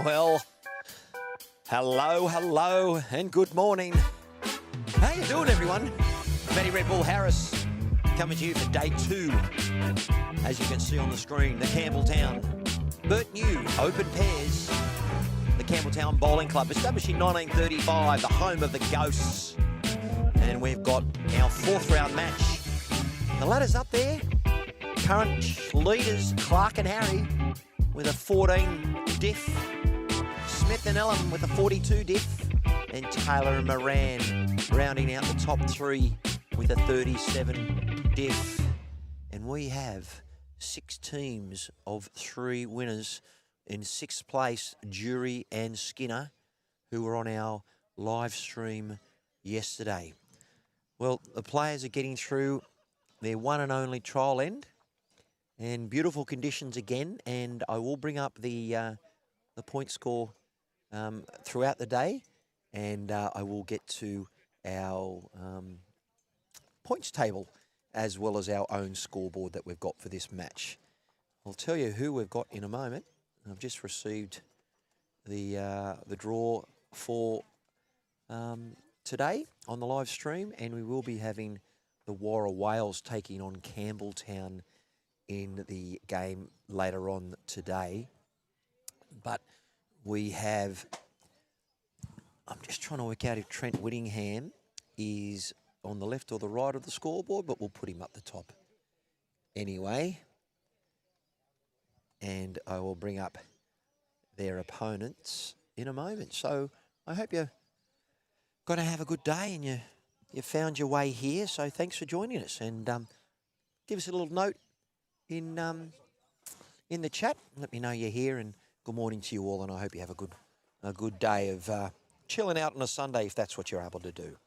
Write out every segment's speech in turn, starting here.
Well, hello, and good morning. How you doing, everyone? Matty Red Bull Harris coming to you for day 2. As you can see on the screen, the Campbelltown Bert New Open Pairs. The Campbelltown Bowling Club, established in 1935, the home of the Ghosts. And we've got our 4th round match. The ladders up there. Current leaders, Clark and Harry, with a 14 diff. Smith and Ellen with a 42 diff. And Taylor and Moran rounding out the top 3 with a 37 diff. And we have 6 teams of 3 winners. In 6th place, Jury and Skinner, who were on our live stream yesterday. Well, the players are getting through their one and only trial end, and beautiful conditions again. And I will bring up the point score throughout the day, and I will get to our points table as well as our own scoreboard that we've got for this match. I'll tell you who we've got in a moment. I've just received the draw for today on the live stream, and we will be having the Warra Whales taking on Campbelltown in the game later on today. But we have, I'm just trying to work out if Trent Whittingham is on the left or the right of the scoreboard, but we'll put him up the top anyway. And I will bring up their opponents in a moment. So I hope you're going to have a good day and you found your way here. So thanks for joining us, and give us a little note in the chat. Let me know you're here, and good morning to you all. And I hope you have a good day of chilling out on a Sunday if that's what you're able to do.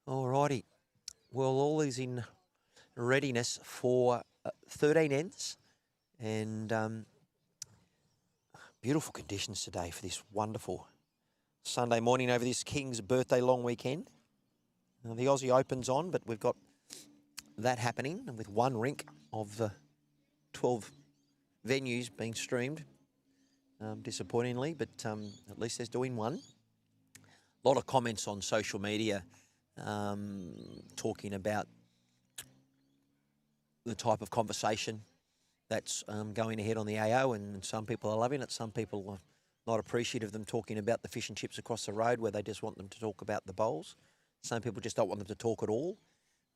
Alrighty, well, all is in readiness for 13 ends, and beautiful conditions today for this wonderful Sunday morning over this King's birthday long weekend. Now, the Aussie Open's on, but we've got that happening with one rink of the 12 venues being streamed, disappointingly, but at least there's doing one. A lot of comments on social media talking about the type of conversation that's going ahead on the AO, and some people are loving it. Some people are not appreciative of them talking about the fish and chips across the road, where they just want them to talk about the bowls. Some people just don't want them to talk at all.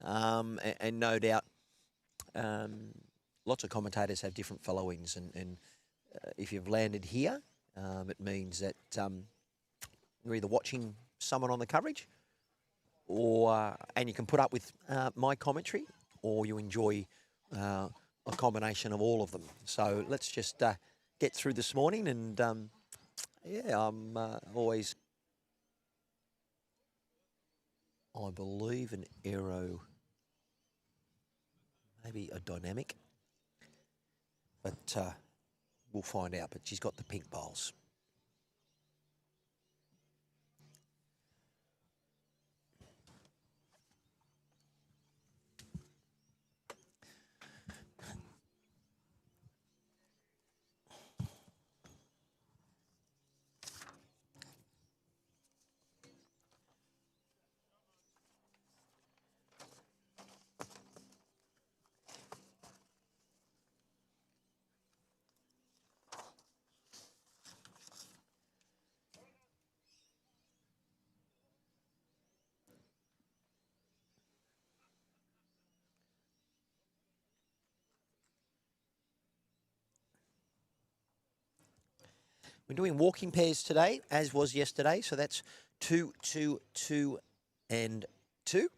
And no doubt, lots of commentators have different followings, and if you've landed here, it means that you're either watching someone on the coverage, and you can put up with my commentary, or you enjoy a combination of all of them. So let's just get through this morning, and yeah, I'm always, I believe, an aero, maybe a dynamic, but we'll find out. But she's got the pink bowls. We're doing walking pairs today, as was yesterday. So that's 2, 2, 2, and 2.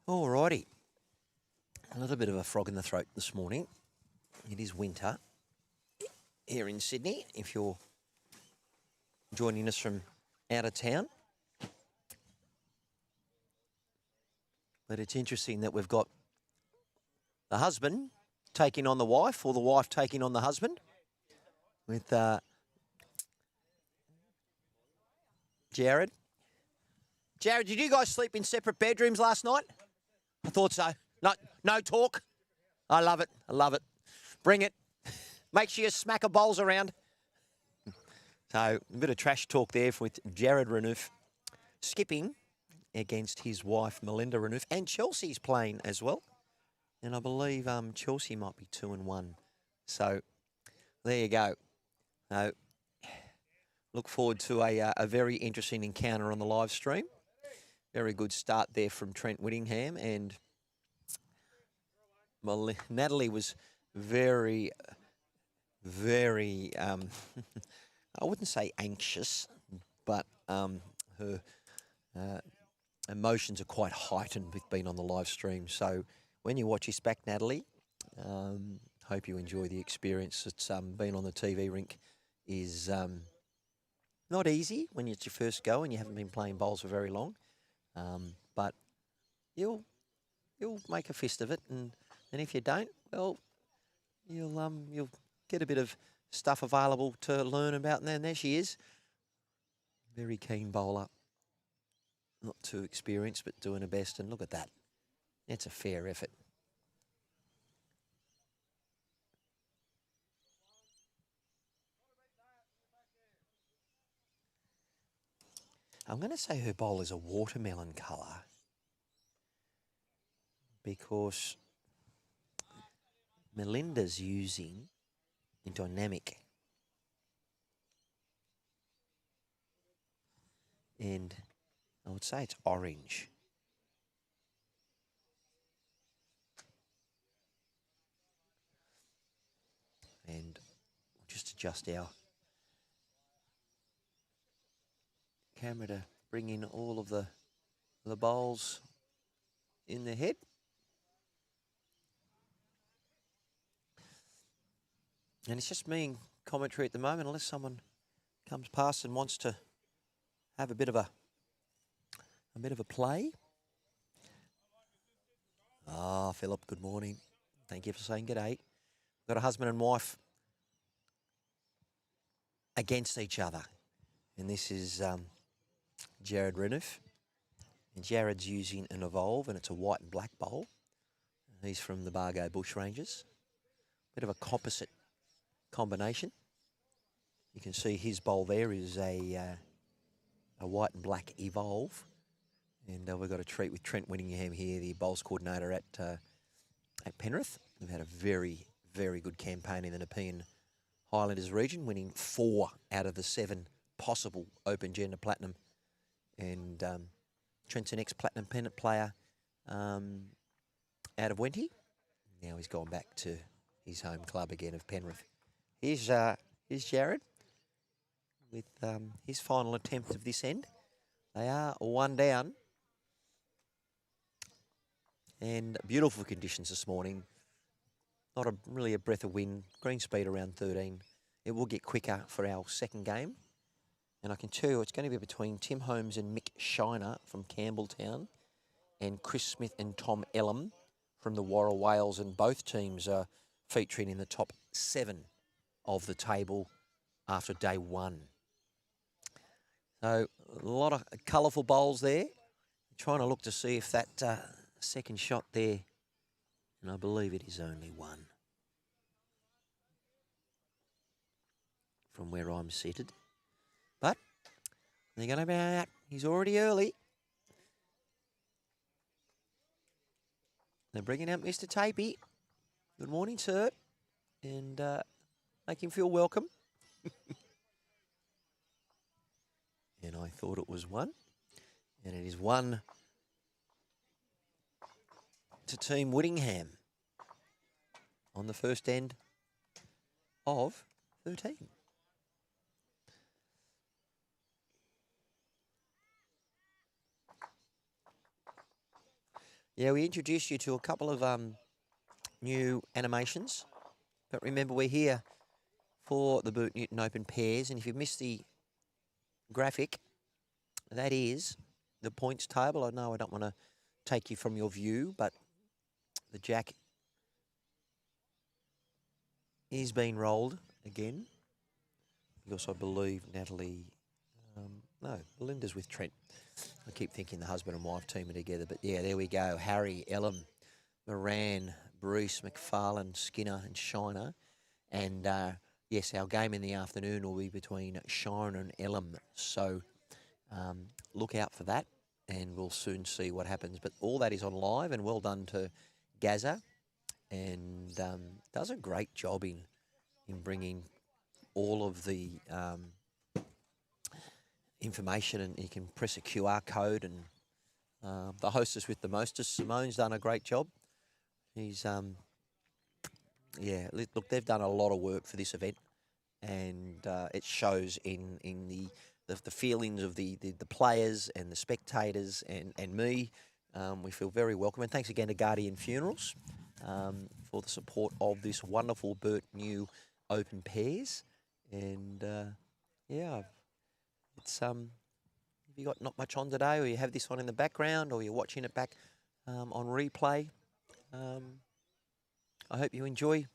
Alrighty. A little bit of a frog in the throat this morning. It is winter here in Sydney, if you're joining us from out of town. But it's interesting that we've got the husband taking on the wife, or the wife taking on the husband, with Jared. Jared, did you guys sleep in separate bedrooms last night? I thought so. No talk. I love it. I love it. Bring it. Make sure you smack a bowls around. So a bit of trash talk there with Jared Renouf skipping against his wife Melinda Renouf, and Chelsea's playing as well. And I believe Chelsea might be 2-1. So there you go. Look forward to a very interesting encounter on the live stream. Very good start there from Trent Whittingham, and Natalie was very, I wouldn't say anxious, but her emotions are quite heightened with being on the live stream. So when you watch this back, Natalie, hope you enjoy the experience. It's being on the TV rink is not easy when it's your first go and you haven't been playing bowls for very long, but you'll make a fist of it, and if you don't, well, you'll get a bit of stuff available to learn about. And then there she is, very keen bowler, not too experienced, but doing her best. And look at that, it's a fair effort. I'm going to say her bowl is a watermelon colour, because Melinda's using a dynamic, and I would say it's orange. And we'll just adjust our camera to bring in all of the bowls in the head. And it's just me in commentary at the moment, unless someone comes past and wants to have a bit of a play. Philip, good morning. Thank you for saying good day. Got a husband and wife against each other, and this is Jared Renouf. And Jared's using an Evolve, and it's a white and black bowl. He's from the Bargo Bush Rangers. Bit of a composite combination. You can see his bowl there is a white and black Evolve. And we've got a treat with Trent Whittingham here, the bowls coordinator at Penrith. We've had a very, very good campaign in the Nepean Highlanders region, winning 4 out of the 7 possible Open Gender Platinum. And Trent's an ex-Platinum Pennant player out of Wenty. Now he's gone back to his home club again of Penrith. Here's Jared with his final attempt of this end. They are 1 down. And beautiful conditions this morning. not really a breath of wind. Green speed around 13. It will get quicker for our second game. And I can tell you it's going to be between Tim Holmes and Mick Shiner from Campbelltown and Chris Smith and Tom Ellum from the Warra Whales. And both teams are featuring in the top 7 of the table after day 1. So a lot of colourful bowls there. Trying to look to see if that second shot there, and I believe it is only one from where I'm seated. But they're going to be out. He's already early. They're bringing out Mr. Tapey. Good morning, sir. And make him feel welcome. And I thought it was one. And it is one to Team Whittingham on the first end of 13. Yeah, we introduced you to a couple of new animations. But remember, we're here for the Bert Newton Open Pairs. And if you've missed the graphic, that is the points table. I know I don't want to take you from your view, but the jack is being rolled again. Because I believe Natalie... no, Belinda's with Trent. I keep thinking the husband and wife team are together. But yeah, there we go. Harry, Ellum, Moran, Bruce, McFarlane, Skinner and Shiner. And yes, our game in the afternoon will be between Shiner and Ellum. So look out for that and we'll soon see what happens. But all that is on live, and well done to Gaza. And does a great job in bringing all of the information, and you can press a QR code, and the hostess with the mostest, Simone's done a great job. He's, yeah, look, they've done a lot of work for this event, and it shows in the feelings of the players and the spectators and me. We feel very welcome, and thanks again to Guardian Funerals for the support of this wonderful Bert New Open Pairs. And yeah, it's if you got not much on today, or you have this on in the background, or you're watching it back on replay, I hope you enjoy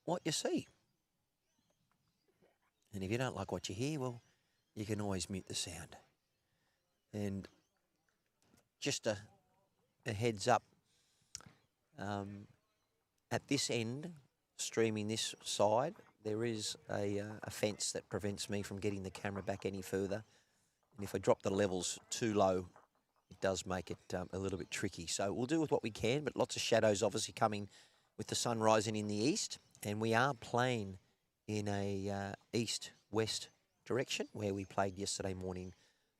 what you see. And if you don't like what you hear, well, you can always mute the sound. And just a heads up, at this end, streaming this side, there is a fence that prevents me from getting the camera back any further. And if I drop the levels too low, it does make it a little bit tricky. So we'll do with what we can, but lots of shadows obviously coming with the sun rising in the east. And we are playing in a east-west direction, where we played yesterday morning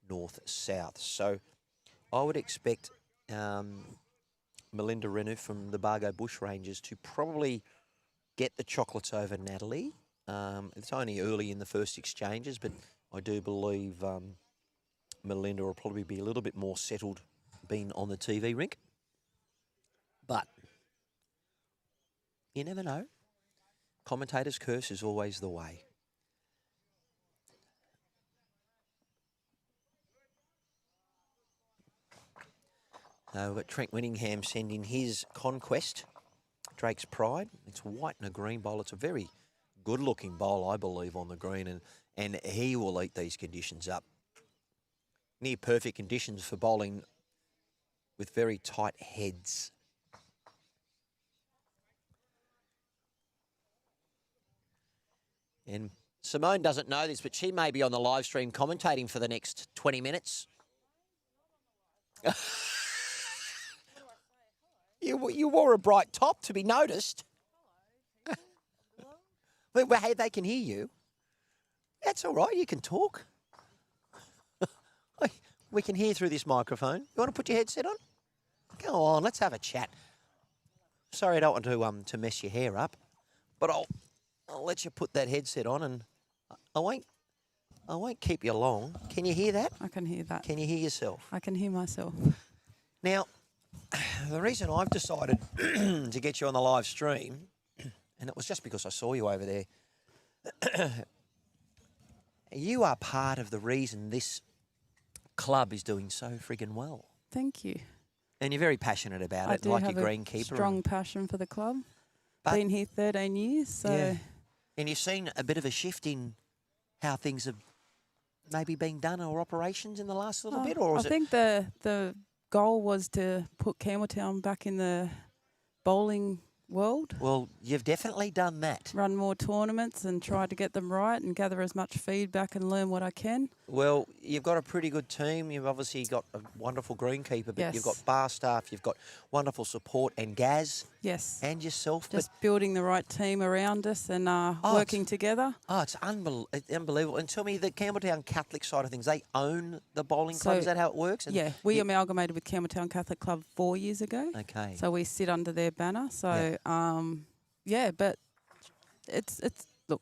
north-south. So I would expect Melinda Renu from the Bargo Bush Rangers to probably get the chocolates over Natalie. It's only early in the first exchanges, but I do believe Melinda will probably be a little bit more settled being on the TV rink. But you never know. Commentator's curse is always the way. We've got Trent Whittingham sending his Conquest, Drake's Pride. It's white and a green bowl. It's a very good-looking bowl, I believe, on the green, and he will eat these conditions up. Near perfect conditions for bowling with very tight heads. And Simone doesn't know this, but she may be on the live stream commentating for the next 20 minutes. You wore a bright top to be noticed. Well, hey, they can hear you. That's all right. You can talk. We can hear through this microphone. You want to put your headset on? Go on. Let's have a chat. Sorry, I don't want to mess your hair up, but I'll let you put that headset on, and I won't keep you long. Can you hear that? I can hear that. Can you hear yourself? I can hear myself. Now, the reason I've decided to get you on the live stream, and it was just because I saw you over there, you are part of the reason this club is doing so friggin' well. Thank you. And you're very passionate about I it, do like have your a greenkeeper. strong passion for the club. But- Been here 13 years, so... Yeah. And you've seen a bit of a shift in how things have maybe been done or operations in the last little bit, or I is it? think the goal was to put Campbelltown back in the bowling world, Well, you've definitely done that. run more tournaments and try to get them right and gather as much feedback and learn what I can. Well, you've got a pretty good team. You've obviously got a wonderful greenkeeper, but Yes. you've got bar staff, you've got wonderful support and Gaz Yes. and yourself. Just building the right team around us and working together. It's unbelievable. And tell me, the Campbelltown Catholic side of things, they own the bowling club. So, Is that how it works? And Yeah, we amalgamated with Campbelltown Catholic Club 4 years ago. Okay. So we sit under their banner. So, but it's look,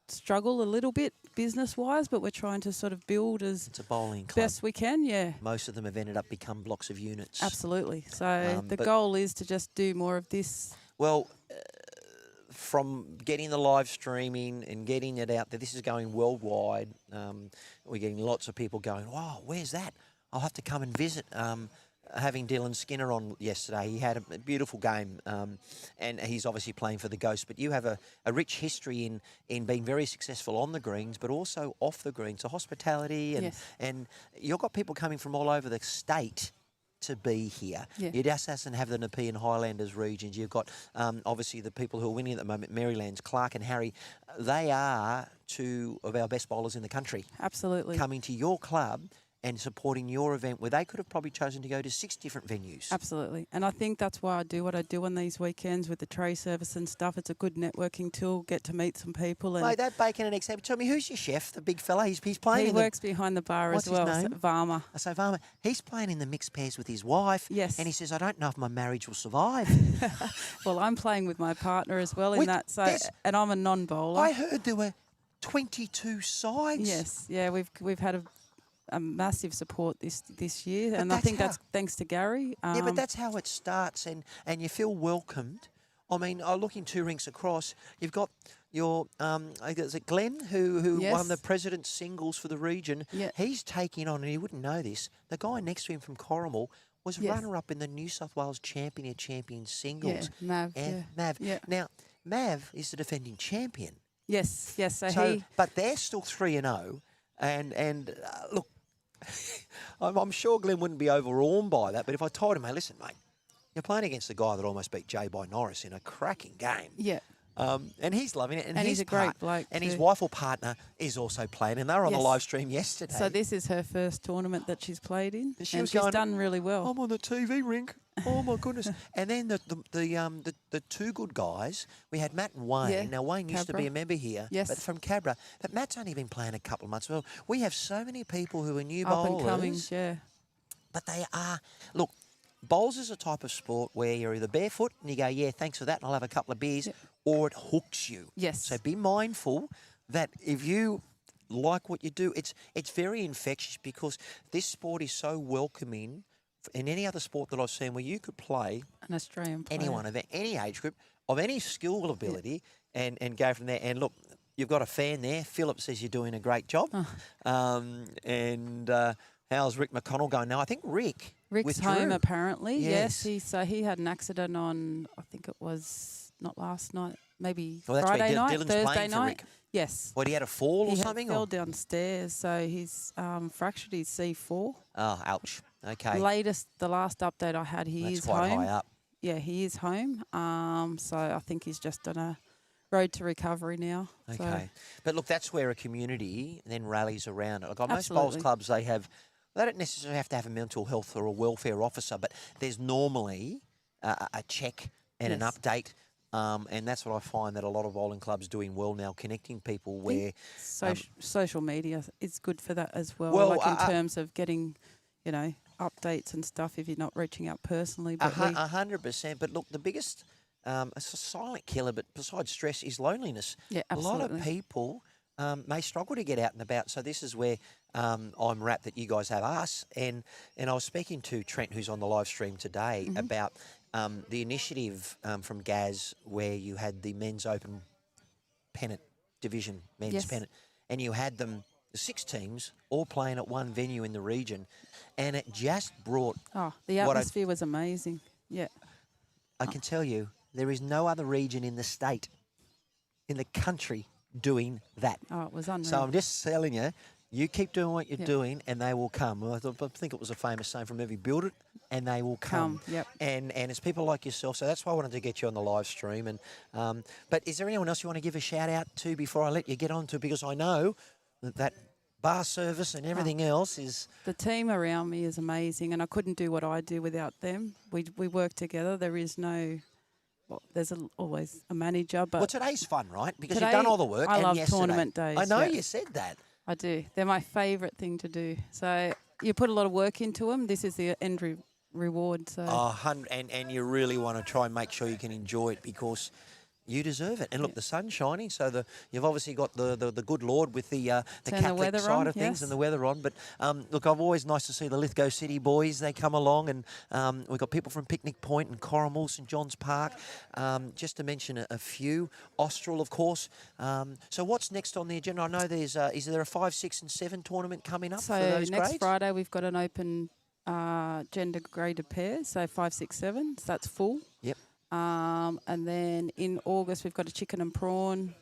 struggle a little bit business-wise, but we're trying to sort of build as It's a bowling club. best we can, yeah. Most of them have ended up become blocks of units. Absolutely. So the but- goal is to just do more of this. Well, from getting the live streaming and getting it out there, this is going worldwide. We're getting lots of people going, wow, where's that? I'll have to come and visit. Having Dylan Skinner on yesterday, he had a beautiful game, and he's obviously playing for the Ghosts. But you have a rich history in being very successful on the greens, but also off the greens, so hospitality, and Yes. and you've got people coming from all over the state to be here. Yeah. You just doesn't have the Nepean Highlanders regions. You've got obviously the people who are winning at the moment, Maryland's Clark and Harry. They are two of our best bowlers in the country Absolutely. coming to your club and supporting your event, where they could have probably chosen to go to 6 different venues. Absolutely. And I think that's why I do what I do on these weekends with the tray service and stuff. It's a good networking tool, get to meet some people. And Mate, that bacon and eggs. Tell me, who's your chef, the big fella? He's playing he in works behind the bar What's as well, his name? Varma. So Varma, he's playing in the mixed pairs with his wife. Yes. And he says, I don't know if my marriage will survive. Well, I'm playing with my partner as well in With that. So, this- and I'm a non-bowler. I heard there were 22 sides. Yes, yeah, we've had a massive support this year, But and I that's think how- that's thanks to Gary. Yeah, but that's how it starts, and you feel welcomed. I mean, I look in 2 rinks across. You've got your, is it Glenn, who Yes. won the President's Singles for the region? Yeah. He's taking on, and he wouldn't know this, the guy next to him from Corrimal was Yes. runner-up in the New South Wales Champion of Champions Singles. Yeah, Mav, And yeah. Mav. Yeah. Now, Mav is the defending champion. Yes. So, So, he but they're still 3-0, and look, I'm sure Glenn wouldn't be overwhelmed by that. But if I told him, hey, listen, mate, you're playing against the guy that almost beat Jay by Norris in a cracking game. yeah. And he's loving it. And he's his a great bloke And his too. wife or partner is also playing. And they were on the Yes. live stream yesterday. So this is her first tournament that she's played in, And she and was she's going, done really well. I'm on the TV rink. Oh my goodness! And then the 2 good guys. We had Matt and Wayne. Yeah, Now Wayne used to be Cabra. a member here, Yes. but from Cabra. But Matt's only been playing a couple of months. Well, we have so many people who are new Up and bowlers, coming, yeah. but they are. Look, bowls is a type of sport where you're either barefoot and you go, yeah, thanks for that, and I'll have a couple of beers, Yeah. or it hooks you. Yes. So be mindful that if you like what you do, it's very infectious, because this sport is so welcoming. In any other sport that I've seen where you could play An Australian player. anyone of any age group, of any skill ability, and go from there. And look, you've got a fan there. Philip says you're doing a great job. How's Rick McConnell going now? I think Rick's Rick's home apparently. Yes. Yes. He had an accident on, I think it was not last night, maybe Well, that's where Friday night, Dylan's Thursday playing for night. Rick. Yes. What, he had a fall or He something? fell Or? downstairs, so he's fractured his C4. Oh, ouch. Okay. The last update I had, he That's is quite home. high up. Yeah, he is home. So I think he's just on a road to recovery now. So, Okay. But look, that's where a community then rallies around it. Like most bowls Absolutely. clubs, they don't necessarily have to have a mental health or a welfare officer, but there's normally a check and an Yes. update. And that's what I find that a lot of bowling clubs doing well now, connecting people where... social media is good for that as well. Well, like in terms of getting, updates and stuff if you're not reaching out personally. But 100%. But look, the biggest, it's a silent killer, but besides stress, is loneliness. Yeah, A lot of absolutely. people may struggle to get out and about. So this is where I'm rapt that you guys have us. And I was speaking to Trent, who's on the live stream today, about the initiative from Gaz where you had the men's open pennant division, men's Yes. pennant, and you had them, the 6 teams, all playing at one venue in the region, and it just brought. Oh, the what atmosphere was amazing. Yeah. I can tell you, there is no other region in the state, in the country, doing that. Oh, it was unreal. So I'm just telling you, you keep doing what you're Yep. doing, and they will come. Well, I think it was a famous saying from movie, build it, and they will come. Yep. And it's people like yourself, so that's why I wanted to get you on the live stream. And but is there anyone else you want to give a shout out to before I let you get on to? Because I know that bar service and everything else is. The team around me is amazing, and I couldn't do what I do without them. We work together. There is no. Well, there's always a manager, but Well, today's fun, right? Because today, you've done all the work. I and love yesterday. tournament days. I know yeah. you said that. I do. They're my favourite thing to do. So you put a lot of work into them. This is the end reward. So And you really want to try and make sure you can enjoy it because you deserve it. And look, the sun's shining, so you've obviously got the good Lord with the Catholic weather side on, of things yes. and the weather on. But look, I've always nice to see the Lithgow City boys. They come along, and we've got people from Picnic Point and Corrimal, St John's Park, just to mention a few. Austral, of course. So what's next on the agenda? I know there's is there a 5, 6, and 7 tournament coming up for those next grades? Friday we've got an open gender graded pairs, so 5, 6, 7. So that's full. Yep. And then in August we've got a chicken and prawn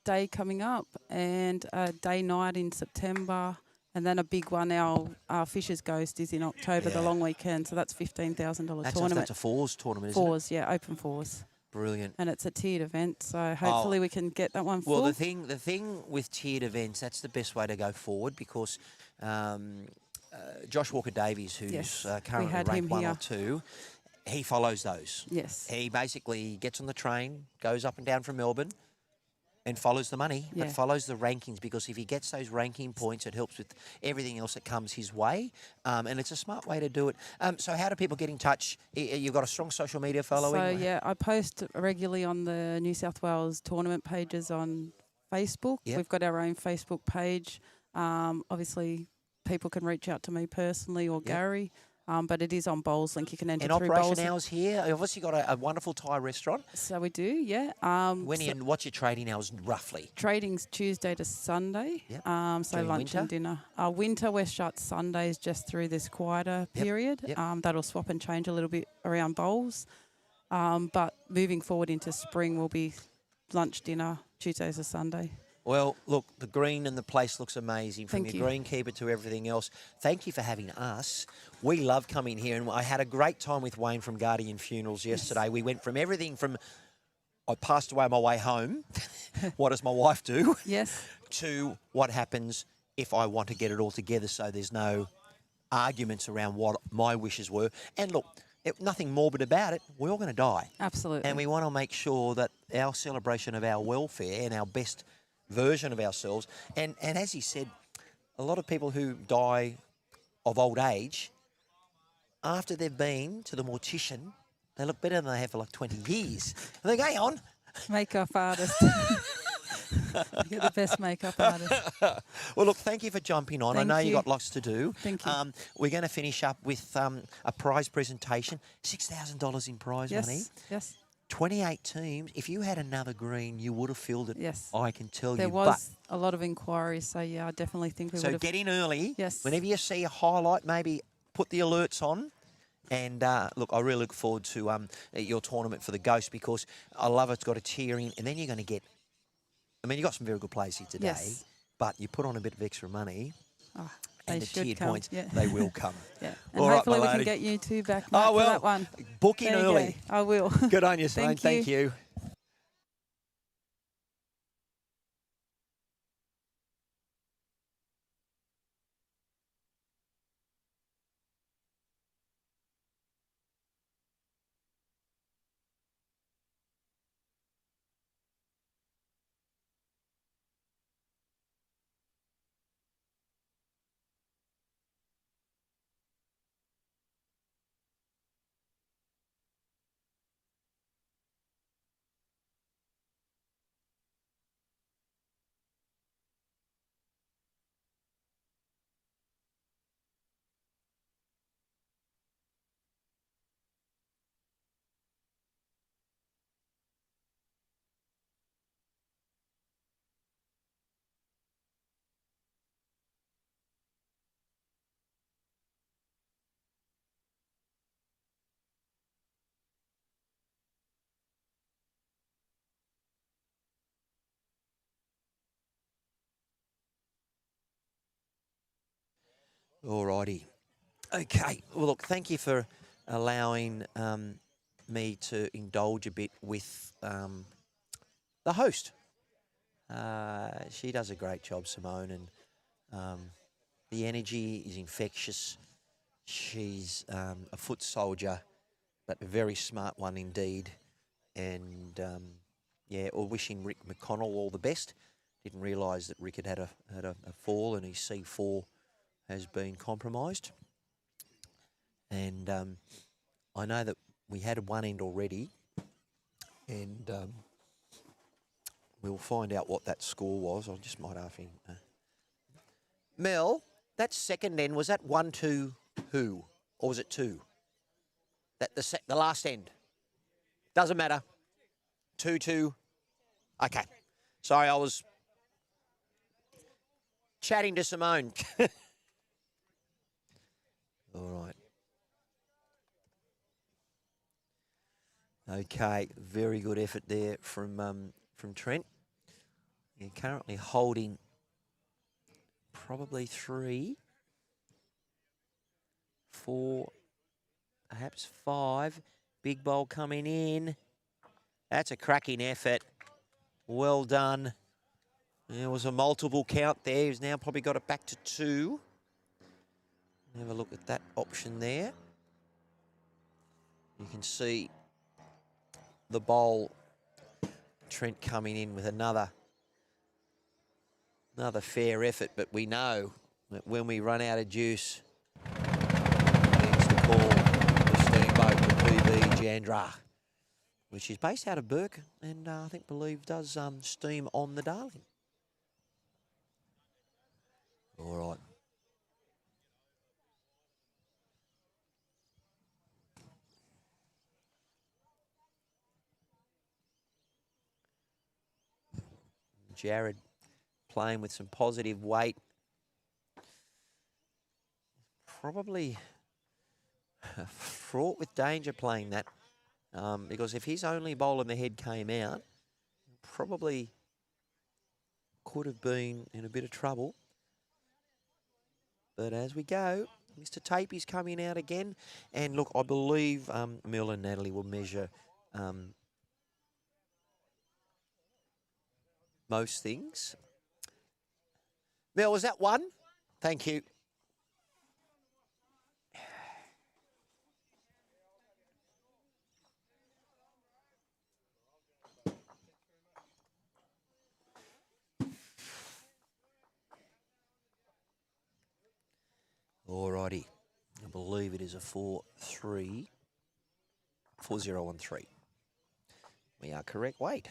day coming up, and a day night in September, and then a big one. Our Fisher's Ghost is in October, the long weekend, so that's $15,000 tournament. That's a fours tournament, isn't it? Fours, yeah, open fours. Brilliant. And it's a tiered event, so hopefully we can get that one full. Well, the thing with tiered events, that's the best way to go forward because Josh Walker-Davies, who's currently had ranked him 1 here. or 2, he follows those. Yes. He basically gets on the train, goes up and down from Melbourne, and follows the money, but Yeah. follows the rankings because if he gets those ranking points, it helps with everything else that comes his way, and it's a smart way to do it. So how do people get in touch? You've got a strong social media following? So, yeah, I post regularly on the New South Wales tournament pages on Facebook. Yep. We've got our own Facebook page. Obviously, people can reach out to me personally or Gary, but it is on Bowls Link. You can enter And through operation Bowls. hours here? You've obviously got a wonderful Thai restaurant. So we do, yeah. What's your trading hours roughly? Trading's Tuesday to Sunday, Yep. so During lunch winter? and dinner. Winter, we're shut Sundays just through this quieter period. Yep. That'll swap and change a little bit around bowls. But moving forward into spring will be lunch, dinner, Tuesdays to Sunday. Well, look, the green and the place looks amazing. From Thank your you. greenkeeper to everything else. Thank you for having us. We love coming here, and I had a great time with Wayne from Guardian Funerals yesterday. We went from everything from I passed away on my way home, what does my wife do, Yes. to what happens if I want to get it all together so there's no arguments around what my wishes were. And look, nothing morbid about it. We're all going to die. Absolutely. And we want to make sure that our celebration of our welfare and our best version of ourselves, and as he said, a lot of people who die of old age, after they've been to the mortician, they look better than they have for like 20 years. I think, hang on. Makeup artist. You're the best makeup artist. Well, look, thank you for jumping on. Thank I know you you. got lots to do. Thank you. We're going to finish up with a prize presentation, $6,000 in prize money. Yes. 28 teams. If you had another green, you would have filled it. Yes. I can tell There you. was a lot of inquiries, so yeah, I definitely think we would So have. get in early. Yes. Whenever you see a highlight, maybe put the alerts on. And look, I really look forward to your tournament for the Ghost because I love it's got a tiering, and then you're going to get. I mean, you got some very good players here today, Yes. but you put on a bit of extra money, Oh, and they the should tiered come. points, Yeah. they will come. Yeah. And All right, hopefully my we can lady. get you two back Oh, Matt, for well, that one. book in There you early. go. I will. Good on you, Sloane. Thank you. Thank you. Alrighty. Okay. Well, look, thank you for allowing me to indulge a bit with the host. She does a great job, Simone, and the energy is infectious. She's a foot soldier, but a very smart one indeed. And yeah, we're wishing Rick McConnell all the best. Didn't realise that Rick had a fall and his C4 has been compromised. And I know that we had one end already, and we'll find out what that score was. I just might ask him. Mel, that second end, was that 1-2 who? Or was it 2? That the last end? Doesn't matter. 2-2. Okay. Sorry, I was chatting to Simone. All right. Okay, very good effort there from Trent. You're currently holding probably 3, 4, perhaps 5. Big bowl coming in. That's a cracking effort. Well done. There was a multiple count there. He's now probably got it back to 2. Have a look at that option there. You can see the bowl, Trent coming in with another fair effort, but we know that when we run out of juice, needs to call the steamboat, the PB Jandra, which is based out of Burke, and I believe does steam on the Darling. All right. Jared playing with some positive weight. Probably fraught with danger playing that, because if his only bowl in the head came out, probably could have been in a bit of trouble. But as we go, Mr. Tapey's coming out again. And look, I believe Mel and Natalie will measure most things. Mel, was that 1? Thank you. Alrighty. I believe it is a 4-3. 4-0-1-3. We are correct weight.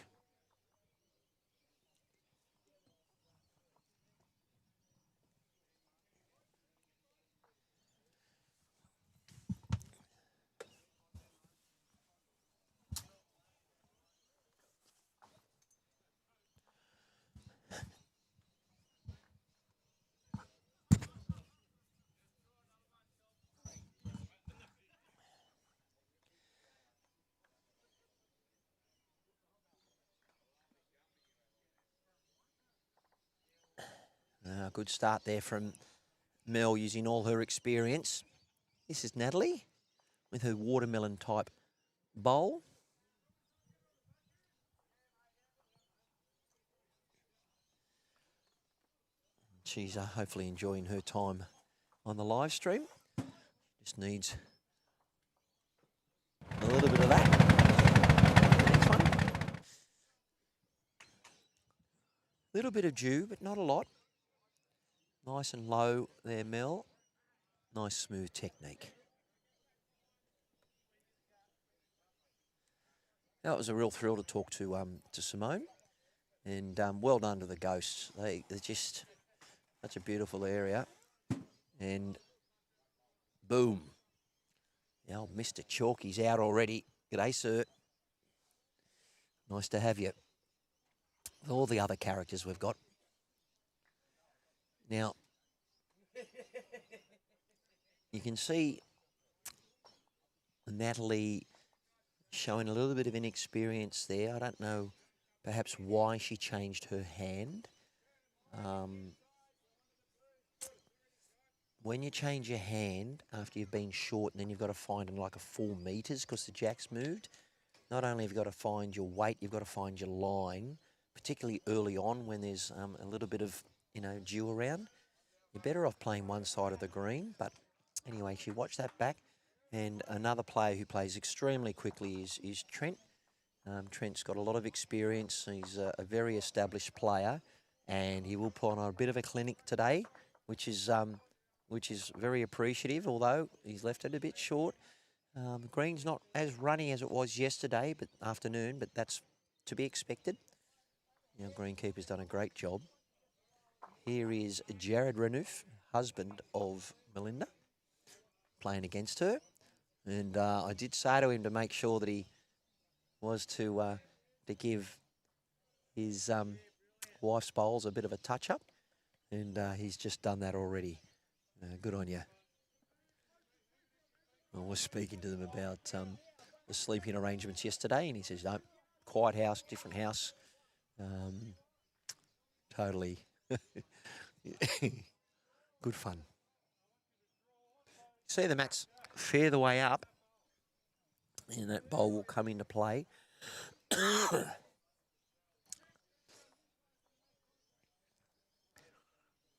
Good start there from Mel using all her experience. This is Natalie with her watermelon type bowl. She's hopefully enjoying her time on the live stream. Just needs a little bit of that. The next one. Little bit of dew, but not a lot. Nice and low there, Mel. Nice smooth technique. That was a real thrill to talk to Simone, and well done to the Ghosts. They're just such a beautiful area, and boom. The old Mr. Chalky's out already. G'day, sir. Nice to have you. With all the other characters we've got. Now, you can see Natalie showing a little bit of inexperience there. I don't know perhaps why she changed her hand. when you change your hand after you've been short and then you've got to find like a 4 metres because the jack's moved, not only have you got to find your weight, you've got to find your line, particularly early on when there's a little bit of, dew around. You're better off playing one side of the green. But anyway, she watched that back. And another player who plays extremely quickly is Trent. Trent's got a lot of experience. He's a very established player, and he will put on a bit of a clinic today, which is very appreciative, although he's left it a bit short. Green's not as runny as it was yesterday, afternoon, but that's to be expected. Greenkeeper's done a great job. Here is Jared Renouf, husband of Melinda, playing against her. And I did say to him to make sure that he was to give his wife's bowls a bit of a touch-up. And he's just done that already. Good on you. I was speaking to them about the sleeping arrangements yesterday, and he says, no, quiet house, different house. Totally good fun. See the mats fare the way up, and that bowl will come into play.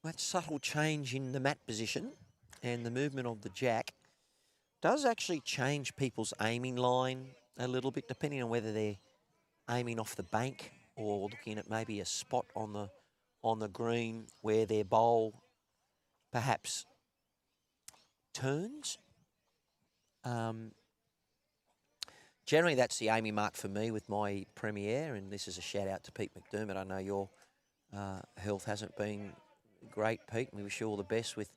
That subtle change in the mat position and the movement of the jack does actually change people's aiming line a little bit, depending on whether they're aiming off the bank or looking at maybe a spot on the green where their bowl perhaps turns. Generally, that's the aiming mark for me with my Premiere, and this is a shout out to Pete McDermott. I know your health hasn't been great, Pete, and we wish you all the best with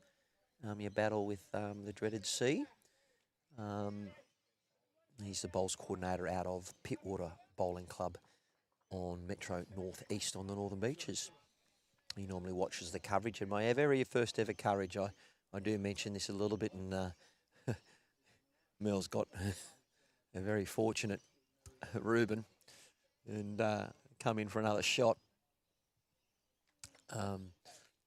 your battle with the dreaded C. He's the bowls coordinator out of Pittwater Bowling Club on Metro North East on the Northern Beaches. He normally watches the coverage, and my very first ever coverage, I do mention this a little bit, and Mel's got a very fortunate Reuben, and come in for another shot.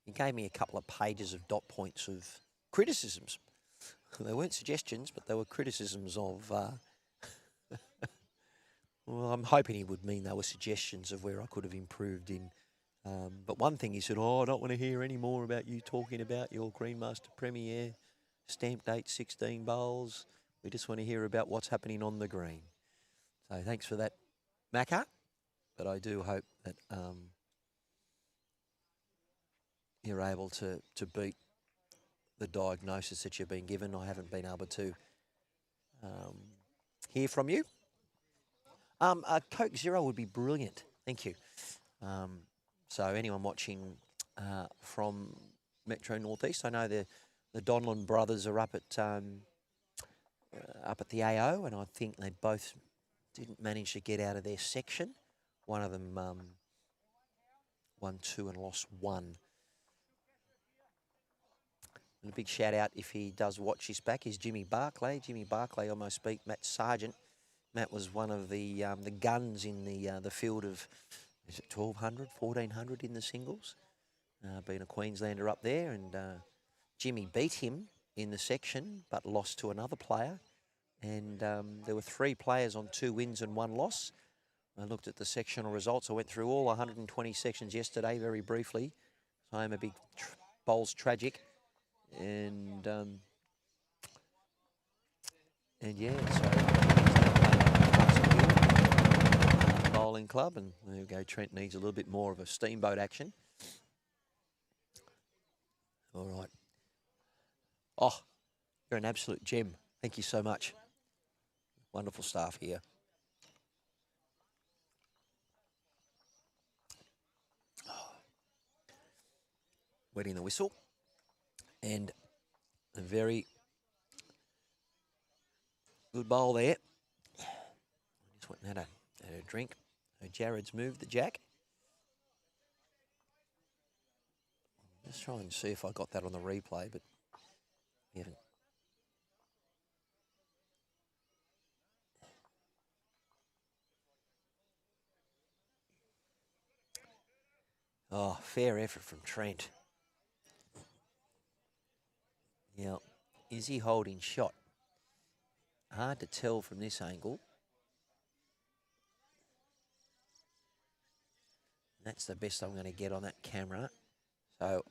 He gave me a couple of pages of dot points of criticisms. They weren't suggestions, but they were criticisms of... well, I'm hoping he would mean they were suggestions of where I could have improved in. But one thing he said, I don't want to hear any more about you talking about your Greenmaster Premiere, stamp date 16 bowls. We just want to hear about what's happening on the green. So thanks for that, Macca. But I do hope that you're able to beat the diagnosis that you've been given. I haven't been able to hear from you. A Coke Zero would be brilliant. Thank you. So anyone watching from Metro Northeast, I know the Donlan brothers are up at the AO, and I think they both didn't manage to get out of their section. One of them won 2 and lost 1. And a big shout out, if he does watch this back, is Jimmy Barclay. Jimmy Barclay almost beat Matt Sargent. Matt was one of the guns in the field of, is it 1,200, 1,400 in the singles? Being a Queenslander up there, and Jimmy beat him in the section, but lost to another player. And there were 3 players on 2 wins and 1 loss. I looked at the sectional results. I went through all 120 sections yesterday very briefly. So I am a big bowls tragic. And yeah, so bowling club, and there we go. Trent needs a little bit more of a steamboat action. All right. Oh, you're an absolute gem. Thank you so much. Wonderful staff here. Wetting the whistle. And a very good bowl there. Just went and had a drink. So Jared's moved the jack. Just try and see if I got that on the replay, but we haven't. Oh, fair effort from Trent. Now, is he holding shot? Hard to tell from this angle. That's the best I'm going to get on that camera. So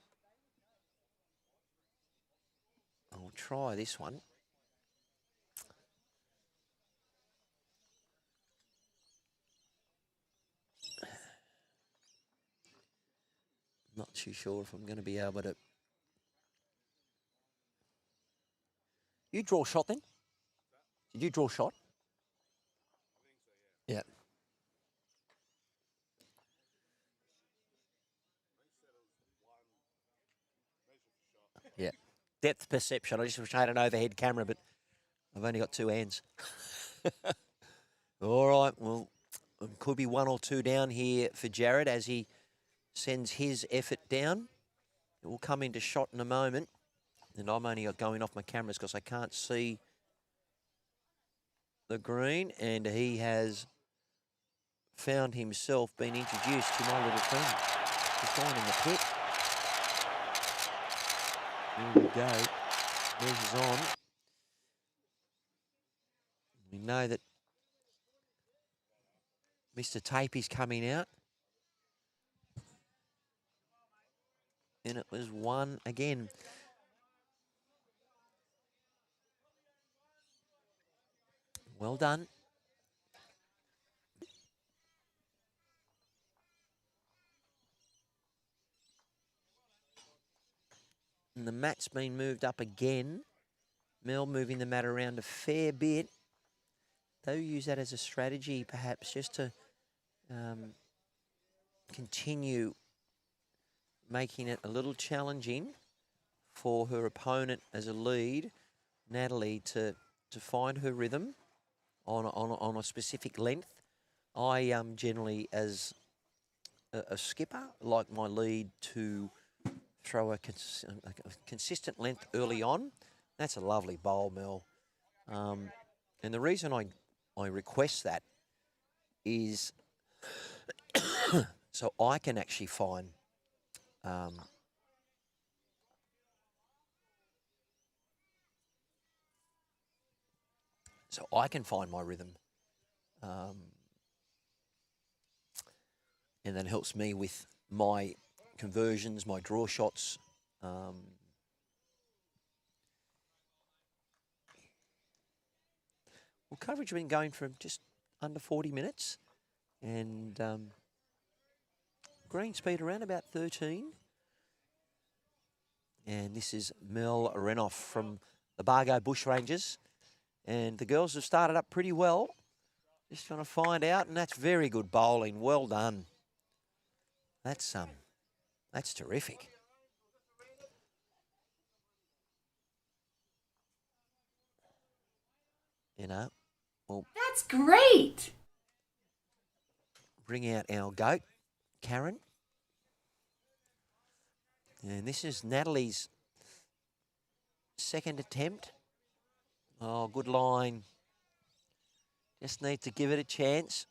I'll try this one. Not too sure if I'm going to be able to. You draw shot then? Did you draw shot? Yeah. Yeah. Depth perception. I just wish I had an overhead camera, but I've only got two hands. All right. Well, could be one or two down here for Jared as he sends his effort down. It will come into shot in a moment. And I'm only going off my cameras because I can't see the green. And he has found himself being introduced to my little friend. He's gone in the pit. Here we go. Measures on. We know that Mr. Tape is coming out. And it was one again. Well done. And the mat's been moved up again. Mel moving the mat around a fair bit. They'll use that as a strategy, perhaps, just to continue making it a little challenging for her opponent as a lead, Natalie, to find her rhythm on a specific length. I generally, as a skipper, like my lead to throw a consistent length early on. That's a lovely bowl, Mel. And the reason I request that is so I can actually find my rhythm. And that helps me with my conversions, my draw shots. Well, coverage has been going for just under 40 minutes. And green speed around about 13. And this is Mel Renoff from the Bargo Bushrangers. And the girls have started up pretty well. Just trying to find out, and that's very good bowling. Well done. That's terrific. You know, well, that's great. Bring out our goat, Karen. And this is Natalie's second attempt. Oh, good line. Just need to give it a chance.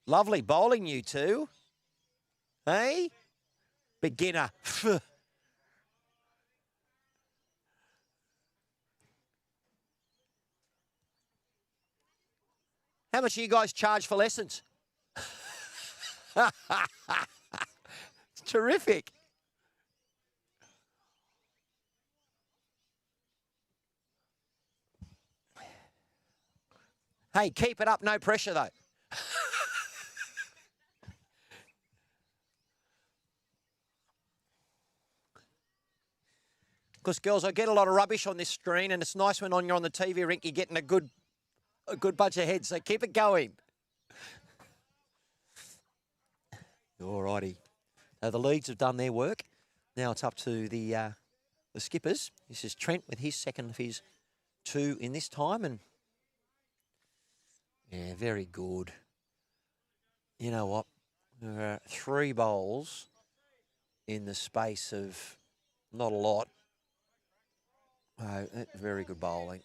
Lovely bowling, you two. Hey? Beginner. How much do you guys charge for lessons? It's terrific. Hey, keep it up, no pressure though. Because girls, I get a lot of rubbish on this screen, and it's nice when you're on the TV rink, you're getting a good bunch of heads. So keep it going. All righty. So the leads have done their work. Now it's up to the skippers. This is Trent with his second of his two in this time, and yeah, very good. You know what? There are 3 bowls in the space of not a lot. Oh, very good bowling.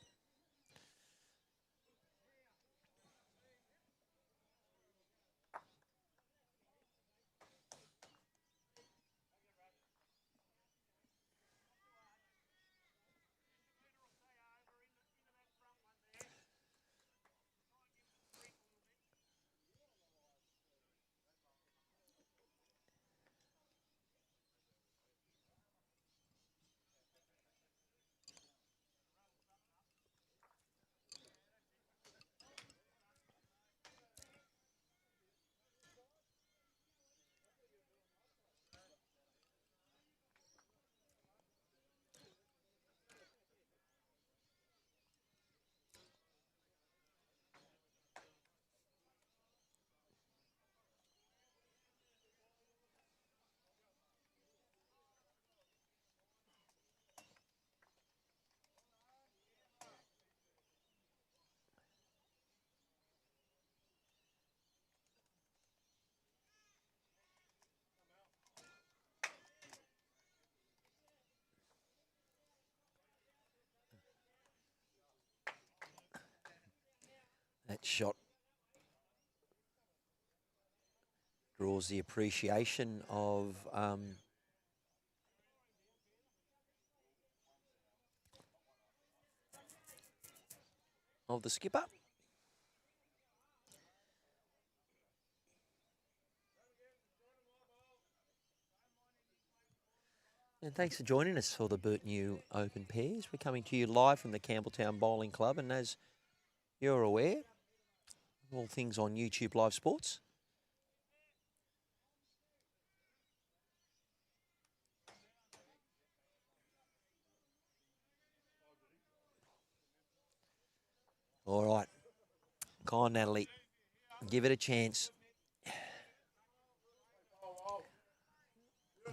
That shot draws the appreciation of the skipper. And thanks for joining us for the Bert New Open Pairs. We're coming to you live from the Campbelltown Bowling Club, and as you're aware, all things on YouTube Live Sports. All right. Come on, Natalie. Give it a chance.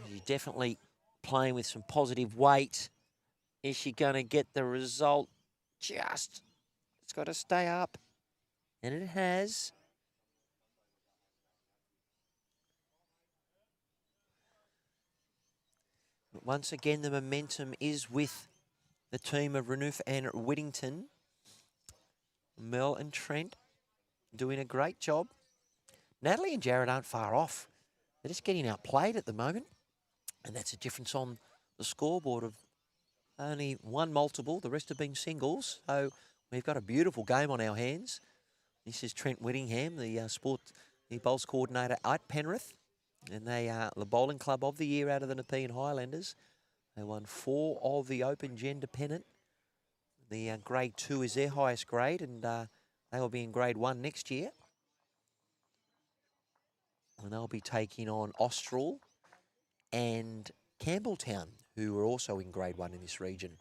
She's definitely playing with some positive weight. Is she going to get the result? It's got to stay up. And it has. But once again, the momentum is with the team of Renouf and Whittington. Mel and Trent doing a great job. Natalie and Jared aren't far off. They're just getting outplayed at the moment. And that's a difference on the scoreboard of only one multiple. The rest have been singles. So we've got a beautiful game on our hands. This is Trent Whittingham, the bowls coordinator at Penrith. And they are the bowling club of the year out of the Nepean Highlanders. They won 4 of the Open Gender Pennant. The grade 2 is their highest grade, and they will be in grade 1 next year. And they'll be taking on Austral and Campbelltown, who are also in grade 1 in this region.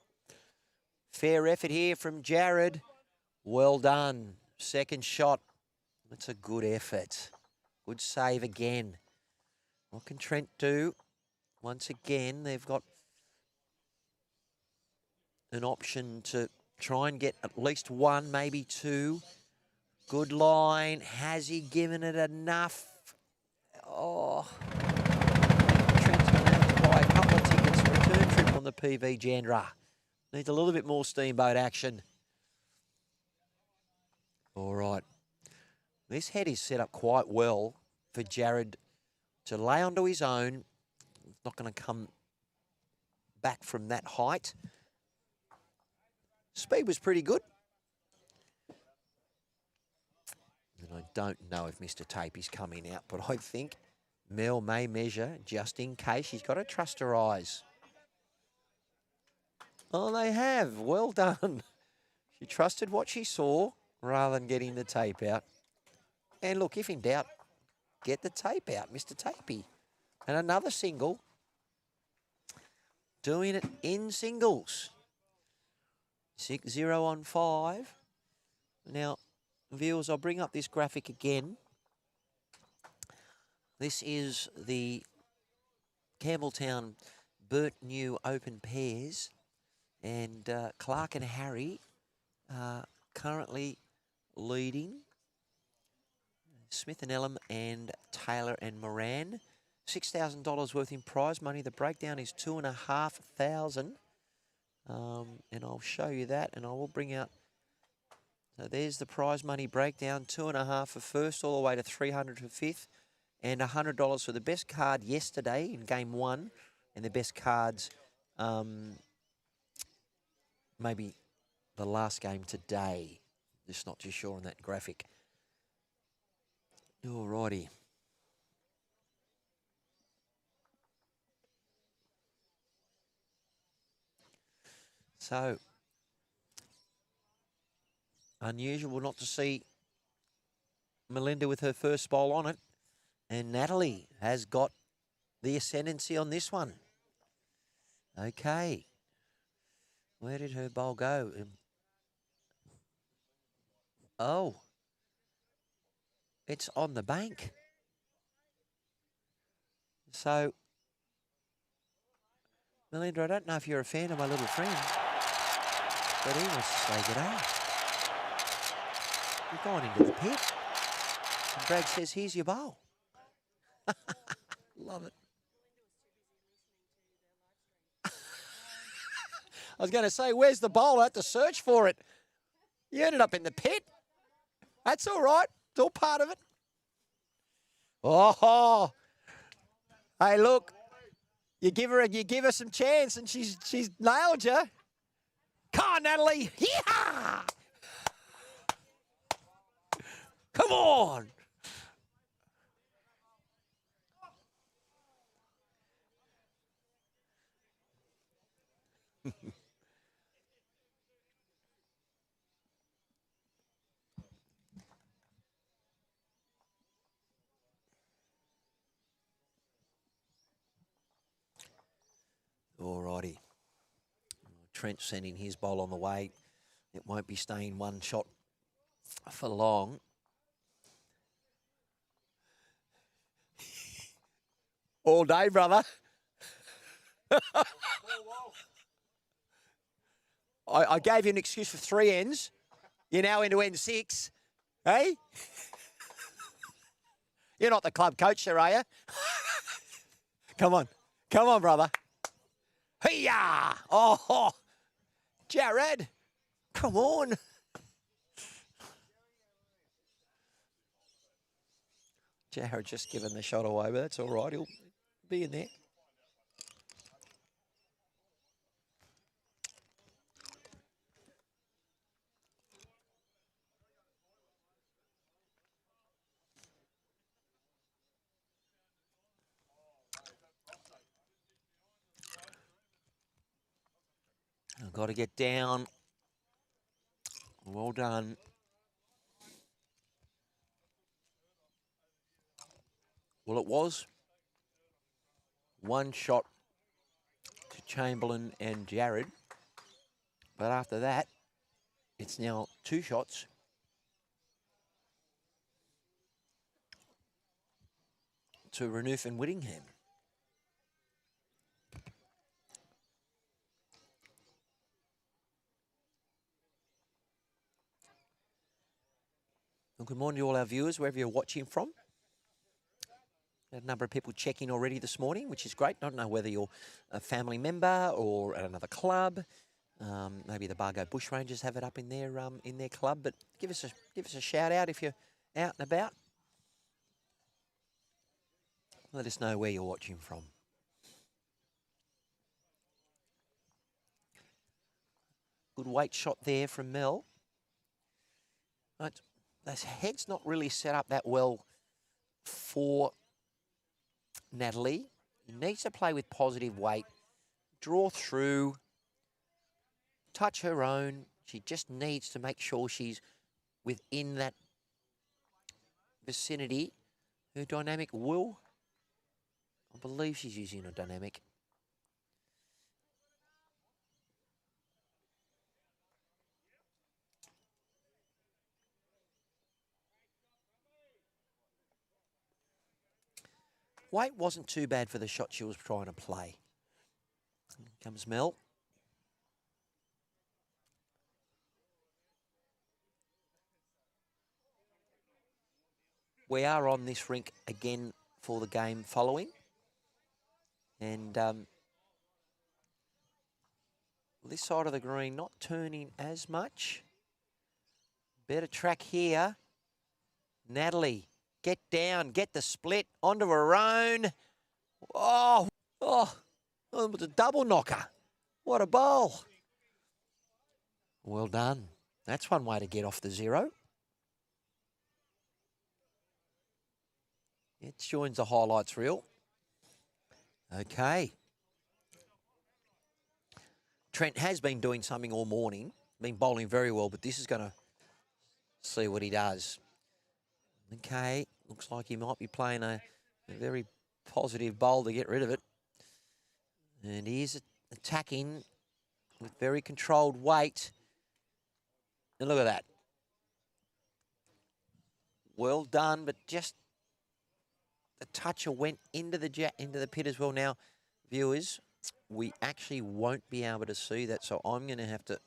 Fair effort here from Jared. Well done. Second shot. That's a good effort. Good save again. What can Trent do? Once again, they've got an option to try and get at least 1, maybe 2. Good line. Has he given it enough? Oh. Trent's going to have to buy a couple of tickets for a return trip on the PV Jandra. Needs a little bit more steamboat action. All right. This head is set up quite well for Jared to lay onto his own. He's not going to come back from that height. Speed was pretty good. And I don't know if Mr. Tape is coming out, but I think Mel may measure just in case. She's got to trust her eyes. Oh, they have. Well done. She trusted what she saw rather than getting the tape out. And look, if in doubt, get the tape out, Mr. Tapey. And another single. Doing it in singles. 6-0 on 5. Now, viewers, I'll bring up this graphic again. This is the Campbelltown Bert New Open Pairs. And Clark and Harry are currently leading. Smith and Ellum and Taylor and Moran. $6,000 worth in prize money. The breakdown is $2,500. And I'll show you that, and I will bring out. So there's the prize money breakdown: $2,500 for first, all the way to $300 for fifth, and $100 for the best card yesterday in game 1, and the best cards maybe the last game today. Just not too sure on that graphic. Alrighty. So, unusual not to see Melinda with her first bowl on it. And Natalie has got the ascendancy on this one. Okay. Where did her bowl go? Oh. It's on the bank. So, Melinda, I don't know if you're a fan of my little friend, but he wants to say good day. You've gone into the pit. And Brad says, here's your bowl. Love it. I was going to say, where's the bowl? I had to search for it. You ended up in the pit. That's all right. It's all part of it. Oh, hey, look. You give her some chance, and she's nailed you. Come on, Natalie. Yeah. Come on. All righty. Trent sending his bowl on the way. It won't be staying one shot for long. All day, brother. I gave you an excuse for 3 ends. You're now into end 6. Hey? You're not the club coach there, are you? Come on. Come on, brother. Hey-ya! Oh, Jared. Come on. Jared just giving the shot away, but that's all right. He'll be in there. I've got to get down. Well done. Well, it was 1 shot to Chamberlain and Jared. But after that, it's now 2 shots to Renouf and Whittingham. Well, good morning to all our viewers, wherever you're watching from. A number of people checking already this morning, which is great. I don't know whether you're a family member or at another club. Maybe the Bargo Bushrangers have it up in their club, but give us a shout out if you're out and about. Let us know where you're watching from. Good weight shot there from Mel. But this head's not really set up that well for Natalie. Needs to play with positive weight, draw through, touch her own. She just needs to make sure she's within that vicinity. Her dynamic will, I believe she's using a dynamic. Weight wasn't too bad for the shot she was trying to play. Here comes Mel. We are on this rink again for the game following. And this side of the green not turning as much. Better track here. Natalie, get down, get the split onto her own. Oh, it was a double knocker. What a bowl. Well done. That's one way to get off the 0. It joins the highlights reel. Okay. Trent has been doing something all morning, been bowling very well, but this is going to see what he does. Okay, looks like he might be playing a very positive bowl to get rid of it. And he is attacking with very controlled weight. And look at that. Well done, but just the toucher went into the pit as well. Now, viewers, we actually won't be able to see that, so I'm going to have to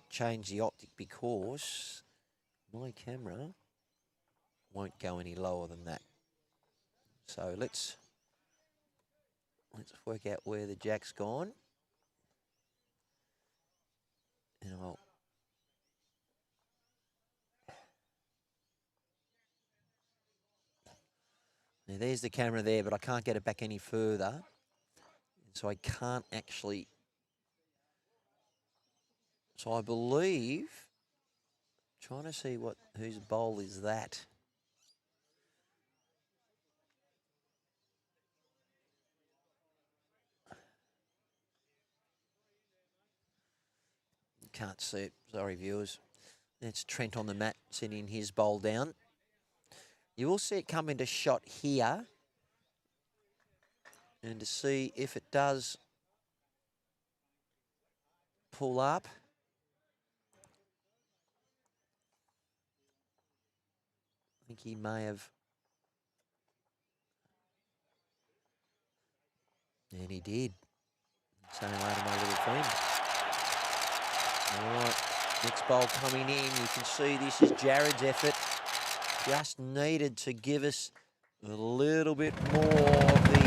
change the optic because my camera won't go any lower than that. So let's work out where the jack's gone. And I'll Now, there's the camera there, but I can't get it back any further. So I can't actually... So I believe... Trying to see whose bowl is that. Can't see it. Sorry, viewers. That's Trent on the mat, sending his bowl down. You will see it come into shot here. And to see if it does pull up. I think he may have. And he did. Saying hello to my little friend. All right, next bowl coming in. You can see this is Jared's effort. Just needed to give us a little bit more of the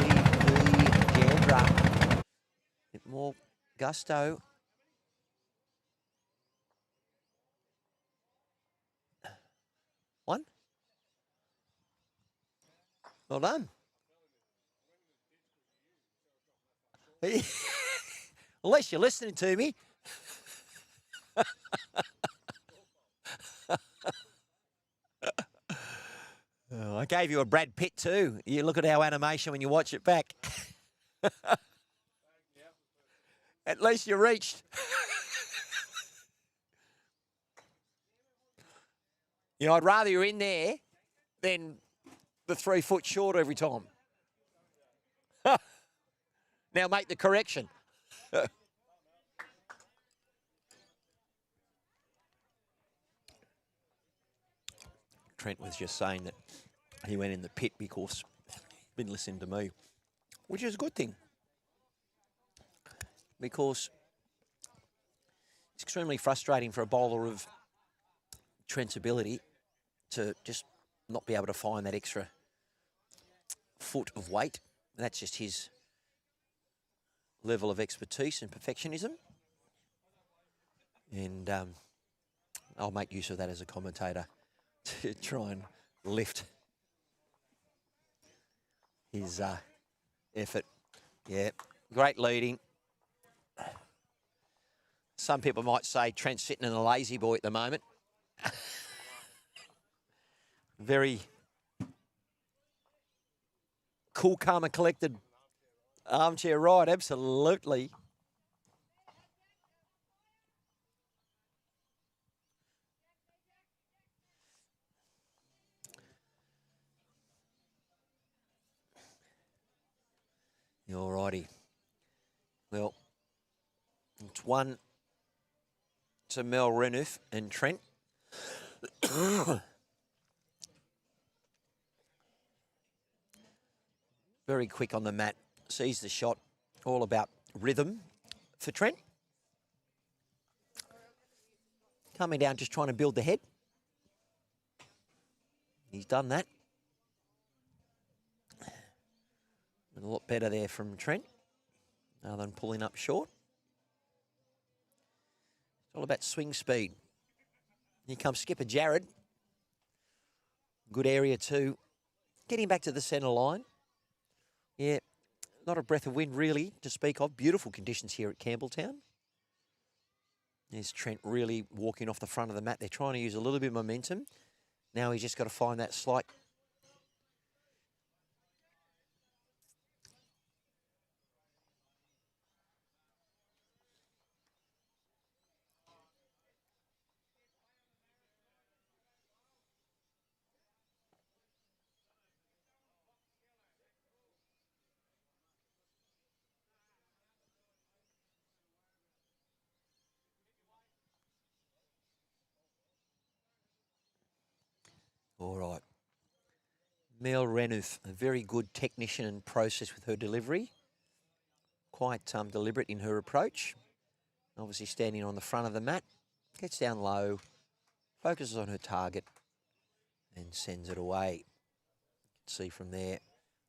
BB Jandra. A bit more gusto. One. Well done. Unless you're listening to me. Oh, I gave you a Brad Pitt too. You look at our animation when you watch it back. At least you reached. You know, I'd rather you're in there than the 3 foot short every time. Now make the correction. Trent was just saying that he went in the pit because he'd been listening to me, which is a good thing. Because it's extremely frustrating for a bowler of Trent's ability to just not be able to find that extra foot of weight. That's just his level of expertise and perfectionism. And I'll make use of that as a commentator to try and lift his effort. Yeah, great leading. Some people might say Trent's sitting in a lazy boy at the moment. Very cool, calm and collected armchair ride, absolutely. All righty. Well, it's 1 to Mel Renouf and Trent. Very quick on the mat, sees the shot, all about rhythm for Trent. Coming down, just trying to build the head. He's done that. And a lot better there from Trent, other than pulling up short. It's all about swing speed. Here comes skipper Jared. Good area too. Getting back to the centre line. Yeah, not a breath of wind really to speak of. Beautiful conditions here at Campbelltown. There's Trent really walking off the front of the mat. They're trying to use a little bit of momentum. Now he's just got to find that slight... All right. Mel Renouf, a very good technician and process with her delivery. Quite deliberate in her approach. Obviously standing on the front of the mat. Gets down low, focuses on her target and sends it away. You can see from there.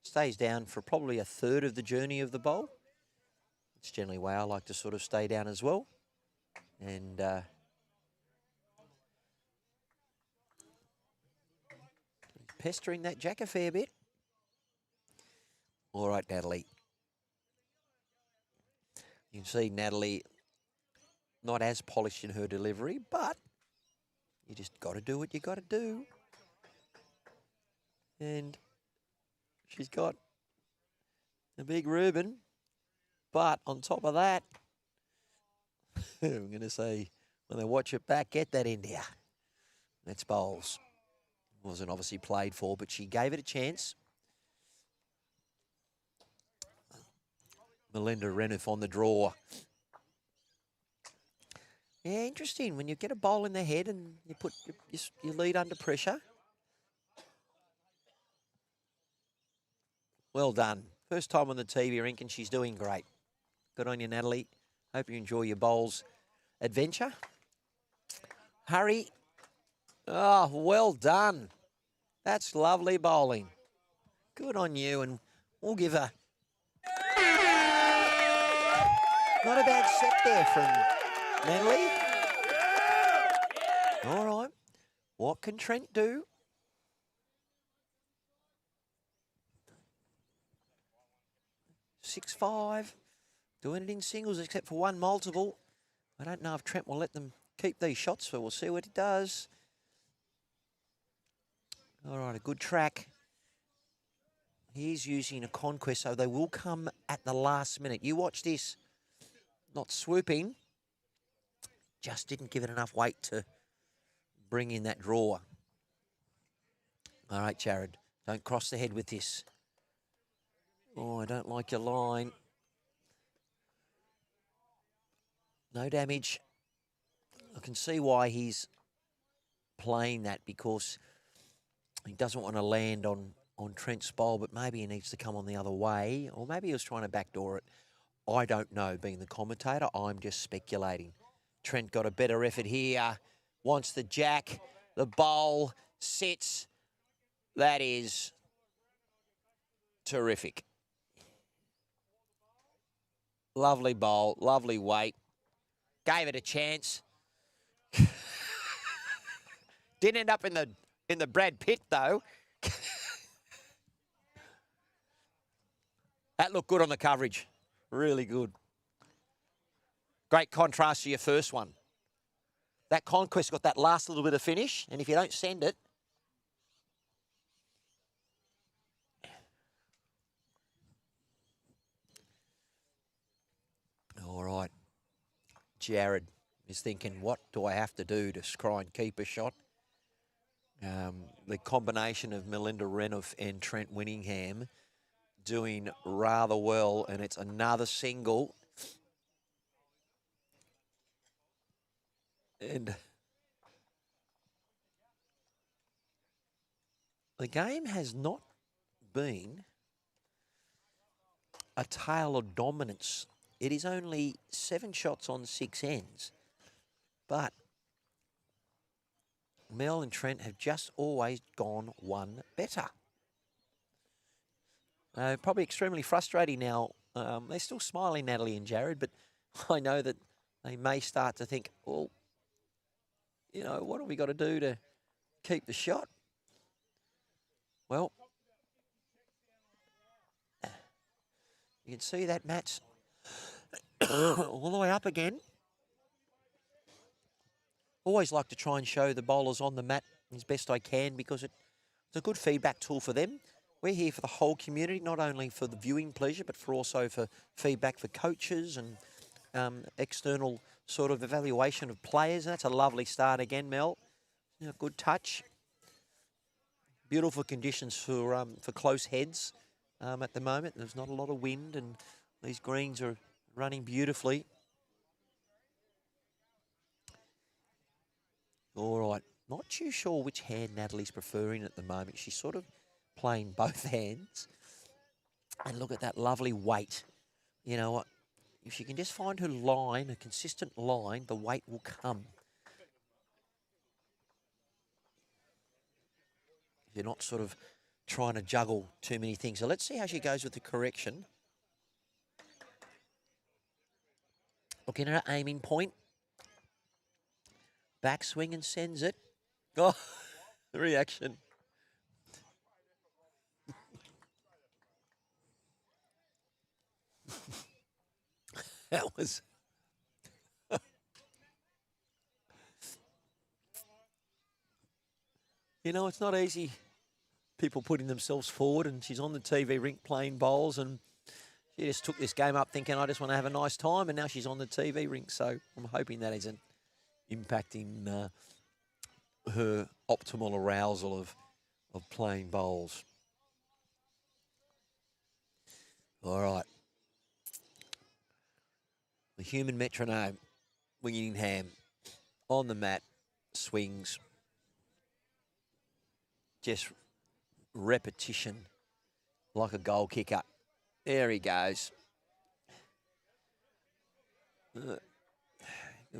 Stays down for probably a third of the journey of the bowl. It's generally why I like to sort of stay down as well. And pestering that jack a fair bit. All right, Natalie. You can see Natalie not as polished in her delivery, but you just got to do what you got to do. And she's got a big Reuben, but on top of that, I'm going to say, when they watch it back, get that in there. That's bowls. Wasn't obviously played for, but she gave it a chance. Melinda Renouf on the draw. Yeah, interesting. When you get a bowl in the head and you put your lead under pressure. Well done. First time on the TV rink and she's doing great. Good on you, Natalie. Hope you enjoy your bowls adventure. Hurry. Oh, well done. That's lovely bowling. Good on you, and we'll give her not a bad set there from Natalie. All right. What can Trent do? Six, 5. Doing it in singles except for one multiple. I don't know if Trent will let them keep these shots, so we'll see what he does. All right, a good track. He's using a conquest, so they will come at the last minute. You watch this. Not swooping. Just didn't give it enough weight to bring in that draw. All right, Jared. Don't cross the head with this. Oh, I don't like your line. No damage. I can see why he's playing that, because he doesn't want to land on Trent's bowl, but maybe he needs to come on the other way, or maybe he was trying to backdoor it. I don't know, being the commentator. I'm just speculating. Trent got a better effort here. Wants the jack. The bowl sits. That is terrific. Lovely bowl, lovely weight. Gave it a chance. Didn't end up in the Brad Pitt though. That looked good on the coverage. Really good. Great contrast to your first one. That conquest got that last little bit of finish, and if you don't send it, all right. Jared is thinking, what do I have to do to try and keep a shot? The combination of Melinda Renouf and Trent Winningham doing rather well, and it's another single. And the game has not been a tale of dominance. It is only 7 shots on 6 ends, but Mel and Trent have just always gone one better. Probably extremely frustrating now. They're still smiling, Natalie and Jared, but I know that they may start to think, well, you know, what have we got to do to keep the shot? Well, you can see that Matt's all the way up again. Always like to try and show the bowlers on the mat as best I can, because it's a good feedback tool for them. We're here for the whole community, not only for the viewing pleasure, but for also for feedback for coaches and external sort of evaluation of players. That's a lovely start again, Mel. A good touch. Beautiful conditions for close heads at the moment. There's not a lot of wind, and these greens are running beautifully. All right. Not too sure which hand Natalie's preferring at the moment. She's sort of playing both hands. And look at that lovely weight. You know what? If she can just find her line, a consistent line, the weight will come. You're not sort of trying to juggle too many things. So let's see how she goes with the correction. Looking at her aiming point. Backswing and sends it. Oh, the reaction. That was... You know, it's not easy, people putting themselves forward, and she's on the TV rink playing bowls, and she just took this game up thinking, I just want to have a nice time, and now she's on the TV rink. So I'm hoping that isn't impacting her optimal arousal of playing bowls. All right. The human metronome, Wingingham, on the mat, swings. Just repetition like a goal kicker. There he goes. Good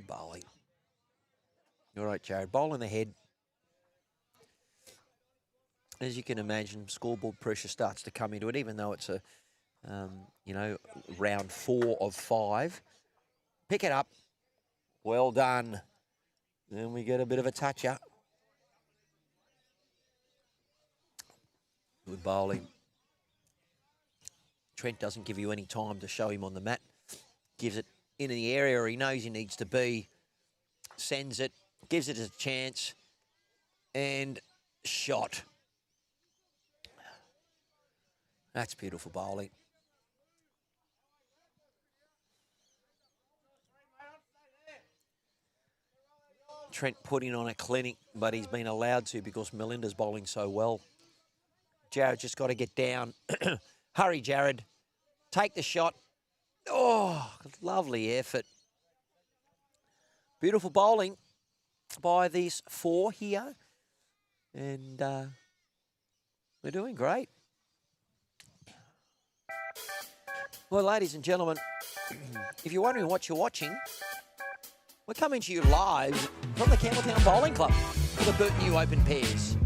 bowling. All right, Jared. Bowl in the head. As you can imagine, scoreboard pressure starts to come into it, even though it's a, you know, round 4 of 5. Pick it up. Well done. Then we get a bit of a toucher. Good bowling. Trent doesn't give you any time to show him on the mat. Gives it into the area where he knows he needs to be. Sends it. Gives it a chance. And shot. That's beautiful bowling. Trent putting on a clinic, but he's been allowed to because Melinda's bowling so well. Jared's just got to get down. Hurry, Jared. Take the shot. Oh, lovely effort. Beautiful bowling by these 4 here. And we're doing great. Well, ladies and gentlemen, if you're wondering what you're watching, we're coming to you live from the Campbelltown Bowling Club for the Bert New Open Pairs.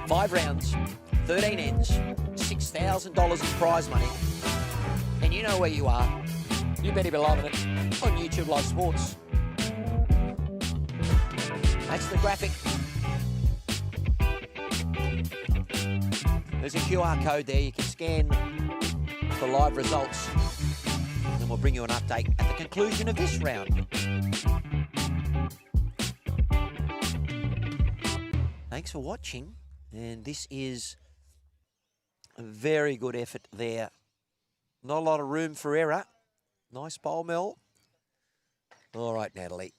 5 rounds, 13 ends, $6,000 in prize money. And you know where you are. You better be loving it on YouTube Live Sports. That's the graphic. There's a QR code there. You can scan the live results. And then we'll bring you an update at the conclusion of this round. Thanks for watching. And this is a very good effort there. Not a lot of room for error. Nice bowl, Mel. All right, Natalie.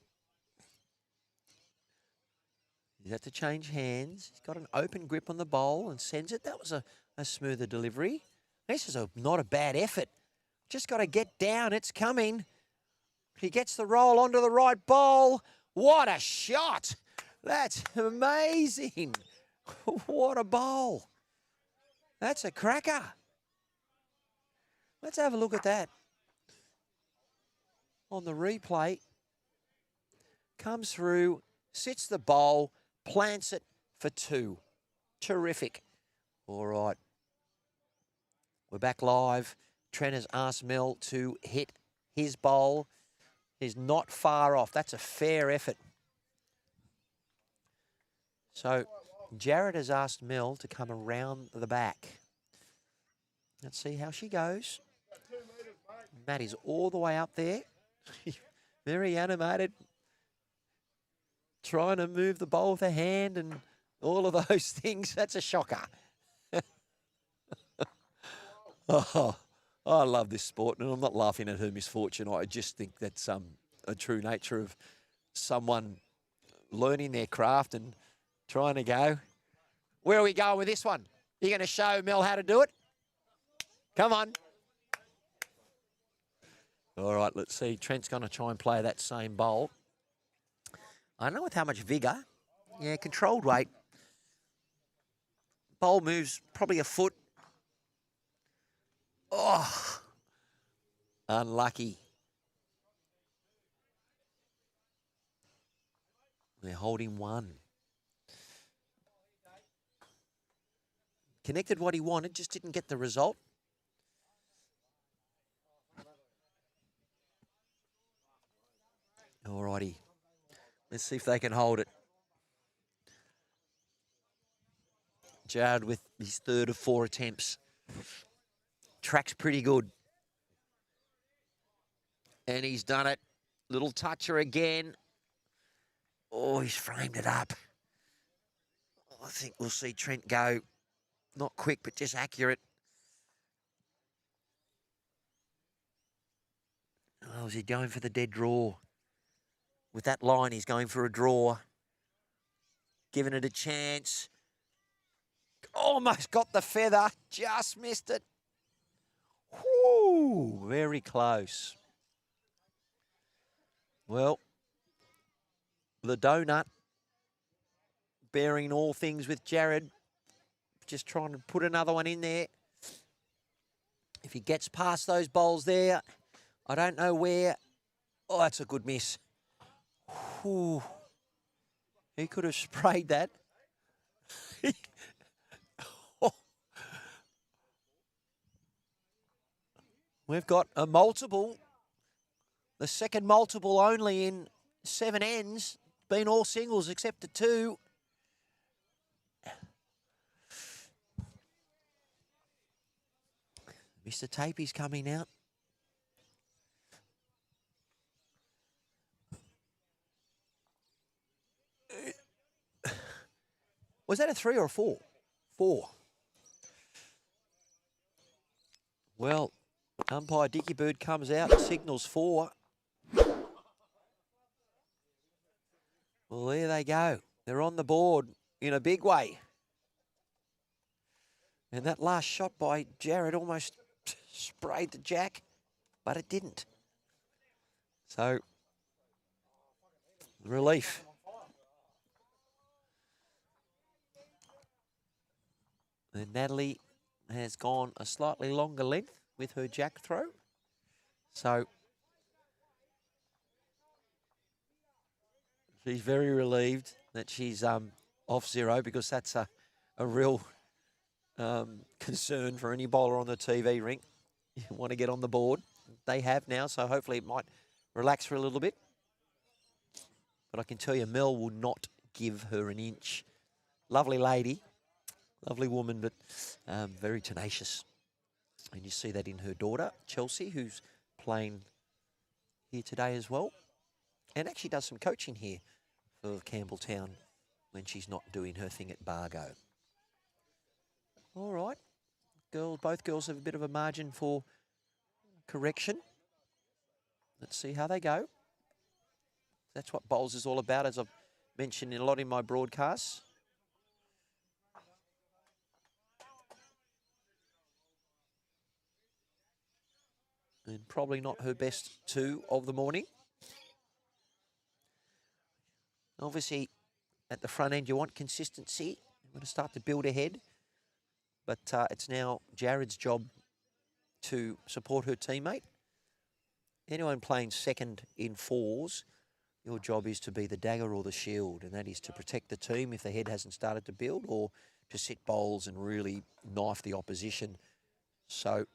You have to change hands. He's got an open grip on the bowl and sends it. That was a smoother delivery. This is not a bad effort. Just got to get down. It's coming. He gets the roll onto the right bowl. What a shot. That's amazing. What a bowl. That's a cracker. Let's have a look at that. On the replay. Comes through, sits the bowl, plants it for 2. Terrific. All right. We're back live. Trent has asked Mel to hit his bowl. He's not far off. That's a fair effort. So Jared has asked Mel to come around the back. Let's see how she goes. Matt is all the way up there. Very animated. Trying to move the bowl with a hand and all of those things. That's a shocker. Oh, I love this sport, and I'm not laughing at her misfortune. I just think that's a true nature of someone learning their craft and trying to go. Where are we going with this one? You're going to show Mel how to do it? Come on. All right, let's see. Trent's going to try and play that same bowl. I don't know with how much vigour. Yeah, controlled weight. Bowl moves probably a foot. Oh, unlucky. They're holding 1. Connected what he wanted, just didn't get the result. All righty. Let's see if they can hold it. Jared with his 3rd of 4 attempts. Track's pretty good. And he's done it. Little toucher again. Oh, he's framed it up. I think we'll see Trent go. Not quick, but just accurate. Oh, is he going for the dead draw? With that line, he's going for a draw. Giving it a chance. Almost got the feather. Just missed it. Whoo, very close. Well, the donut, bearing all things with Jared. Just trying to put another one in there. If he gets past those bowls there, I don't know where. Oh, that's a good miss. Whew. He could have sprayed that. We've got a multiple. The second multiple only in 7 ends. Been all singles except the 2. Mr. Tapey's coming out. Was that a 3 or a 4? 4. Well, umpire Dickie Bird comes out and signals 4. Well, there they go. They're on the board in a big way. And that last shot by Jared almost sprayed the jack, but it didn't. So, relief. And Natalie has gone a slightly longer length with her jack throw. So, she's very relieved that she's off 0 because that's a real concern for any bowler on the TV ring. You want to get on the board. They have now, so hopefully it might relax for a little bit. But I can tell you, Mel will not give her an inch. Lovely lady, lovely woman, but very tenacious. And you see that in her daughter, Chelsea, who's playing here today as well. And actually does some coaching here for Campbelltown when she's not doing her thing at Bargo. All right. Both girls have a bit of a margin for correction. Let's see how they go. That's what bowls is all about, as I've mentioned a lot in my broadcasts. And probably not her best 2 of the morning. Obviously, at the front end, you want consistency. You want to start to build ahead. But it's now Jared's job to support her teammate. Anyone playing second in 4s, your job is to be the dagger or the shield, and that is to protect the team if the head hasn't started to build, or to sit bowls and really knife the opposition. So,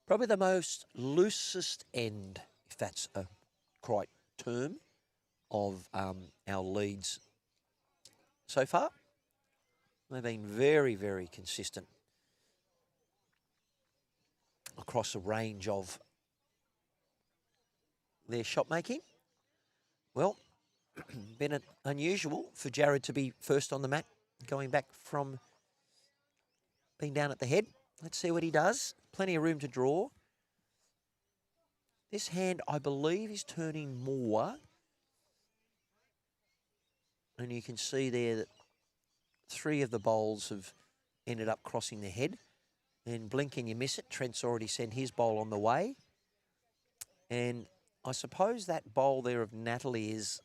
probably the most loosest end, if that's a correct term, of our leads so far. They've been very, very consistent across a range of their shot making. Well, been unusual for Jared to be first on the mat, going back from being down at the head. Let's see what he does. Plenty of room to draw. This hand, I believe, is turning more. And you can see there that 3 of the bowls have ended up crossing the head. And blink and you miss it. Trent's already sent his bowl on the way. And I suppose that bowl there of Natalie is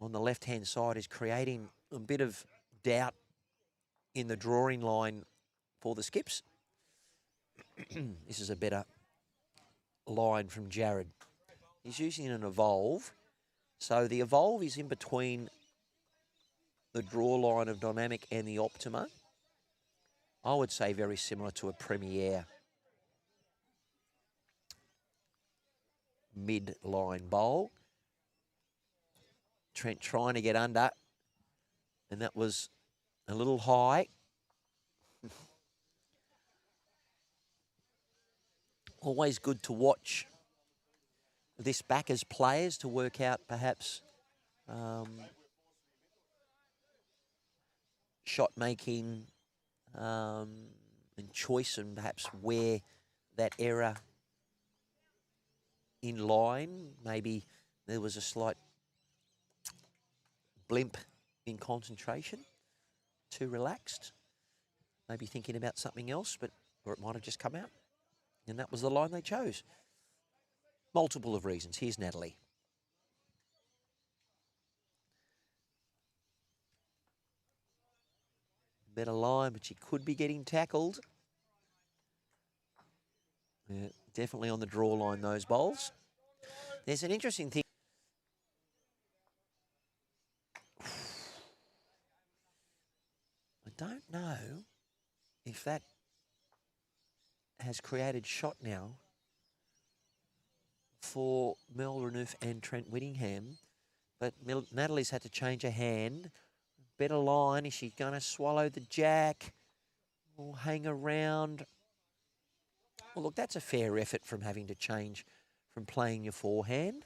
on the left-hand side is creating a bit of doubt in the drawing line for the skips. This is a better line from Jared. He's using an evolve. So the evolve is in between the draw line of dynamic and the Optima. I would say very similar to a Premiere mid-line bowl. Trent trying to get under, and that was a little high. Always good to watch this back as players to work out perhaps shot making and choice, and perhaps where that error in line, maybe there was a slight blimp in concentration, too relaxed, maybe thinking about something else, or it might have just come out. And that was the line they chose. Multiple of reasons. Here's Natalie. Better line, but she could be getting tackled. Yeah, definitely on the draw line, those bowls. There's an interesting thing. I don't know if that has created shot now for Mel Renouf and Trent Whittingham, but Natalie's had to change her hand. Better line. Is she going to swallow the jack or hang around? Well, look, that's a fair effort from having to change from playing your forehand.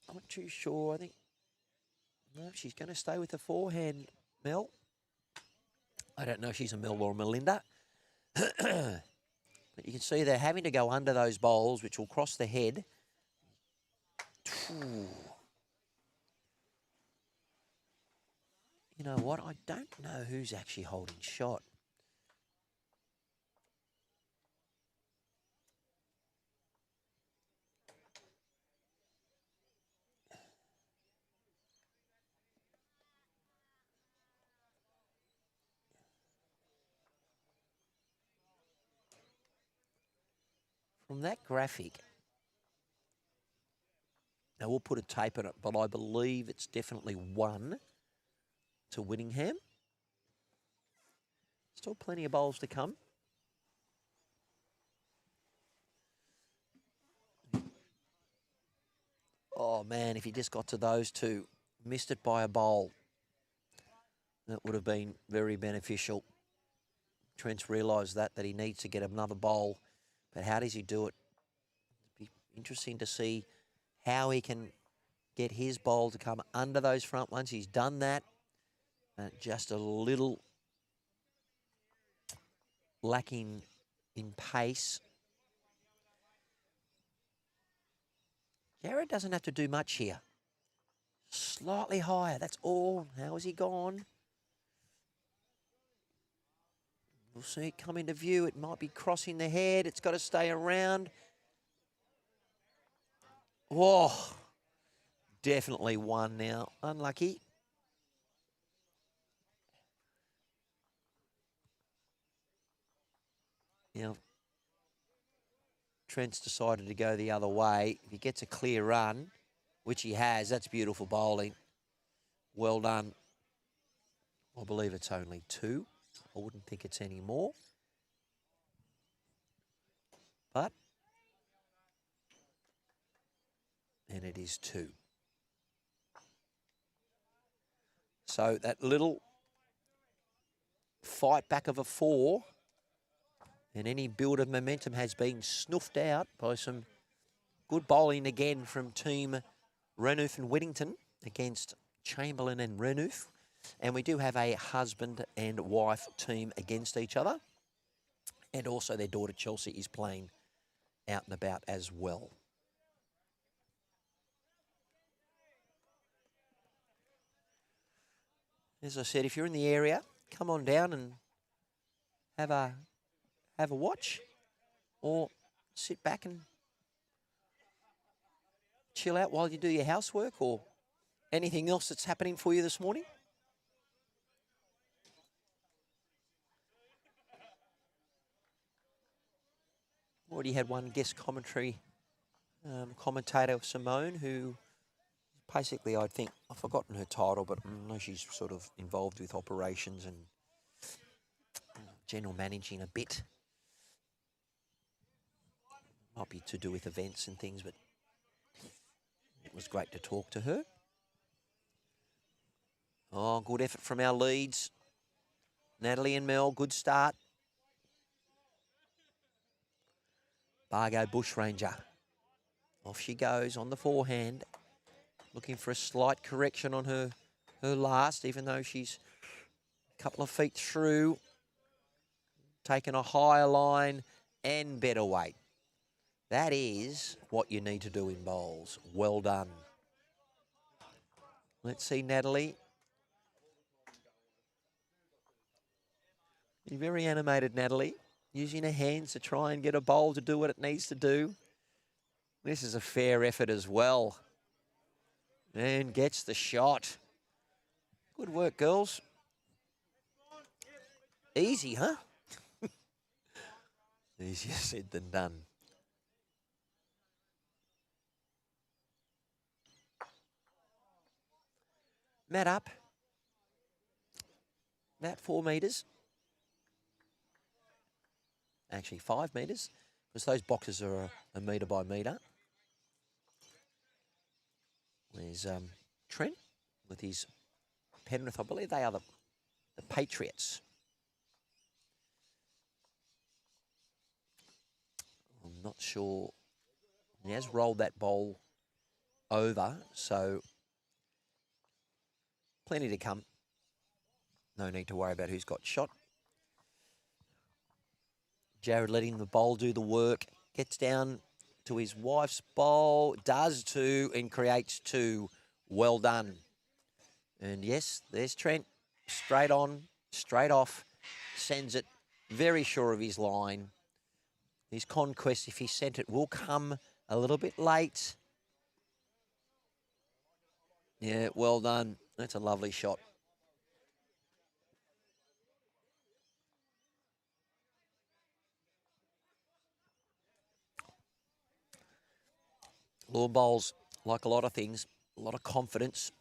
I'm not too sure. I think, no, she's going to stay with the forehand, Mel. I don't know if she's a Mel or a Melinda. But you can see they're having to go under those bowls, which will cross the head. You know what? I don't know who's actually holding shot. From that graphic, now we'll put a tape on it, but I believe it's definitely 1 to Whittingham. Still plenty of bowls to come. Oh, man, if he just got to those two, missed it by a bowl, that would have been very beneficial. Trent's realised that he needs to get another bowl, but how does he do it? It'd be interesting to see how he can get his bowl to come under those front ones. He's done that. Just a little lacking in pace. Jared doesn't have to do much here. Slightly higher, that's all. How has he gone? We'll see it come into view. It might be crossing the head. It's got to stay around. Whoa. Definitely 1 now. Unlucky. Now, Trent's decided to go the other way. If he gets a clear run, which he has, that's beautiful bowling. Well done. I believe it's only 2. I wouldn't think it's any more. But, and it is 2. So that little fight back of a 4 and any build of momentum has been snuffed out by some good bowling again from team Renouf and Whittington against Chamberlain and Renouf. And we do have a husband and wife team against each other. And also their daughter Chelsea is playing out and about as well. As I said, if you're in the area, come on down and have a watch, or sit back and chill out while you do your housework or anything else that's happening for you this morning. Already had one guest commentary commentator, Simone, who basically, I think, I've forgotten her title, but I know she's sort of involved with operations and general managing a bit. Might be to do with events and things, but it was great to talk to her. Oh, good effort from our leads. Natalie and Mel, good start. Bargo Bushranger. Off she goes on the forehand, looking for a slight correction on her last, even though she's a couple of feet through, taking a higher line and better weight. That is what you need to do in bowls. Well done. Let's see Natalie. You're very animated, Natalie, using her hands to try and get a bowl to do what it needs to do. This is a fair effort as well. And gets the shot. Good work, girls. Easy, huh? Easier said than done. Mat up. Mat 4 metres. Actually 5 metres, because those boxes are a metre by metre. There's Trent with his Penrith. I believe they are the Patriots. I'm not sure. He has rolled that bowl over, so plenty to come. No need to worry about who's got shot. Jared letting the bowl do the work. Gets down to his wife's bowl. Does two and creates two. Well done. And yes, there's Trent. Straight on, straight off. Sends it. Very sure of his line. His conquest, if he sent it, will come a little bit late. Yeah, well done. That's a lovely shot. Lawn bowls, like a lot of things, a lot of confidence.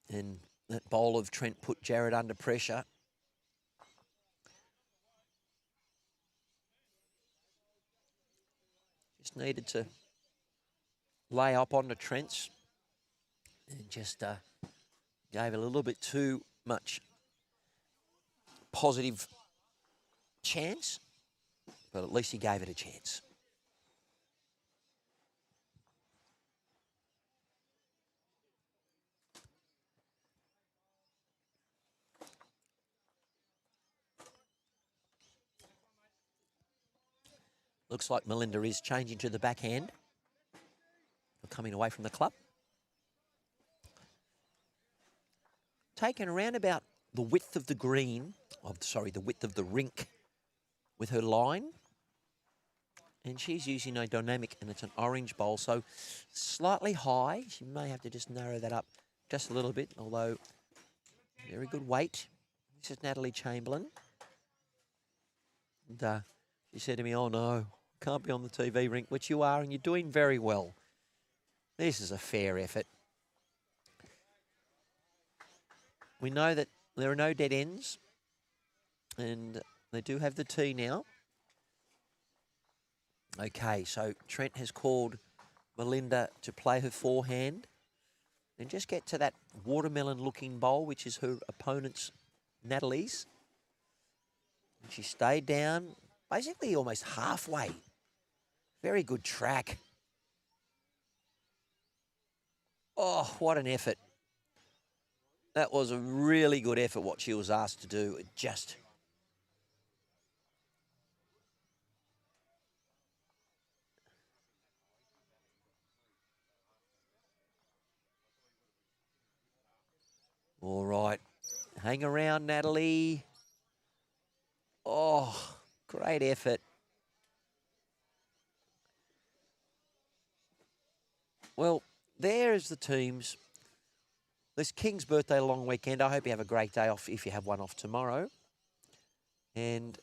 And that bowl of Trent put Jared under pressure. Just needed to lay up onto Trent's and just gave a little bit too much positive chance, but at least he gave it a chance. Looks like Melinda is changing to the backhand. Coming away from the club. Taken around about the width of the green, the width of the rink with her line. And she's using a dynamic, and it's an orange bowl, so slightly high. She may have to just narrow that up just a little bit, although very good weight. This is Natalie Chamberlain. And she said to me, "Oh no, can't be on the TV rink," which you are, and you're doing very well. This is a fair effort. We know that there are no dead ends, and they do have the tee now. Okay, so Trent has called Melinda to play her forehand and just get to that watermelon-looking bowl, which is her opponent's, Natalie's. And she stayed down, basically almost halfway. Very good track. Oh, what an effort. That was a really good effort, what she was asked to do. It just... All right. Hang around, Natalie. Oh, great effort. Well, there's the teams. This King's birthday long weekend. I hope you have a great day off if you have one off tomorrow. And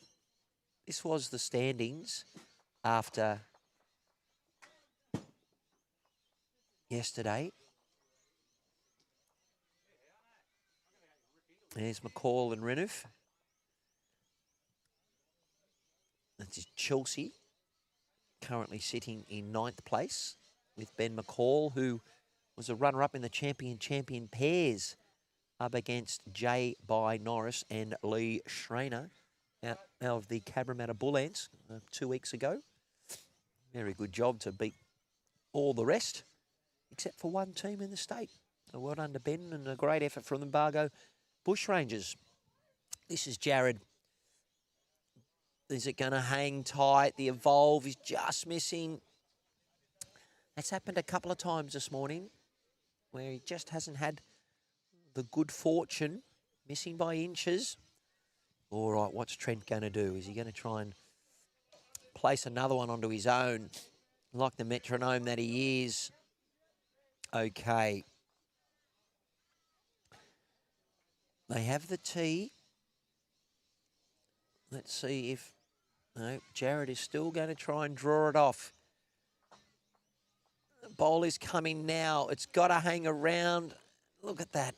this was the standings after yesterday. There's McCall and Renouf. This is Chelsea, currently sitting in 9th place with Ben McCall, who was a runner-up in the champion pairs up against Jay by Norris and Lee Schreiner. Now, of the Cabramatta Bull Ants 2 weeks ago. Very good job to beat all the rest, except for one team in the state. So well done to Ben and a great effort from the Bargo Bushrangers. This is Jared. Is it going to hang tight? The Evolve is just missing. That's happened a couple of times this morning where he just hasn't had the good fortune, missing by inches. All right, what's Trent going to do? Is he going to try and place another one onto his own, like the metronome that he is? Okay. They have the tee. Let's see if... No, Jared is still going to try and draw it off. The ball is coming now. It's got to hang around. Look at that.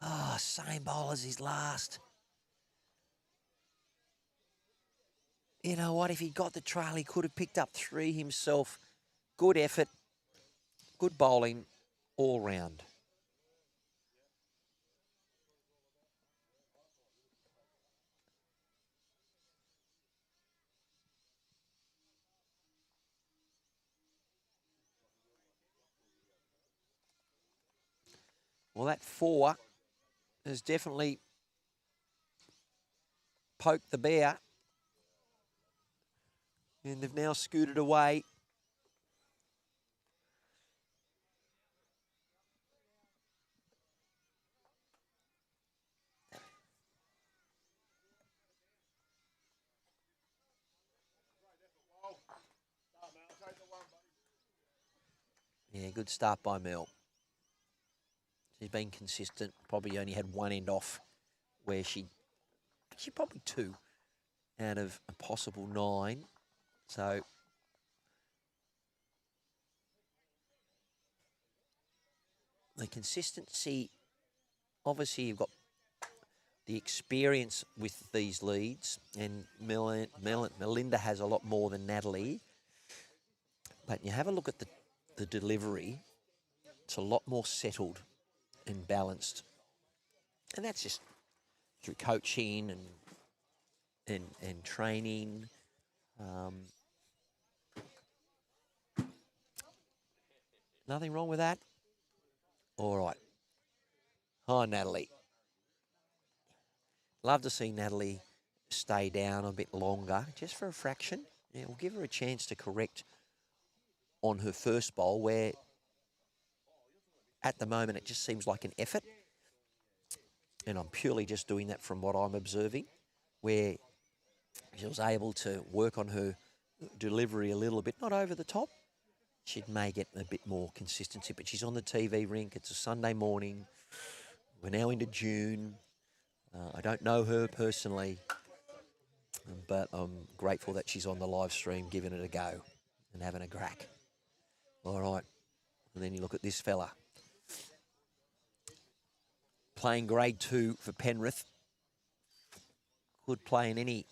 Oh, same bowl as his last. You know what? If he got the trail, he could have picked up 3 himself. Good effort. Good bowling all round. Well, that 4 has definitely poked the bear. And they've now scooted away. Yeah, good start by Mel. She's been consistent. Probably only had one end off where she probably 2 out of a possible 9. So the consistency, obviously you've got the experience with these leads, and Melinda has a lot more than Natalie. But you have a look at the delivery, it's a lot more settled and balanced. And that's just through coaching and training. Nothing wrong with that. All right. Hi, Natalie. Love to see Natalie stay down a bit longer, just for a fraction. Yeah, we'll give her a chance to correct on her first bowl, where at the moment it just seems like an effort. And I'm purely just doing that from what I'm observing, where she was able to work on her delivery a little bit, not over the top. She may get a bit more consistency, but she's on the TV rink. It's a Sunday morning. We're now into June. I don't know her personally, but I'm grateful that she's on the live stream giving it a go and having a crack. All right. And then you look at this fella. Playing grade 2 for Penrith. Could play in any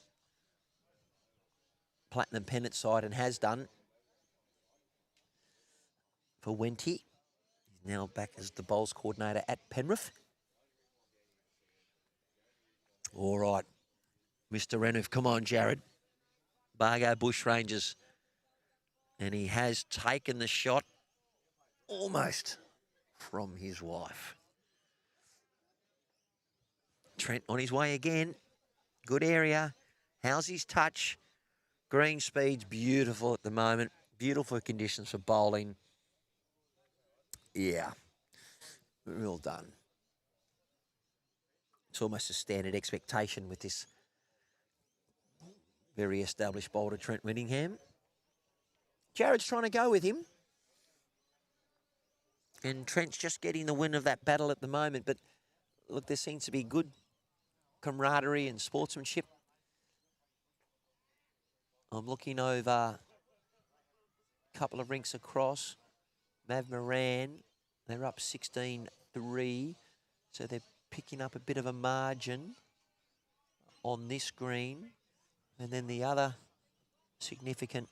platinum pennant side and has done. For Wenty. He's now back as the bowls coordinator at Penrith. All right. Mr. Renouf, come on, Jared. Bargo Bushrangers. And he has taken the shot almost from his wife. Trent on his way again. Good area. How's his touch? Green speed's beautiful at the moment. Beautiful conditions for bowling. Yeah. Well done. It's almost a standard expectation with this very established bowler, Trent Whittingham. Jared's trying to go with him. And Trent's just getting the win of that battle at the moment. But look, there seems to be good camaraderie and sportsmanship. I'm looking over a couple of rinks across. Mav Moran, they're up 16-3. So they're picking up a bit of a margin on this green. And then the other significant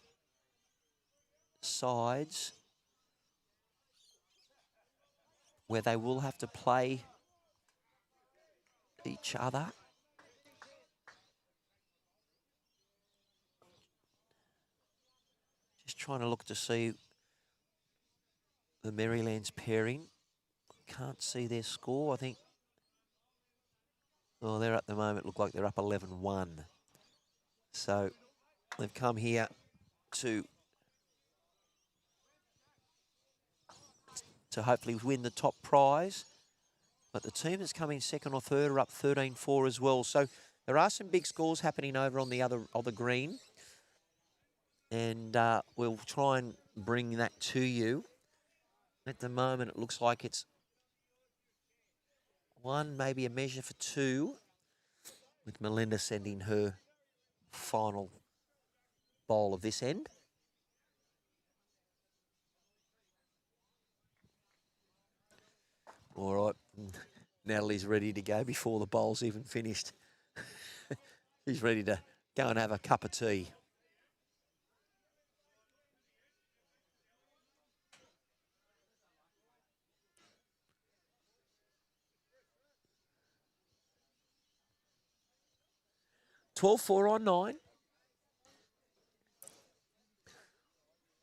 sides where they will have to play each other. Just trying to look to see the Marylands pairing. Can't see their score, I think. Oh, they're at the moment, look like they're up 11-1. So they've come here to hopefully win the top prize. But the team that's coming second or third are up 13-4 as well. So there are some big scores happening over on the other green. And we'll try and bring that to you. At the moment, it looks like it's one, maybe a measure for two, with Melinda sending her final bowl of this end. All right, Natalie's ready to go before the bowl's even finished. She's ready to go and have a cup of tea. $12-4 on 9.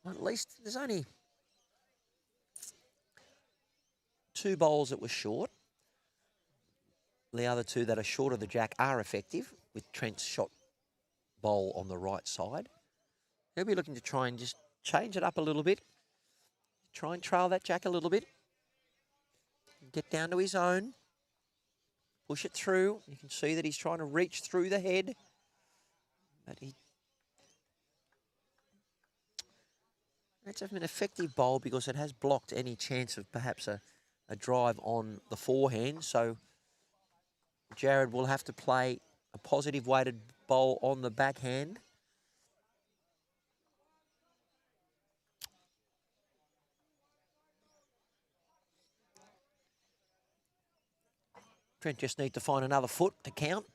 Well, at least there's only 2 bowls that were short. The other 2 that are short of the jack are effective, with Trent's shot bowl on the right side. He'll be looking to try and just change it up a little bit. Try and trail that jack a little bit. Get down to his own. Push it through. You can see that he's trying to reach through the head. But it's an effective bowl because it has blocked any chance of perhaps a drive on the forehand. So Jared will have to play a positive weighted bowl on the backhand. Trent just need to find another foot to count.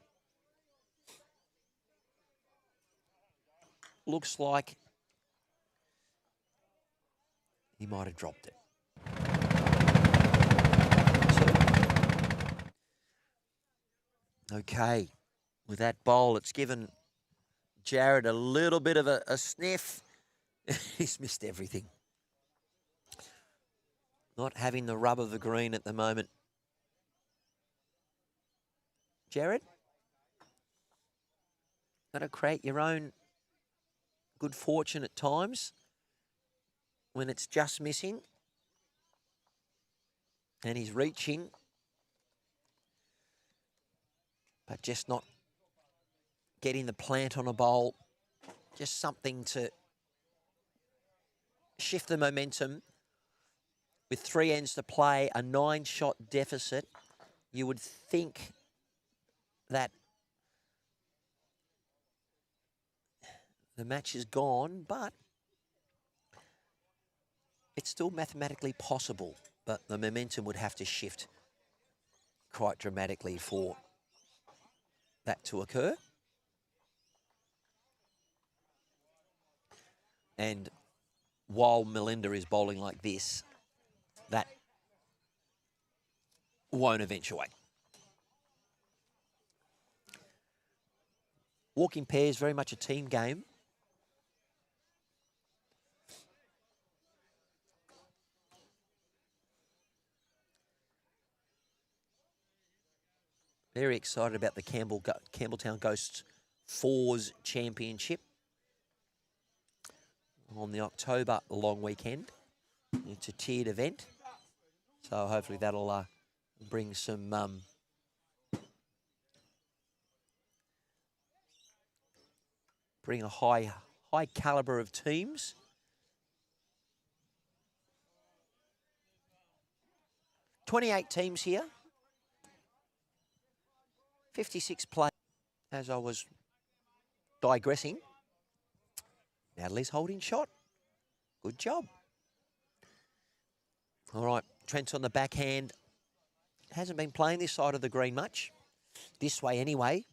Looks like he might have dropped it. Okay, with that bowl, it's given Jared a little bit of a sniff. He's missed everything. Not having the rub of the green at the moment. Jared, got to create your own good fortune at times when it's just missing. And he's reaching, but just not getting the plant on a bowl. Just something to shift the momentum. With 3 ends to play, a 9-shot deficit, you would think that the match is gone, but it's still mathematically possible. But the momentum would have to shift quite dramatically for that to occur. And while Melinda is bowling like this, that won't eventuate. Walking pairs, very much a team game. Very excited about the Campbelltown Ghosts 4s Championship on the October long weekend. It's a tiered event, so hopefully that'll bring some bring a high caliber of teams. $28 teams here. 56 players. As I was digressing, Natalie's holding shot. Good job. All right, Trent's on the backhand. Hasn't been playing this side of the green much. This way anyway.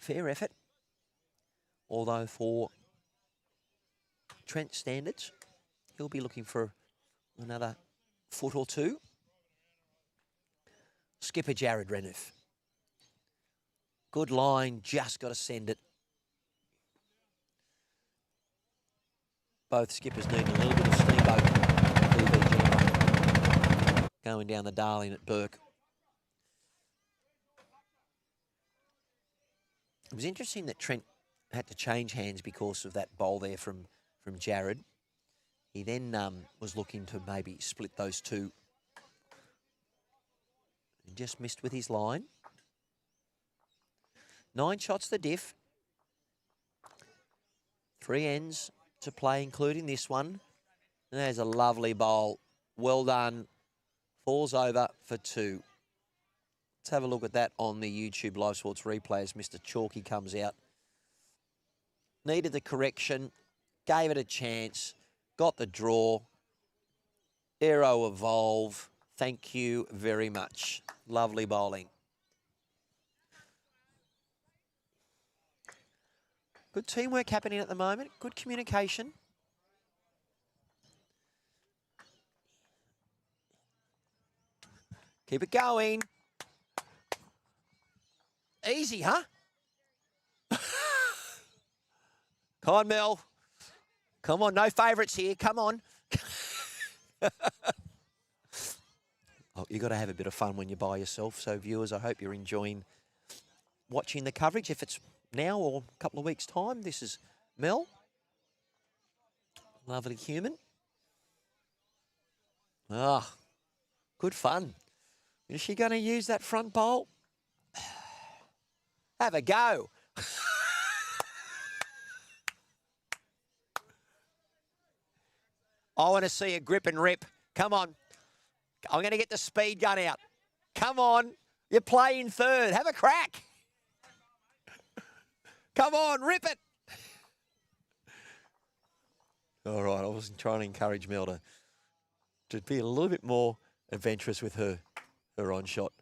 Fair effort. Although for Trent standards, he'll be looking for another foot or two. Skipper Jared Renouf Good line, just got to send it. Both skippers need a little bit of steamboat. BVG going down the Darling at Burke. It was interesting that Trent had to change hands because of that bowl there from Jared. He then was looking to maybe split those two. He just missed with his line. 9 shots the diff. 3 ends to play, including this one. And there's a lovely bowl. Well done. Falls over for 2. Let's have a look at that on the YouTube Live Sports replay as Mr. Chalky comes out. Needed the correction. Gave it a chance. Got the draw. Aero evolve. Thank you very much. Lovely bowling. Good teamwork happening at the moment. Good communication. Keep it going. Easy, huh? Come on, Mel. Come on, no favourites here. Come on. Oh, you got to have a bit of fun when you're by yourself. So, viewers, I hope you're enjoying watching the coverage. If it's now or a couple of weeks' time, this is Mel. Lovely human. Ah, good fun. Is she going to use that front bowl? Have a go. I want to see a grip and rip. Come on. I'm going to get the speed gun out. Come on. You're playing third. Have a crack. Come on, rip it. All right, I was trying to encourage Mel to be a little bit more adventurous with her on shot.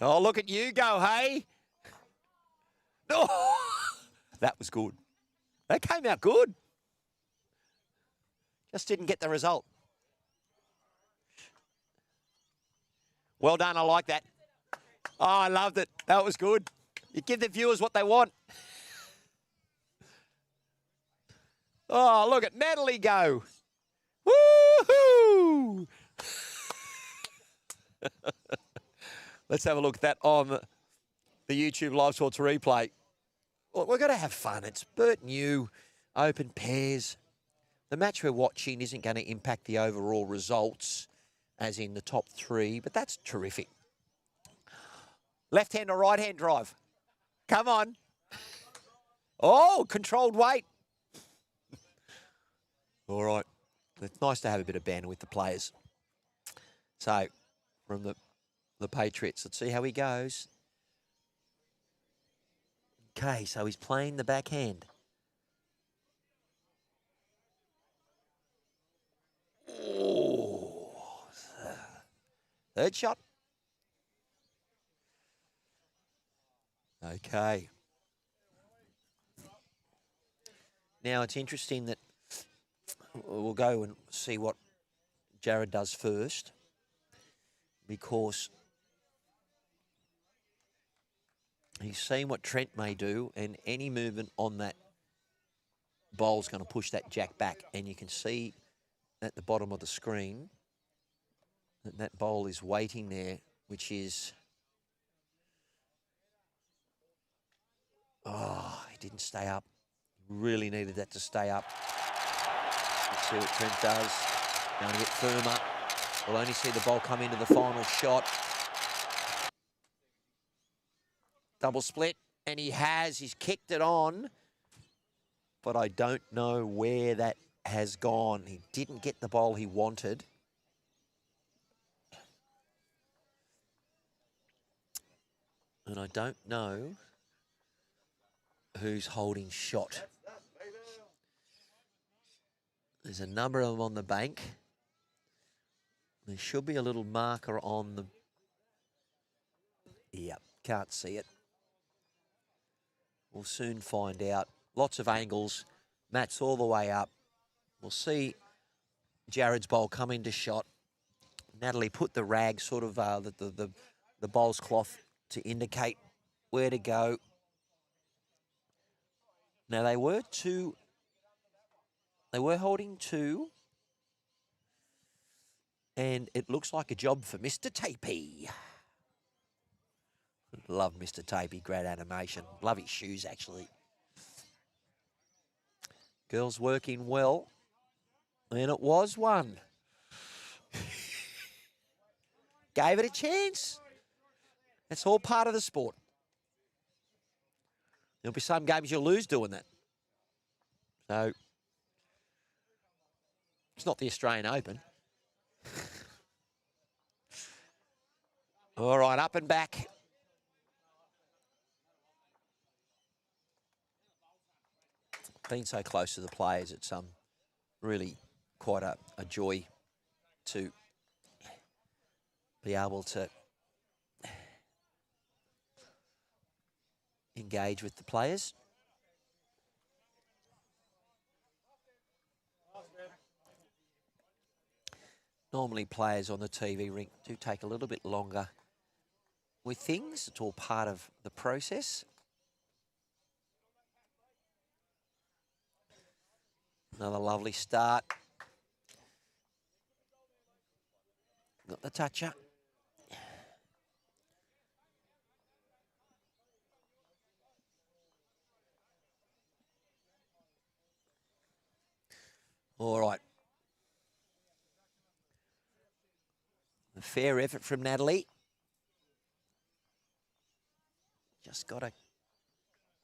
Oh, look at you go, hey. Oh, that was good. That came out good. Just didn't get the result. Well done, I like that. Oh, I loved it. That was good. You give the viewers what they want. Oh, look at Natalie go. Woo-hoo! Let's have a look at that on the YouTube Live Sports replay. Well, we're going to have fun. It's Bert and you, open pairs. The match we're watching isn't going to impact the overall results, as in the top 3, but that's terrific. Left-hand or right-hand drive? Come on. Oh, controlled weight. All right. It's nice to have a bit of banter with the players. So, from the Patriots, let's see how he goes. Okay, so he's playing the backhand. Oh. Third shot. Okay. Now, it's interesting that we'll go and see what Jared does first, because he's seen what Trent may do, and any movement on that bowl's going to push that jack back. And you can see at the bottom of the screen that that bowl is waiting there, which is... Oh, he didn't stay up. Really needed that to stay up. Let's see what Trent does. Going to get firmer. We'll only see the ball come into the final shot. Double split, and he has. He's kicked it on, but I don't know where that has gone. He didn't get the ball he wanted. And I don't know who's holding shot. There's a number of them on the bank. There should be a little marker on the... Yep, can't see it. We'll soon find out. Lots of angles. Matt's all the way up. We'll see Jared's bowl come into shot. Natalie put the rag, sort of the bowl's cloth to indicate where to go. Now they were holding 2. And it looks like a job for Mr. Tapey. Love Mr. Tapey, great animation. Love his shoes, actually. Girls working well. And it was 1. Gave it a chance. It's all part of the sport. There'll be some games you'll lose doing that. So, it's not the Australian Open. All right, up and back. Been so close to the players, it's really quite a joy to be able to engage with the players. Normally players on the TV rink do take a little bit longer with things. It's all part of the process. Another lovely start. Got the toucher. All right. A fair effort from Natalie. Just got to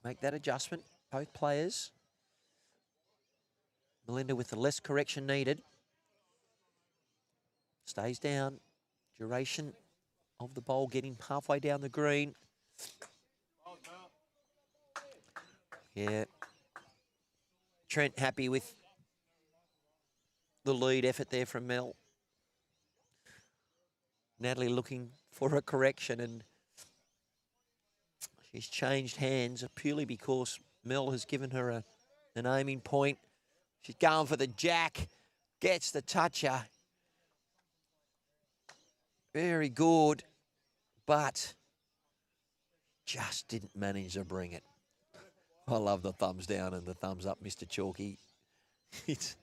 make that adjustment, both players. Melinda with the less correction needed. Stays down. Duration of the bowl getting halfway down the green. Yeah. Trent happy with the lead effort there from Mel. Natalie looking for a correction, and she's changed hands purely because Mel has given her an aiming point. She's going for the jack, gets the toucher. Very good, but just didn't manage to bring it. I love the thumbs down and the thumbs up, Mr. Chalky. It's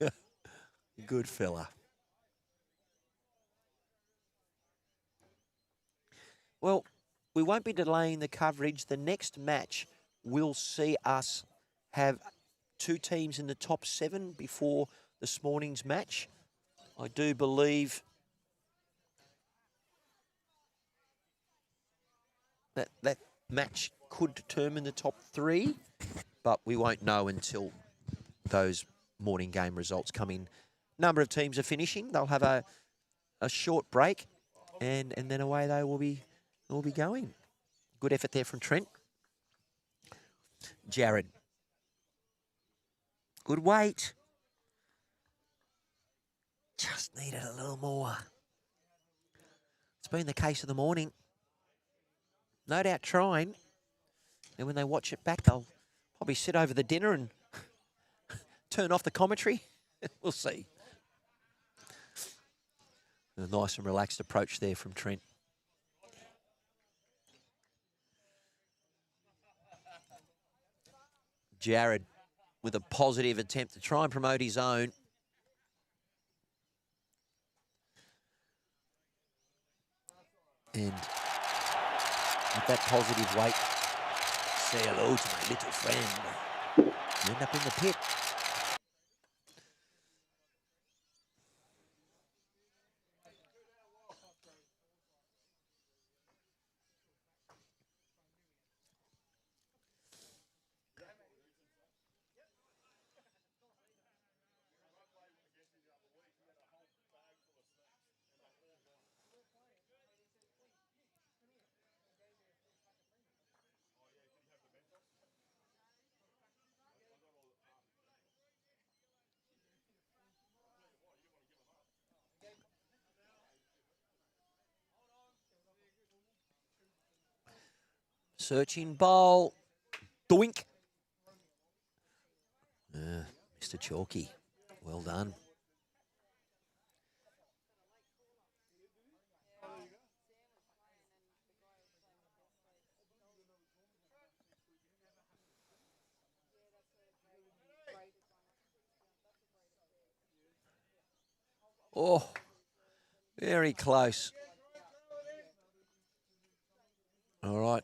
a good fella. Well, we won't be delaying the coverage. The next match will see us have 2 teams in the top 7 before this morning's match. I do believe that match could determine the top 3, but we won't know until those morning game results come in. Number of teams are finishing. They'll have a short break, and then away they will be going. Good effort there from Trent. Jared. Good weight. Just needed a little more. It's been the case of the morning. No doubt trying. And when they watch it back, they'll probably sit over the dinner and turn off the commentary. We'll see. A nice and relaxed approach there from Trent. Jared with a positive attempt to try and promote his own. And with that positive weight, say hello to my little friend. You end up in the pit. Searching bowl. Doink. Mr. Chalky. Well done. Oh, very close. All right.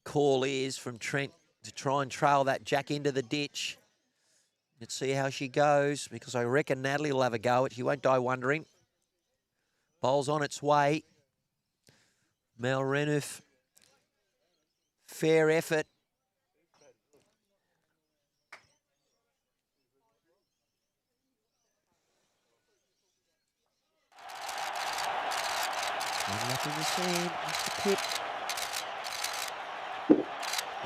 Call is from Trent to try and trail that jack into the ditch. Let's see how she goes, because I reckon Natalie will have a go. She won't die wondering. Bowl's on its way. Mel Renouf. Fair effort. One left in the sand. Mr. Pitt.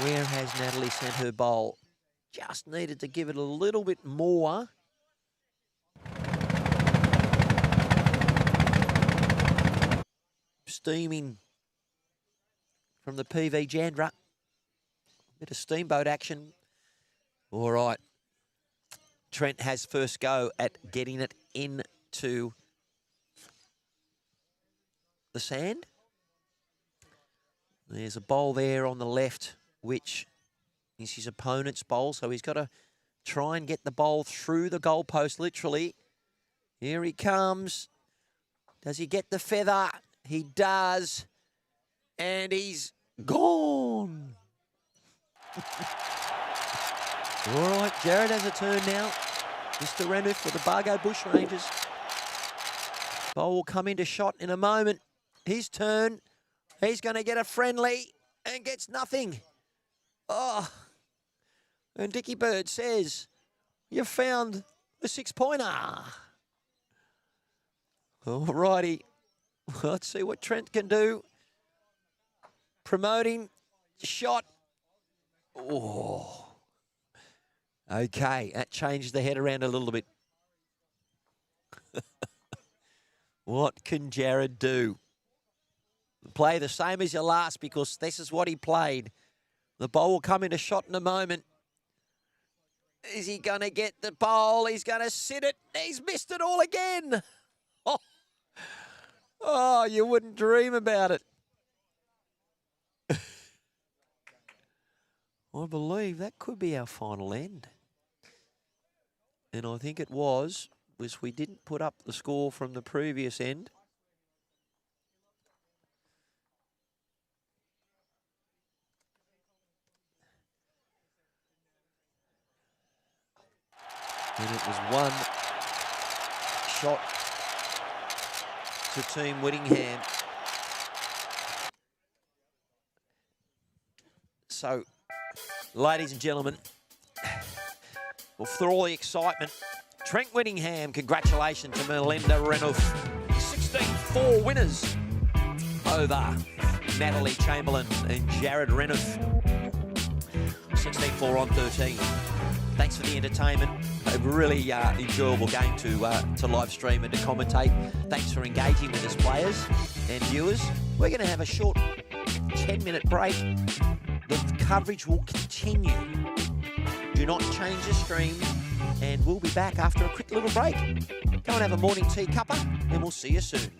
Where has Natalie sent her bowl? Just needed to give it a little bit more. Steaming from the PV Jandra. Bit of steamboat action. All right. Trent has first go at getting it into the sand. There's a bowl there on the left, which is his opponent's bowl. So he's got to try and get the bowl through the goalpost, literally. Here he comes. Does he get the feather? He does. And he's gone. All right, Jared has a turn now. Mr. Renouf for the Bargo Bushrangers. Bowl will come into shot in a moment. His turn. He's going to get a friendly and gets nothing. Oh. And Dickie Bird says, you found the 6-pointer. All righty. Let's see what Trent can do. Promoting. Shot. Oh. Okay, that changed the head around a little bit. What can Jared do? Play the same as your last, because this is what he played. The bowl will come into shot in a moment. Is he going to get the bowl? He's going to sit it. He's missed it all again. Oh, oh, you wouldn't dream about it. I believe that could be our final end. And I think it was we didn't put up the score from the previous end. And it was one shot to Team Whittingham. So, ladies and gentlemen, well, for all the excitement, Trent Whittingham, congratulations to Melinda Renouf. 16-4 winners over Natalie Chamberlain and Jared Renouf. 16-4 on 13. Thanks for the entertainment. A really enjoyable game to live stream and to commentate. Thanks for engaging with us, players and viewers. We're going to have a short 10-minute break. The coverage will continue. Do not change the stream, and we'll be back after a quick little break. Go and have a morning tea cuppa, and we'll see you soon.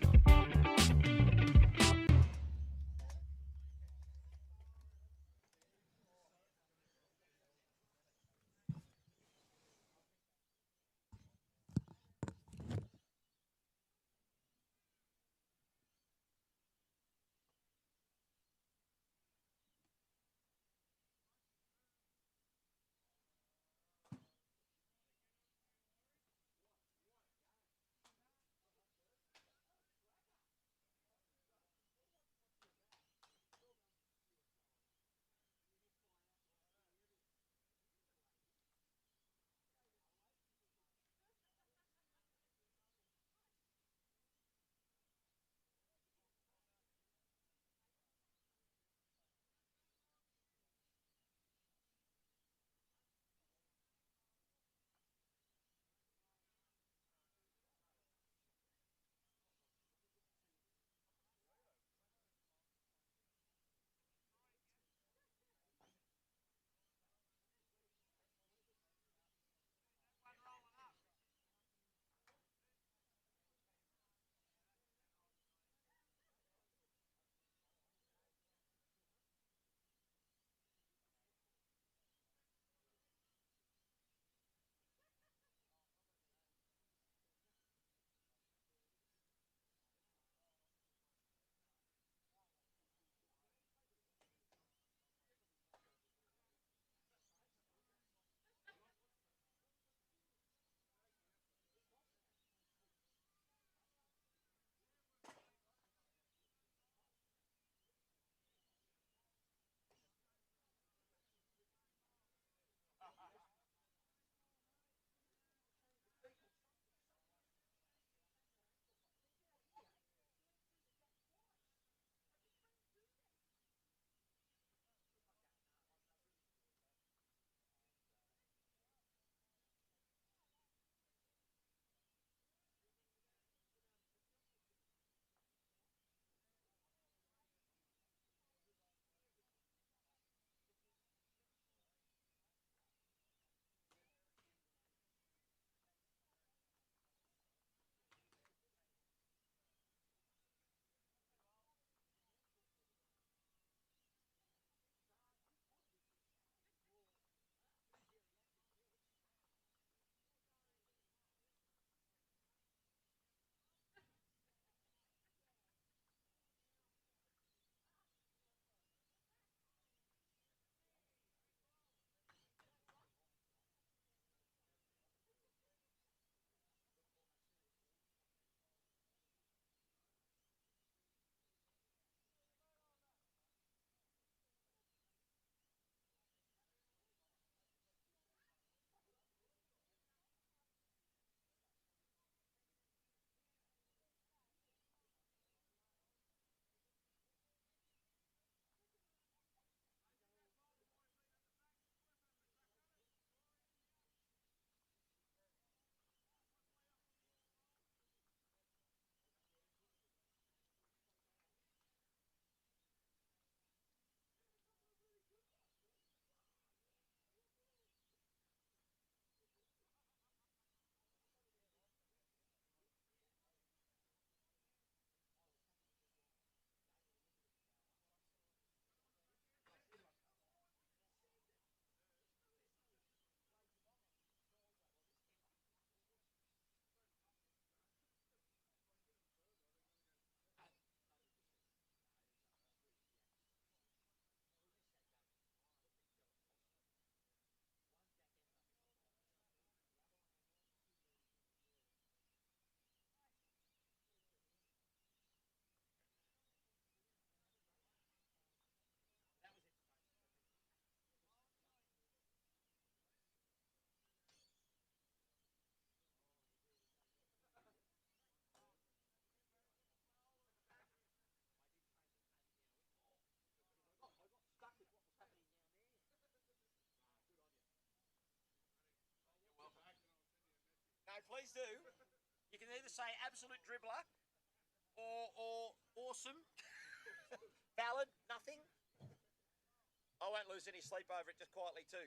please do. You can either say absolute dribbler or awesome. Valid, nothing. I won't lose any sleep over it, just quietly too.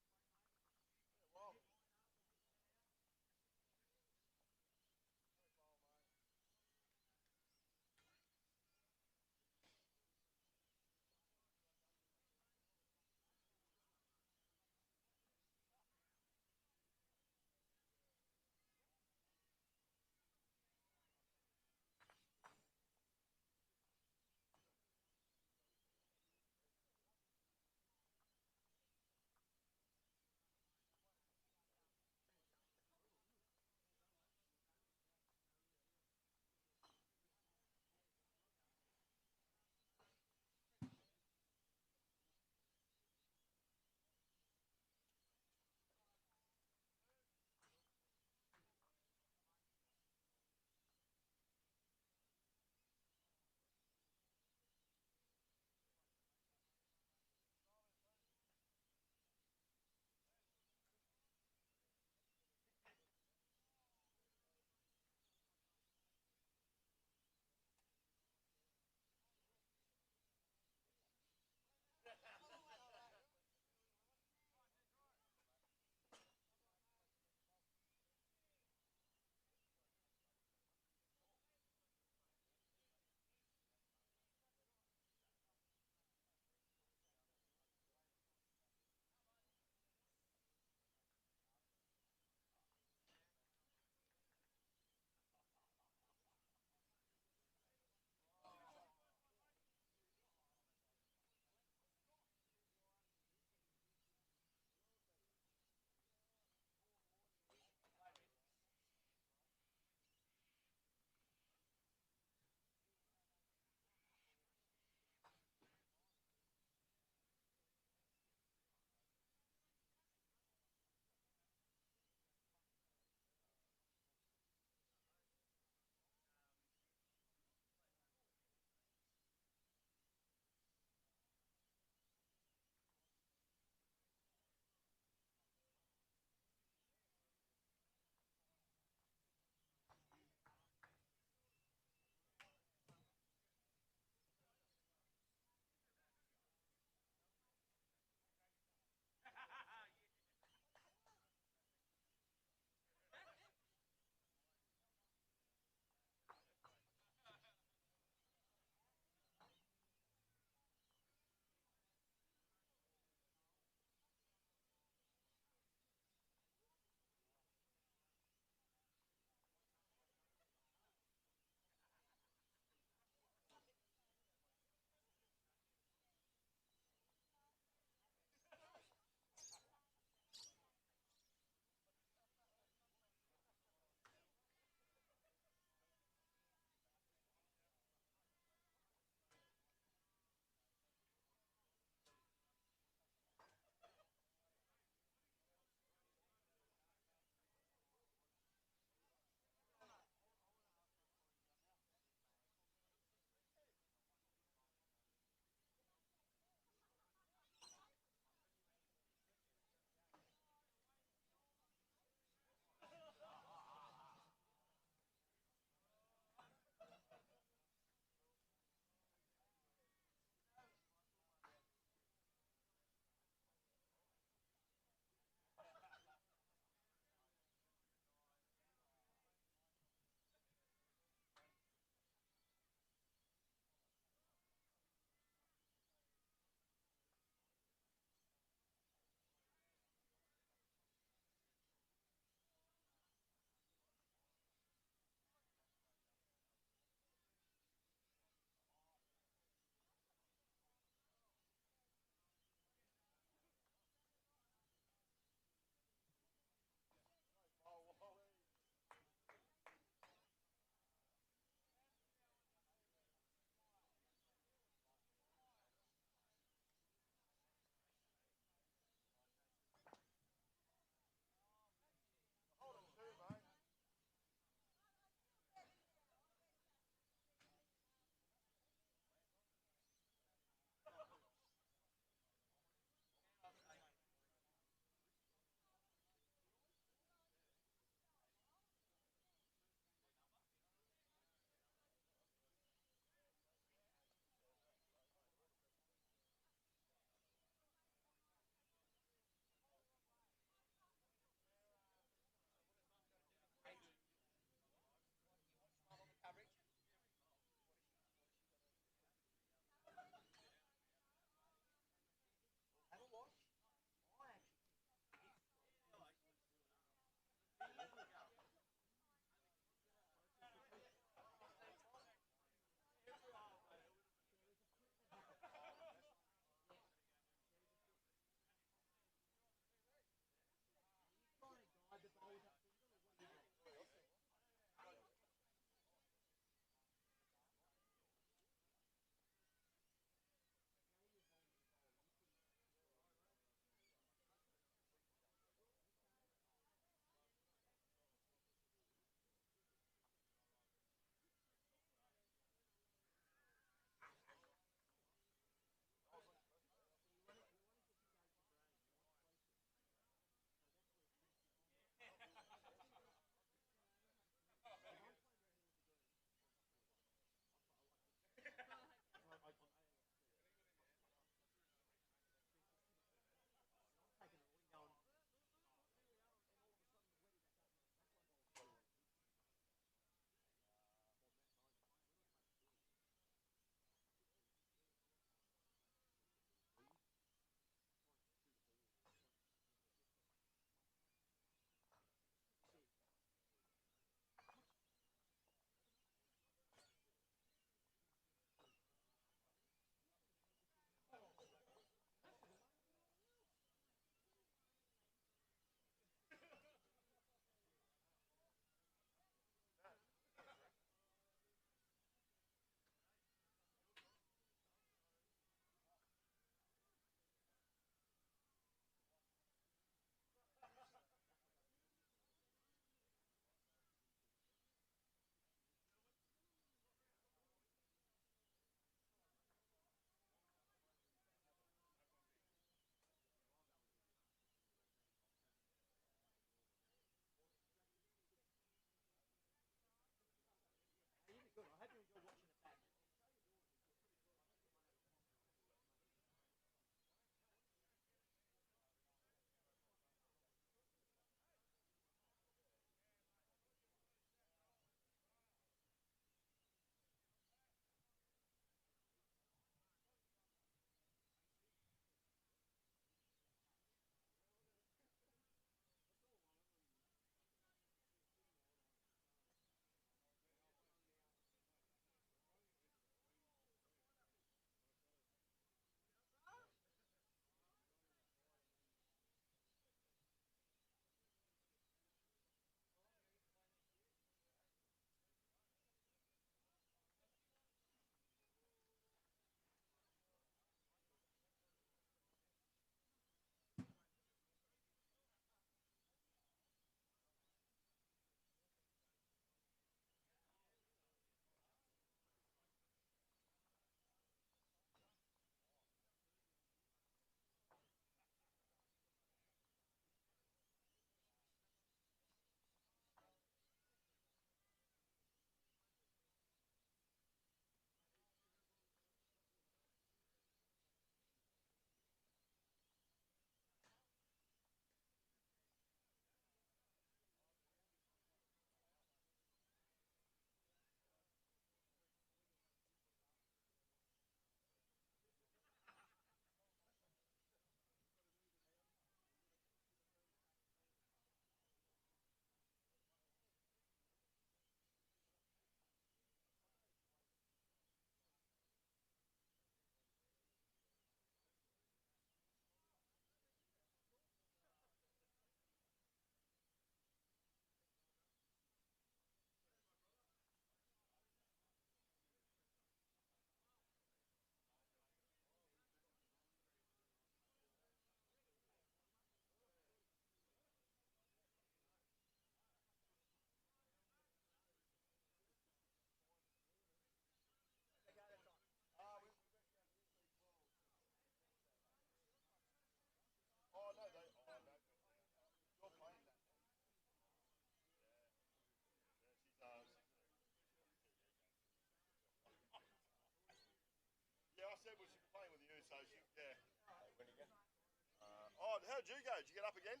How'd you go? Did you get up again?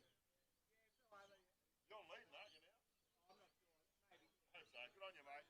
You're leading, aren't you now? I hope so. Good on you, mate.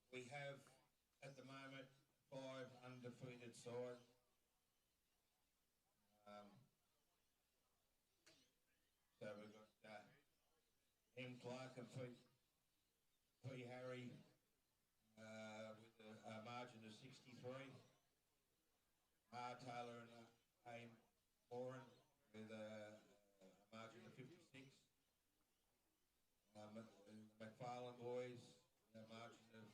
We have at the moment 5 undefeated sides. So we've got M. Clark and P. Harry with a margin of 63. R. Taylor and A. Moran with a margin of 56. McFarlane boys, a margin of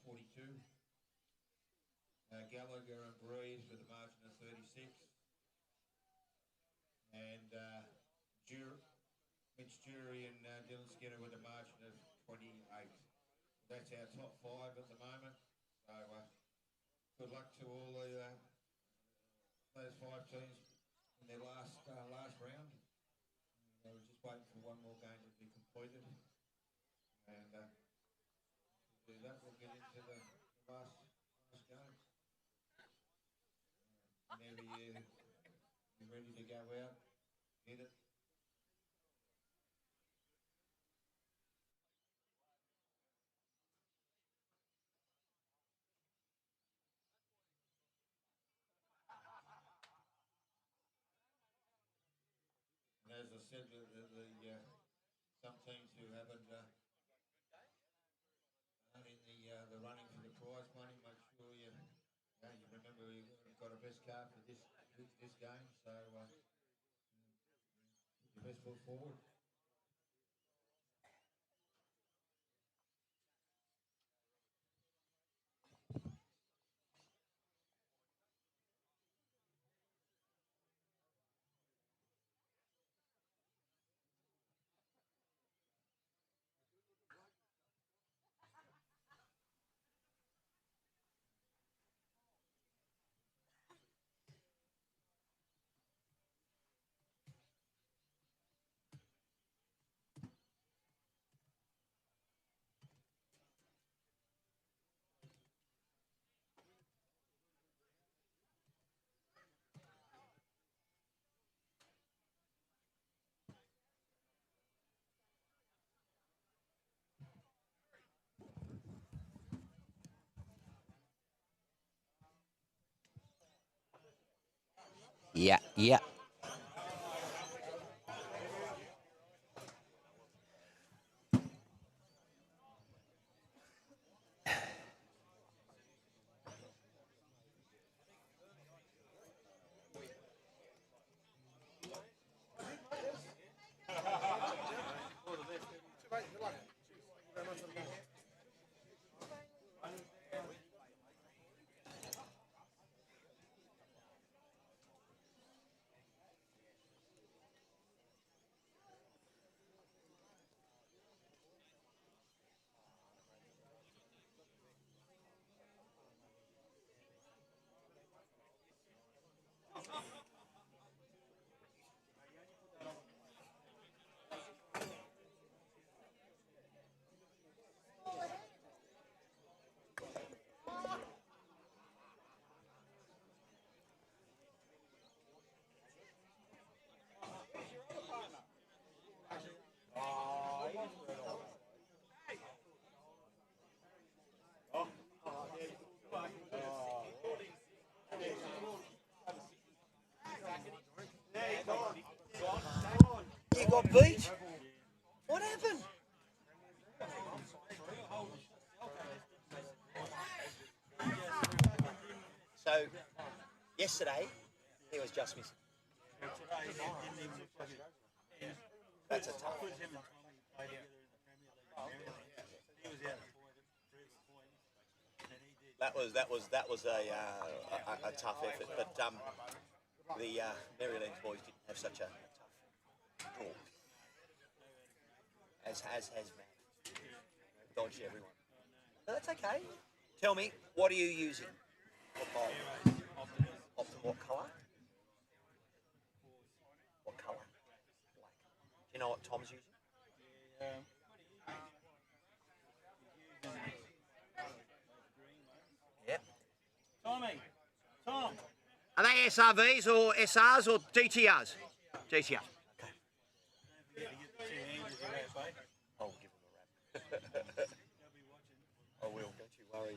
42. Gallagher and Breeze with a margin of 36. And Mitch Jury and Dylan Skinner with a margin of 28. That's our top 5 at the moment. So good luck to all those 5 teams in their last round. We're just waiting for one more game to be completed. And do that, we'll get into the last game. Whenever you're ready to go out, hit it. And as I said, some teams who haven't in the running for the prize money, make sure you remember you've got a best card for this game. So put your best foot forward. Yeah, yeah. You got beat? What happened? So, yesterday, he was just missing. That's a tough one. That was a tough effort, but the Maryland boys didn't have such a tough draw as has Matt. Dodge everyone. No, that's okay. Tell me, what are you using? What bowl? Optimum. What colour? What colour? Black. Do you know what Tom's using? Yep. Tom. Are they SRVs or SRs or DTRs? DTR. Okay. I'll give them a rap. I will, don't you worry.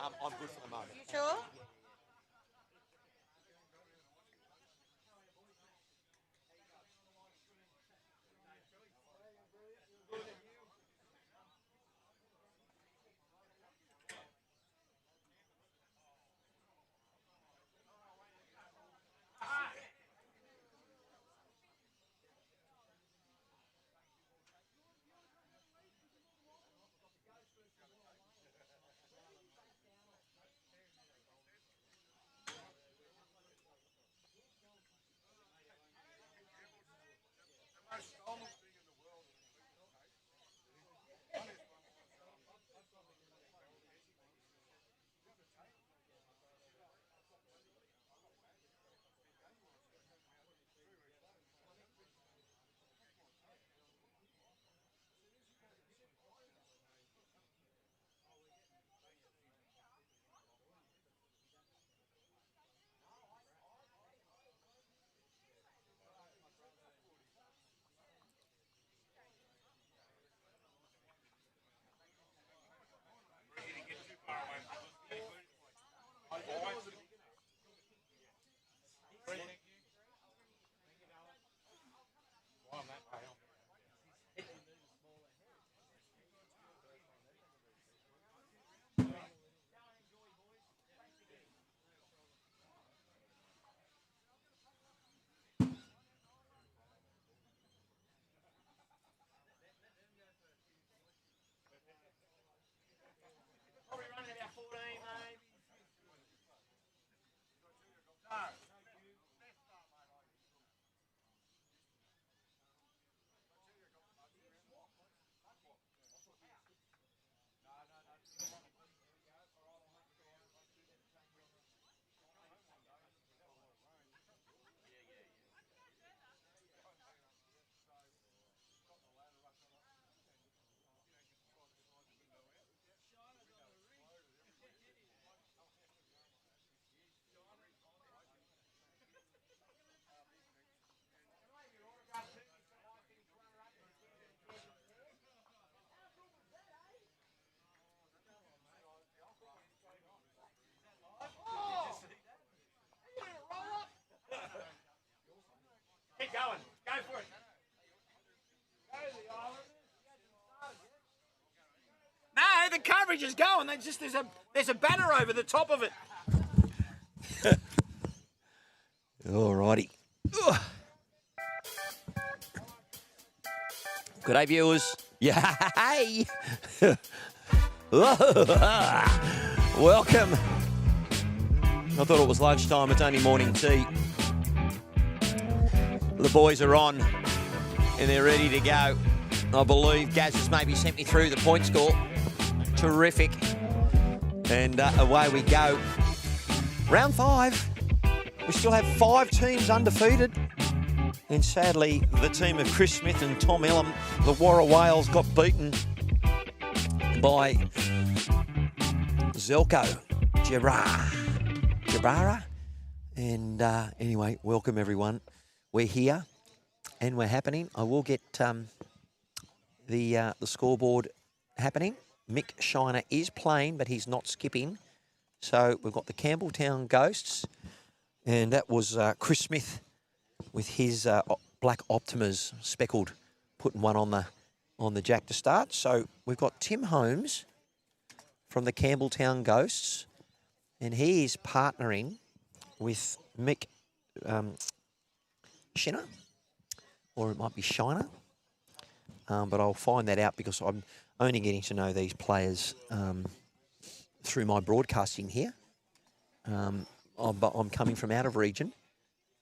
I'm good for the moment. You sure? Keep going. Go for it. No, the coverage is going. There's a banner over the top of it. Alrighty. Good day, viewers. Yeah, hey. Welcome. I thought it was lunchtime. It's only morning tea. The boys are on and they're ready to go. I believe Gaz has maybe sent me through the point score. Terrific. And away we go. Round 5. We still have 5 teams undefeated. And sadly, the team of Chris Smith and Tom Ellum, the Warra Whales, got beaten by Zelko Jabara. And anyway, welcome everyone. We're here and we're happening. I will get the scoreboard happening. Mick Shiner is playing, but he's not skipping. So we've got the Campbelltown Ghosts, and that was Chris Smith with his black Optimas speckled, putting one on the jack to start. So we've got Tim Holmes from the Campbelltown Ghosts, and he is partnering with Mick Shiner, or it might be Shiner, but I'll find that out because I'm only getting to know these players through my broadcasting here. But I'm coming from out of region.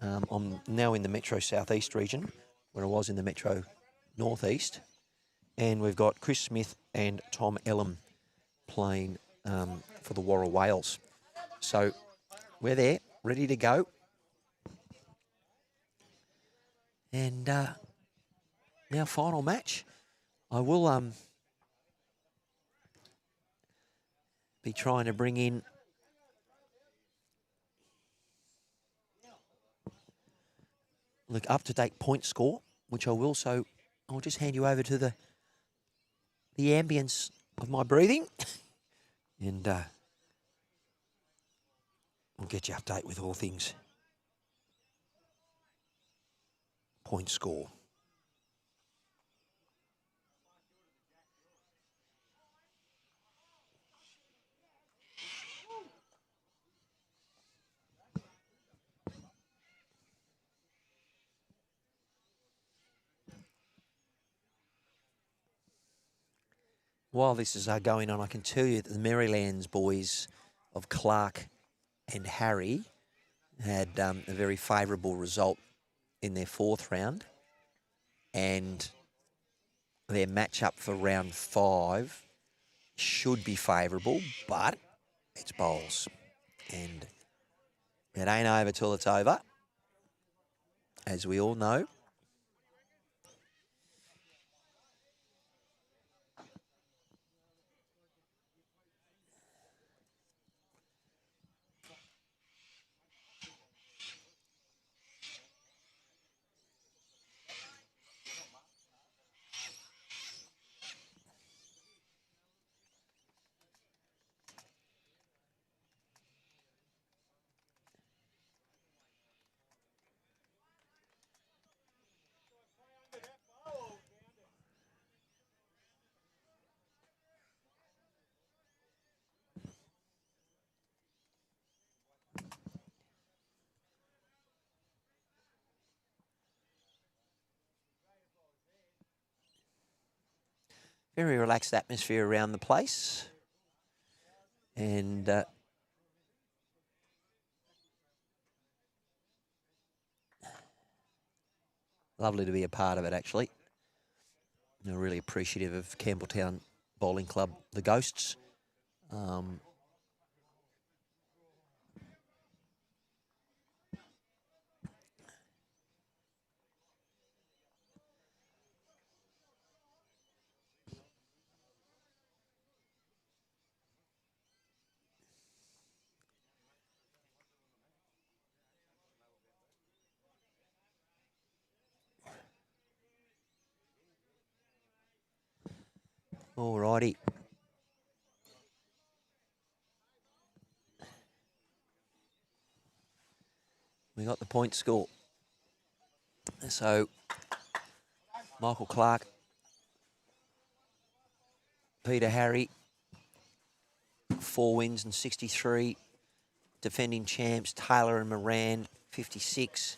I'm now in the Metro Southeast region, where I was in the Metro Northeast. And we've got Chris Smith and Tom Ellum playing for the Warra Whales. So we're there, ready to go. And now final match. I will be trying to bring in up-to-date point score, which I will. So I'll just hand you over to the ambience of my breathing. And get you update with all things point score. While this is going on, I can tell you that the Marylands boys of Clark and Harry had a very favourable result in their 4th round, and their matchup for round 5 should be favourable, but it's bowls, and it ain't over till it's over, as we all know. Very relaxed atmosphere around the place, and lovely to be a part of it, actually. I'm really appreciative of Campbelltown Bowling Club, the Ghosts. Alrighty. We got the point score. So, Michael Clark, Peter Harry, 4 wins and 63. Defending champs, Taylor and Moran, 56.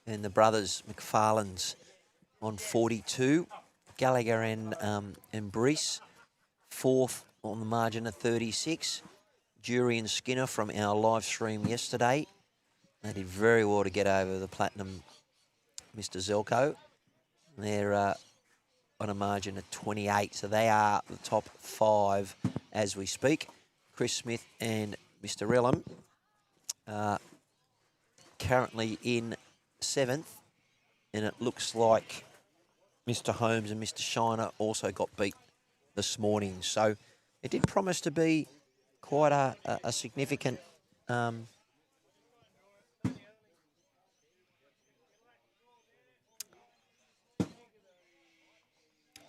And the brothers, McFarlane's, on 42. Gallagher and Brees, 4th on the margin of 36. Jury and Skinner from our live stream yesterday. They did very well to get over the platinum Mr. Zelko. They're on a margin of 28, so they are the top 5 as we speak. Chris Smith and Mr. Relham currently in 7th, and it looks like Mr. Holmes and Mr. Shiner also got beat this morning. So it did promise to be quite a significant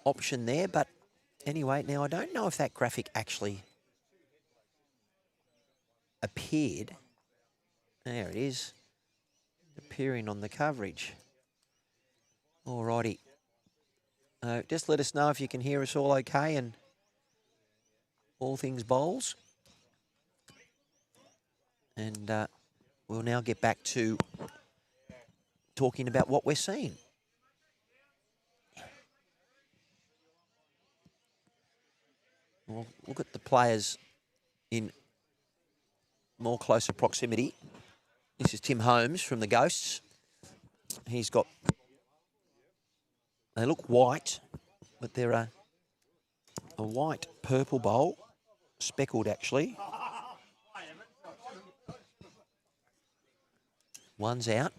option there. But anyway, now I don't know if that graphic actually appeared. There it is, appearing on the coverage. Alrighty. Just let us know if you can hear us all okay and all things bowls. And we'll now get back to talking about what we're seeing. We'll look at the players in more closer proximity. This is Tim Holmes from the Ghosts. He's got, they look white, but they're a white purple bowl, speckled actually. One's out,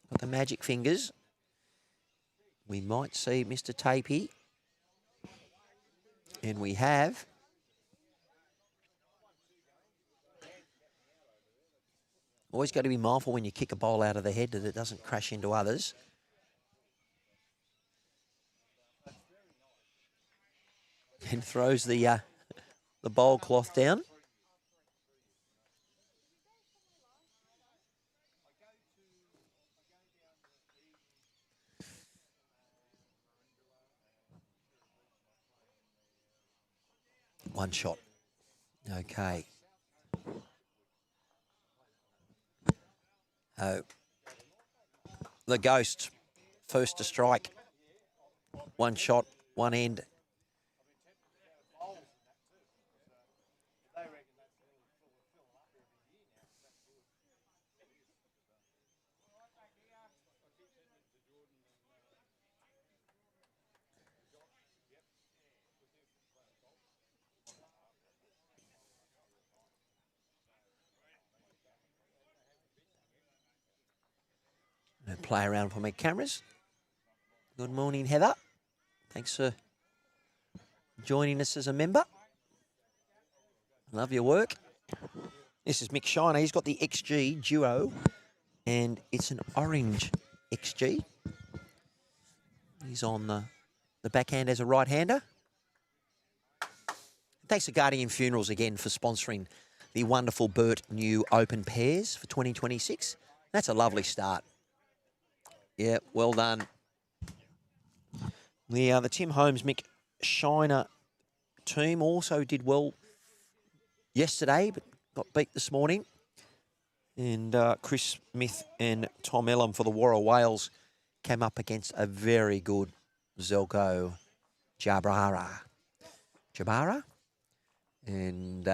got the magic fingers. We might see Mr. Tapey. And we have. Always got to be mindful when you kick a bowl out of the head that it doesn't crash into others. And throws the bowl cloth down. One shot. Okay. Oh. The Ghost, first to strike. One shot, one end. Play around for my cameras. Good morning, Heather. Thanks for joining us as a member. Love your work. This is Mick Shiner. He's got the XG Duo, and it's an orange XG. He's on the backhand as a right-hander. Thanks to Guardian Funerals again for sponsoring the wonderful Bert New Open Pairs for 2026. That's a lovely start. Yeah, well done. The Tim Holmes Mick Shiner team also did well yesterday, but got beat this morning. And Chris Smith and Tom Ellam for the Warra Wales came up against a very good Zelko Jabara. And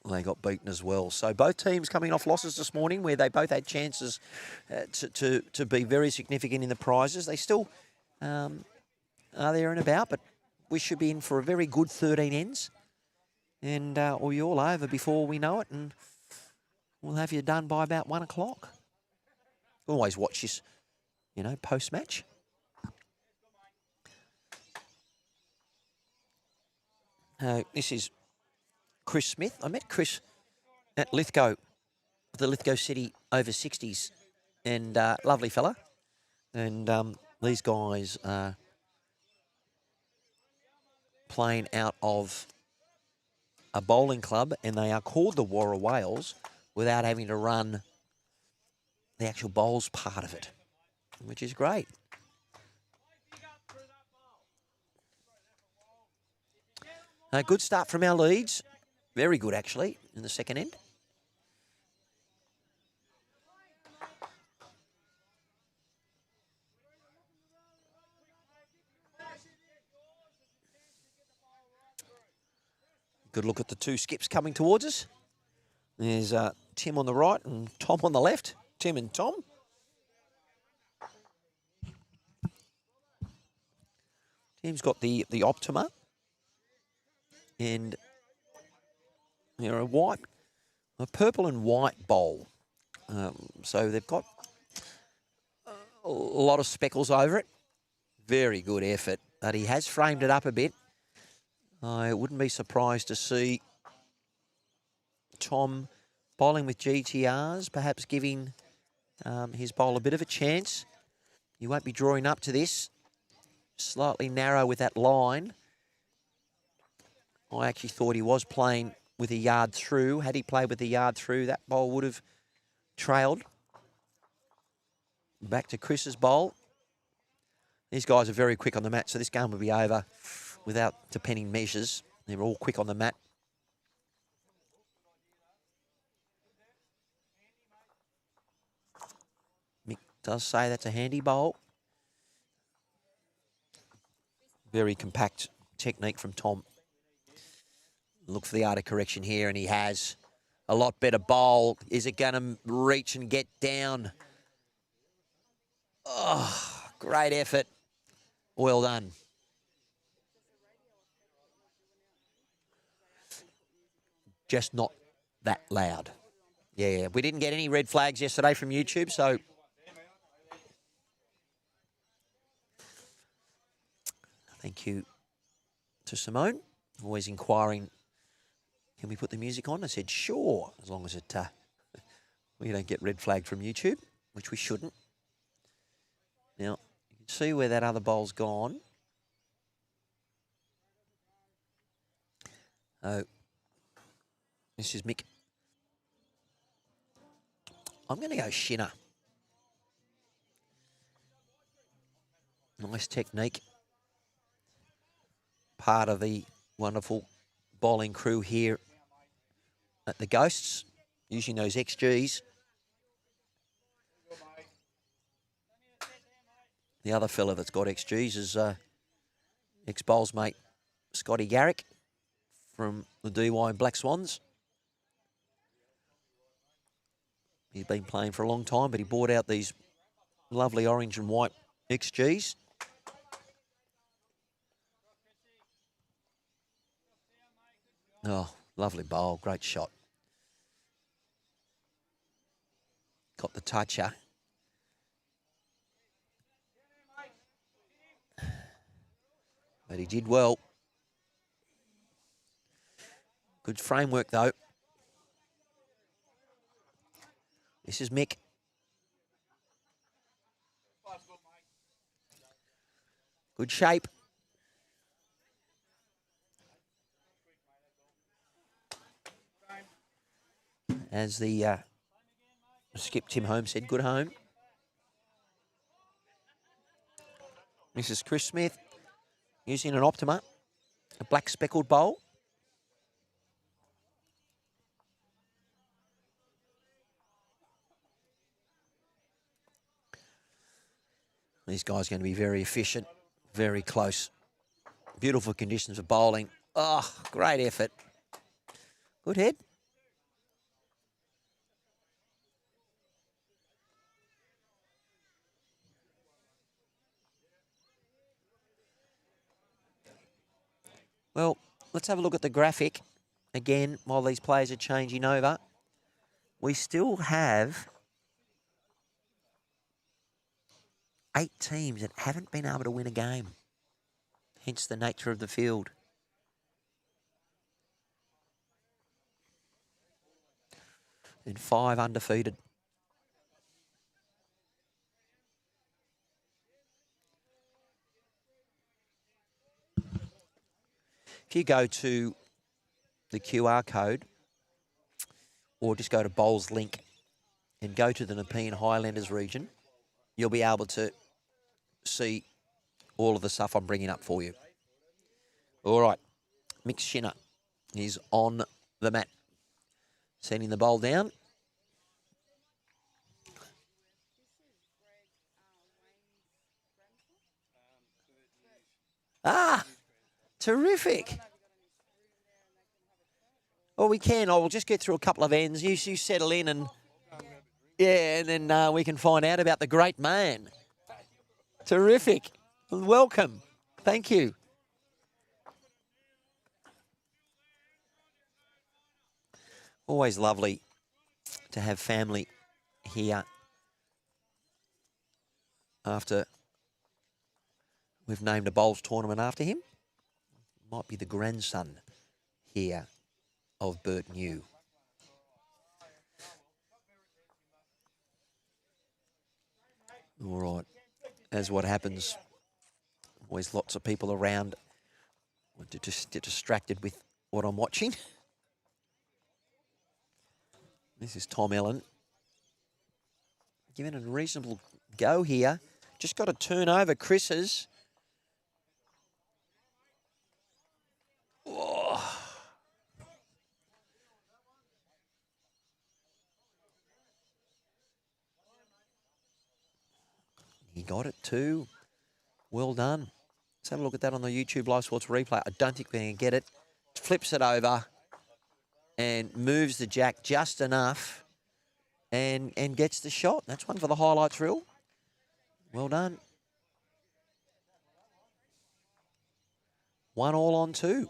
they got beaten as well. So both teams coming off losses this morning where they both had chances to be very significant in the prizes. They still are there and about, but we should be in for a very good 13 ends. And we'll be all over before we know it, and we'll have you done by about 1 o'clock. Always watch this, post-match. This is Chris Smith. I met Chris at Lithgow, the Lithgow City over 60s, and lovely fella. And these guys are playing out of a bowling club, and they are called the Warra Wales without having to run the actual bowls part of it, which is great. A good start from our leads. Very good, actually, in the second end. Good look at the two skips coming towards us. There's Tim on the right and Tom on the left. Tim and Tom. Tim's got the Optima. And they're a purple and white bowl. So they've got a lot of speckles over it. Very good effort. But he has framed it up a bit. I wouldn't be surprised to see Tom bowling with GTRs, perhaps giving his bowl a bit of a chance. You won't be drawing up to this. Slightly narrow with that line. I actually thought he was playing with a yard through. Had he played with a yard through, that bowl would have trailed. Back to Chris's bowl. These guys are very quick on the mat, so this game will be over without depending measures. They're all quick on the mat. Mick does say that's a handy bowl. Very compact technique from Tom. Look for the art of correction here, and he has a lot better bowl. Is it going to reach and get down? Oh, great effort. Well done. Just not that loud. Yeah, we didn't get any red flags yesterday from YouTube, so thank you to Simone, always inquiring, can we put the music on? I said, sure, as long as it we don't get red flagged from YouTube, which we shouldn't. Now, you can see where that other bowl's gone. Oh, this is Mick. I'm going to go Shinner. Nice technique. Part of the wonderful bowling crew here at the Ghosts, using those XGs. The other fella that's got XGs is ex-bowls mate Scotty Garrick from the DY Black Swans. He's been playing for a long time, but he bought out these lovely orange and white XGs. Oh, lovely bowl, great shot. Got the toucher. But he did well. Good framework, though. This is Mick. Good shape. As the skip Tim Holmes said, good home. Mrs. Chris Smith using an Optima, a black speckled bowl. These guys are going to be very efficient, very close. Beautiful conditions of bowling. Oh, great effort. Good head. Well, let's have a look at the graphic again while these players are changing over. We still have 8 teams that haven't been able to win a game, hence the nature of the field. And 5 undefeated. If you go to the QR code or just go to Bowls Link and go to the Nepean Highlanders region, you'll be able to see all of the stuff I'm bringing up for you. All right, Mick Shinner is on the mat, sending the bowl down. Ah, terrific. Well, we can. I will just get through a couple of ends. You settle in and, yeah, and then we can find out about the great man. Terrific. Welcome. Thank you. Always lovely to have family here after we've named a bowls tournament after him. Might be the grandson here of Bert New. All right. As what happens, always lots of people around. To just get distracted with what I'm watching. This is Tom Ellen. Giving it a reasonable go here. Just got to turn over Chris's. Oh. He got it too. Well done. Let's have a look at that on the YouTube Live Sports replay. I don't think we're going to get it. Flips it over and moves the jack just enough and gets the shot. That's one for the highlights reel. Well done. 1 all on 2.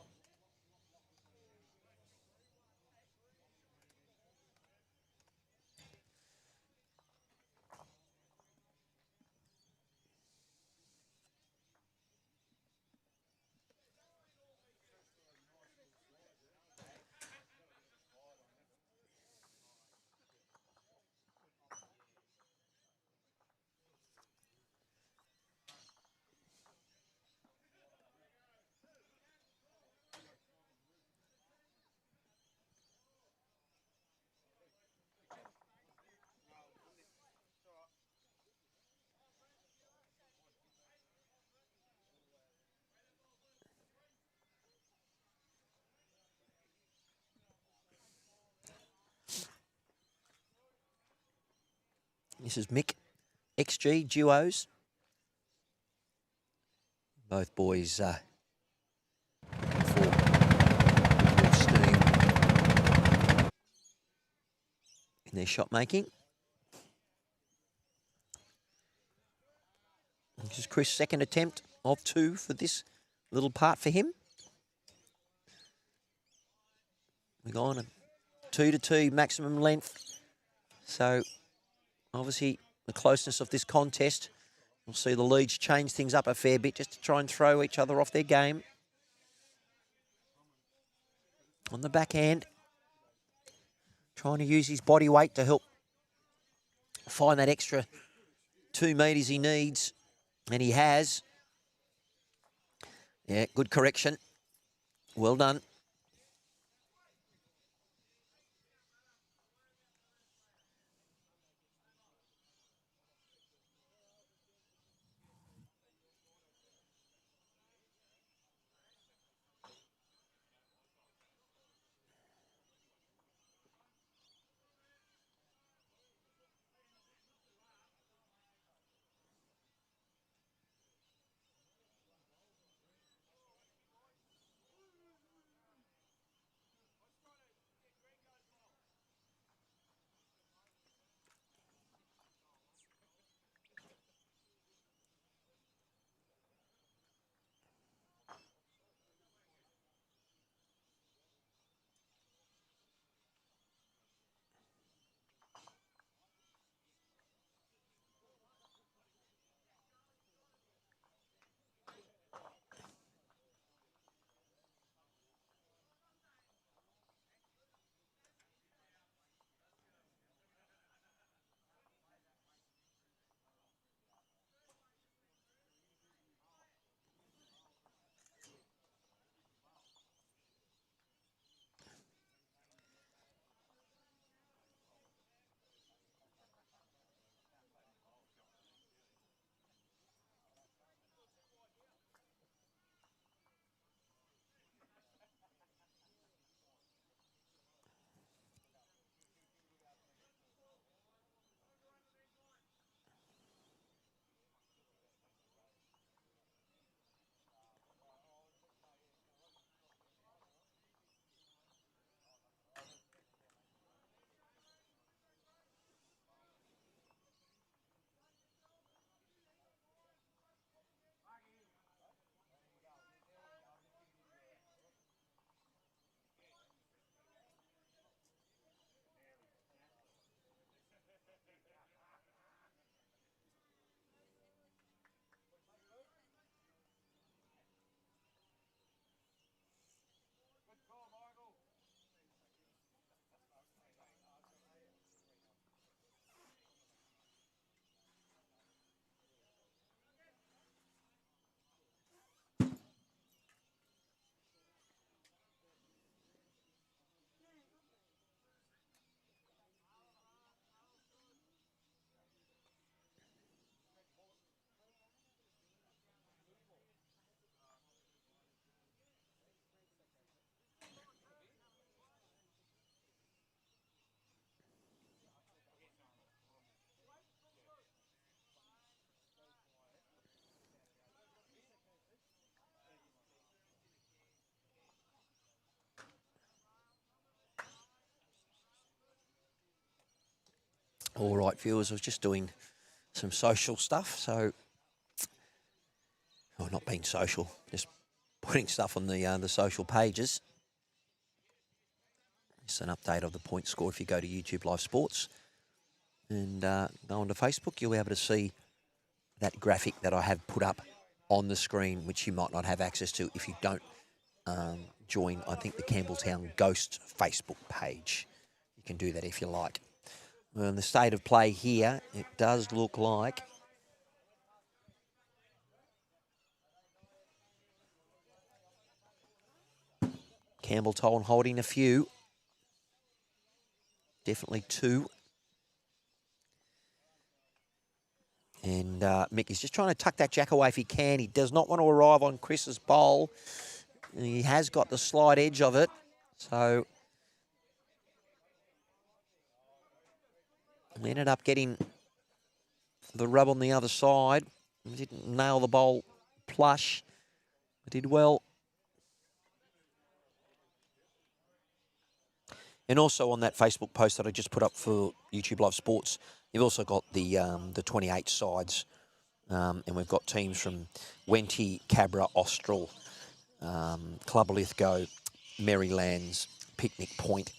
This is Mick, XG, duos. Both boys full steam in their shot making. This is Chris' second attempt of 2 for this little part for him. We're going a 2-2 maximum length. So obviously the closeness of this contest, we'll see the leads change things up a fair bit just to try and throw each other off their game. On the backhand, trying to use his body weight to help find that extra 2 metres he needs. And he has. Yeah, good correction. Well done. All right, viewers, I was just doing some social stuff, so, well, not being social, just putting stuff on the social pages. It's an update of the point score. If you go to YouTube Live Sports and go onto Facebook, you'll be able to see that graphic that I have put up on the screen, which you might not have access to if you don't join, I think, the Campbelltown Ghost Facebook page. You can do that if you like. In the state of play here, it does look like Campbelltown holding a few. Definitely 2. And Mick is just trying to tuck that jack away if he can. He does not want to arrive on Chris's bowl. He has got the slight edge of it. So he ended up getting the rub on the other side. Didn't nail the bowl plush. But did well. And also on that Facebook post that I just put up for YouTube Live Sports, you've also got the 28 sides. And we've got teams from Wenty, Cabra, Austral, Club Lithgow, Marylands, Picnic Point,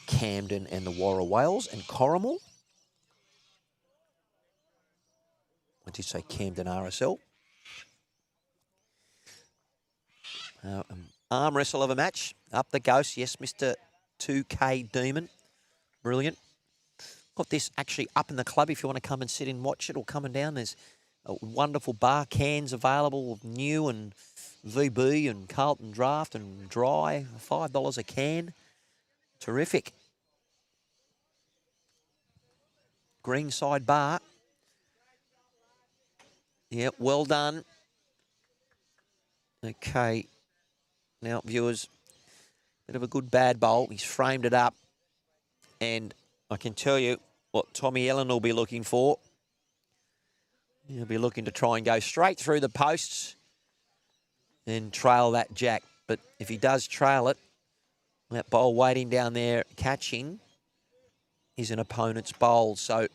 Camden and the Warra Whales, and Corrimal. I did say Camden RSL. Arm wrestle of a match. Up the ghost. Yes, Mr. 2K Demon. Brilliant. Got this actually up in the club if you want to come and sit and watch it, or coming down. There's wonderful bar cans available, new and VB and Carlton Draft and Dry. $5 a can. Terrific. Greenside Bar. Yep, well done. Okay. Now, viewers, bit of a good bad bowl. He's framed it up. And I can tell you what Tommy Ellen will be looking for. He'll be looking to try and go straight through the posts and trail that jack. But if he does trail it, that bowl waiting down there catching is an opponent's bowl. So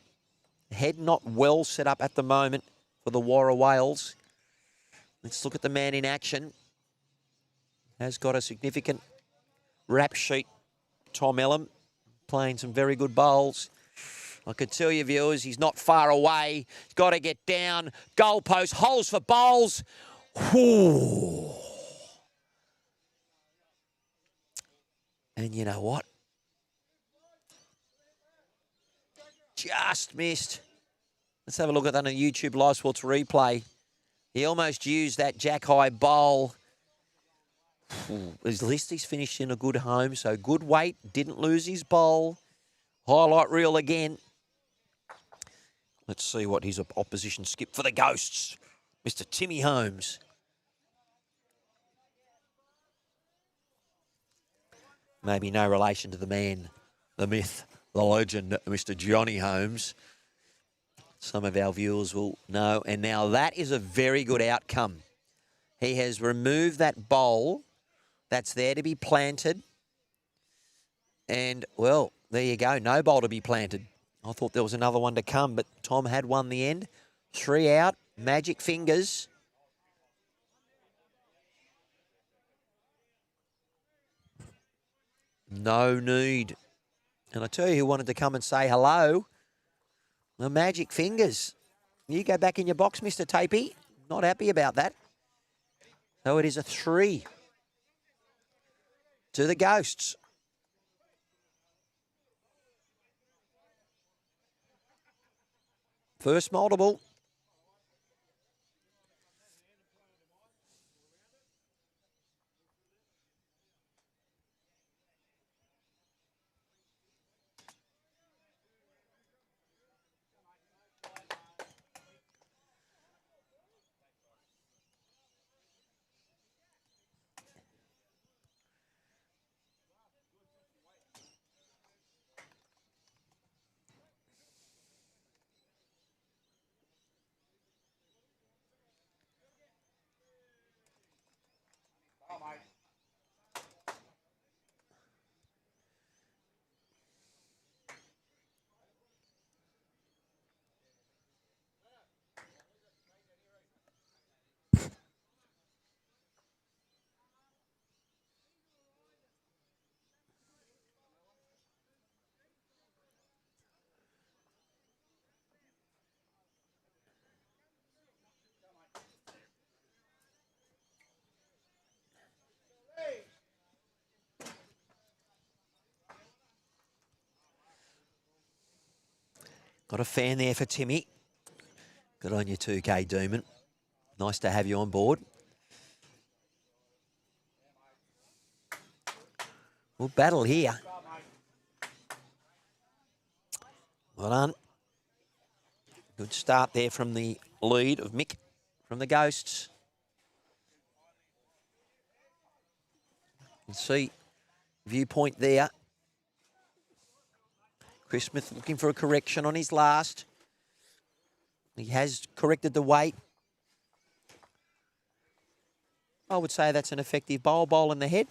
head not well set up at the moment for the Warra Whales. Let's look at the man in action. Has got a significant rap sheet, Tom Ellen, playing some very good bowls. I could tell you, viewers, he's not far away. He's got to get down. Goalpost, holes for bowls. Whew. And you know what? Just missed. Let's have a look at that on YouTube Live Sports replay. He almost used that jack high bowl. At least he's finished in a good home, so good weight, didn't lose his bowl. Highlight reel again. Let's see what his opposition skipped for the Ghosts. Mr. Timmy Holmes. Maybe no relation to the man, the myth, the legend, Mr. Johnny Holmes. Some of our viewers will know. And now that is a very good outcome. He has removed that bowl that's there to be planted. And, well, there you go. No bowl to be planted. I thought there was another one to come, but Tom had won the end. 3 out. Magic fingers. No need. And I tell you who wanted to come and say hello. The magic fingers. You go back in your box, Mr. Tapey. Not happy about that. So it is a 3 to the Ghosts. First multiple. Got a fan there for Timmy. Good on you, 2K Demon. Nice to have you on board. We'll battle here. Well done. Good start there from the lead of Mick from the Ghosts. You can see viewpoint there. Chris Smith looking for a correction on his last. He has corrected the weight. I would say that's an effective bowl in the head.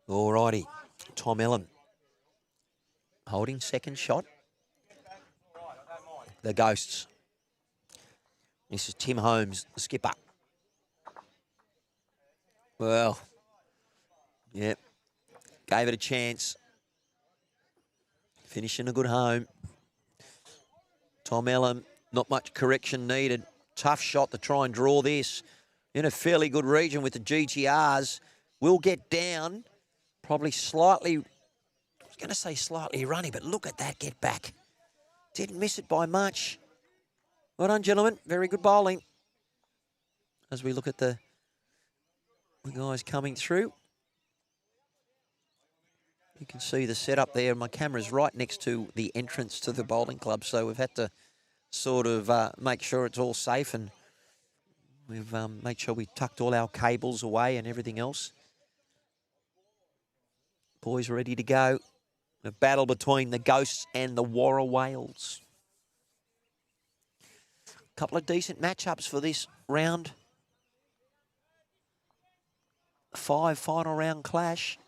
All righty. Tom Ellen holding second shot. The Ghosts. This is Tim Holmes, the skipper. Well, yep. Gave it a chance. Finishing a good home. Tom Ellen, not much correction needed. Tough shot to try and draw this. In a fairly good region with the GTRs. Will get down. Probably slightly, I was going to say slightly runny, but look at that get back. Didn't miss it by much. Well done, gentlemen. Very good bowling. As we look at the guys coming through. You can see the setup there. My camera's right next to the entrance to the bowling club, so we've had to sort of make sure it's all safe, and we've made sure we tucked all our cables away and everything else. Boys ready to go. A battle between the Ghosts and the Warra Whales. Couple of decent matchups for this round 5 final round clash.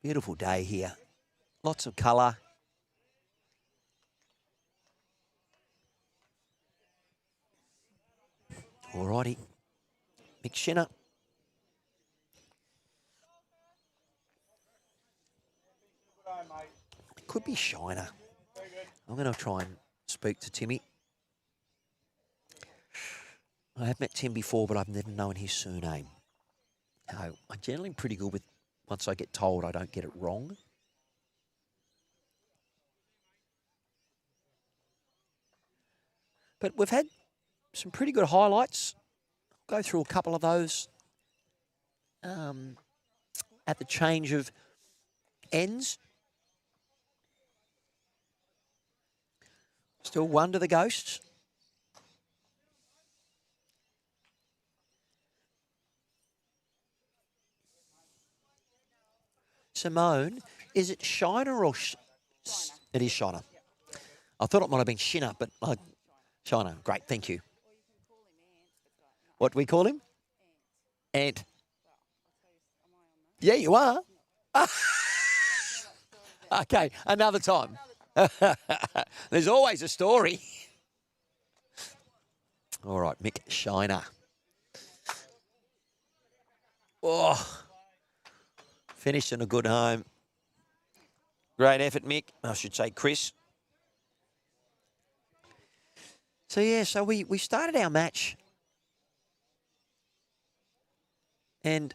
Beautiful day here. Lots of colour. All righty. Mick Shinner. Could be Shiner. I'm going to try and speak to Timmy. I have met Tim before, but I've never known his surname. No, I'm generally pretty good with, once I get told, I don't get it wrong. But we've had some pretty good highlights. I'll go through a couple of those at the change of ends. Still 1 to the Ghosts. Simone, is it Shiner or... It is Shiner. I thought it might have been Shinner, but Shiner. Great, thank you. What do we call him? Ant. Yeah, you are. Okay, another time. There's always a story. All right, Mick Shiner. Oh, finished in a good home. Great effort, Mick. I should say Chris. So, yeah, so we started our match. And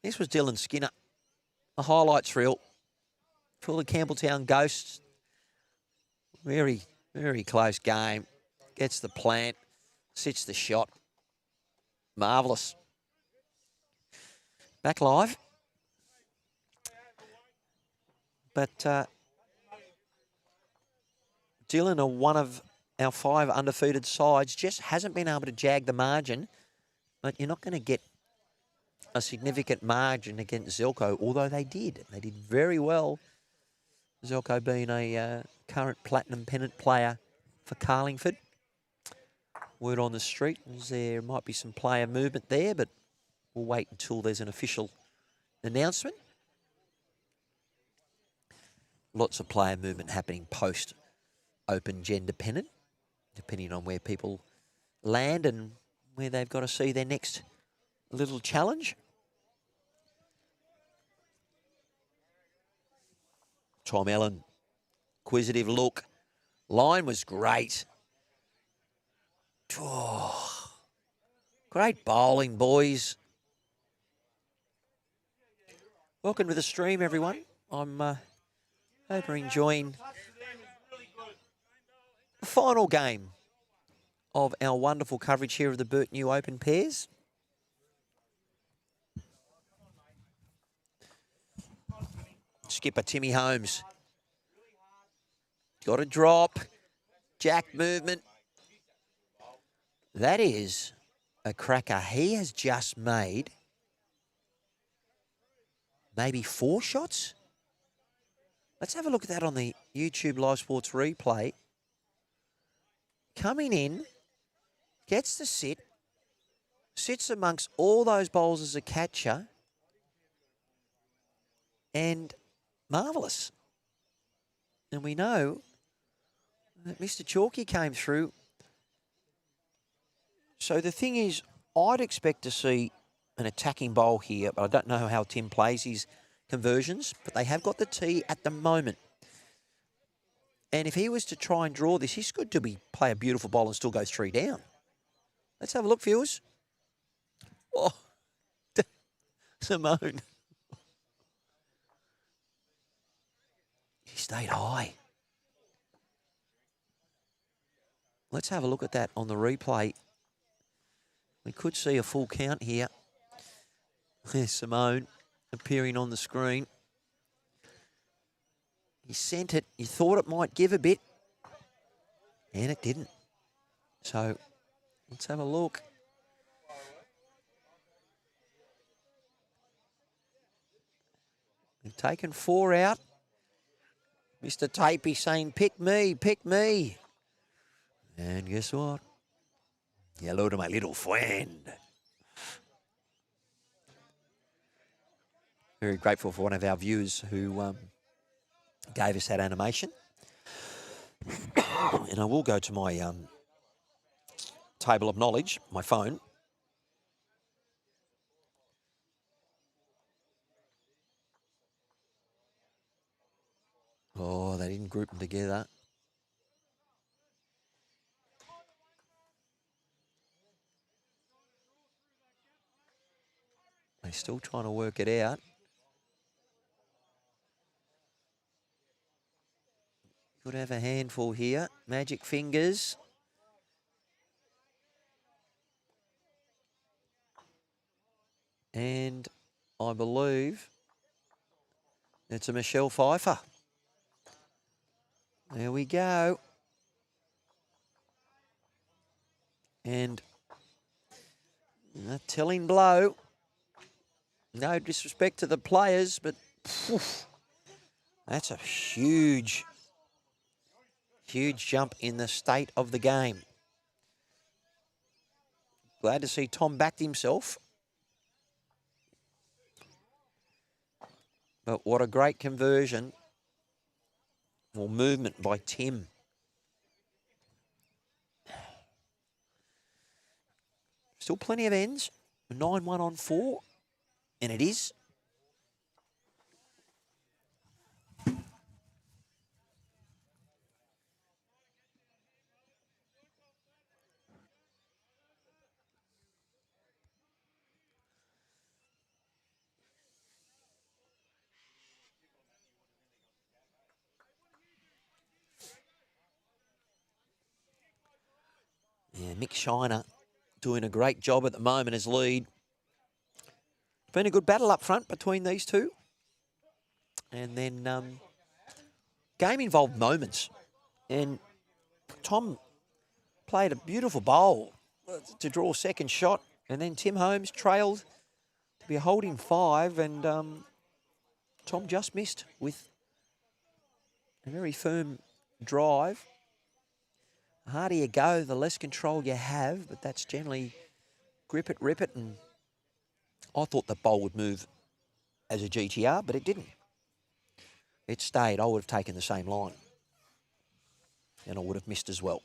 this was Dylan Skinner. The highlights reel for the Campbelltown Ghosts. Very, very close game. Gets the plant, sits the shot. Marvellous. Back live. But Dylan are one of our 5 undefeated sides. Just hasn't been able to jag the margin. But you're not going to get a significant margin against Zelko, although they did. They did very well. Zelko being a current platinum pennant player for Carlingford. Word on the street is there might be some player movement there, but we'll wait until there's an official announcement. lots of player movement happening post Open gender pennant, depending on where people land and where they've got to see their next little challenge. Tom Allen, inquisitive look. Line was great. Oh, great bowling, boys. Welcome to the stream, everyone. I'm hope you're enjoying the final game of our wonderful coverage here of the Bert New Open pairs. Skipper Timmy Holmes. Got a drop. Jack movement. That is a cracker. He has just made maybe 4 shots. Let's have a look at that on the YouTube Live Sports replay. Coming in, gets to sit, sits amongst all those bowls as a catcher, and marvellous. And we know that Mr. Chalky came through. So the thing is, I'd expect to see an attacking bowl here, but I don't know how Tim plays his conversions, but they have got the tee at the moment. And if he was to try and draw this, he's good to play a beautiful bowl and still go 3 down. Let's have a look, viewers. Oh, Simone. He stayed high. Let's have a look at that on the replay. We could see a full count here. There's Simone appearing on the screen. He sent it. He thought it might give a bit, and it didn't. So let's have a look. We've taken 4 out. Mr. Tapey saying, pick me, pick me. And guess what? Hello to my little friend. Very grateful for one of our viewers who gave us that animation. And I will go to my table of knowledge, my phone. Oh, they didn't group them together. They're still trying to work it out. Could have a handful here. Magic fingers. And I believe it's a Michelle Pfeiffer. There we go. And a telling blow. No disrespect to the players, but phew, that's a huge jump in the state of the game. Glad to see Tom backed himself. But what a great conversion or movement by Tim. Still plenty of ends. 9-1 on 4. And it is. Yeah, Mick Shiner doing a great job at the moment as lead. It's been a good battle up front between these two. And then game involved moments. And Tom played a beautiful bowl to draw second shot. And then Tim Holmes trailed to be holding 5. And Tom just missed with a very firm drive. The harder you go, the less control you have, but that's generally grip it, rip it, and I thought the bowl would move as a GTR, but it didn't. it stayed, I would have taken the same line. And I would have missed as well.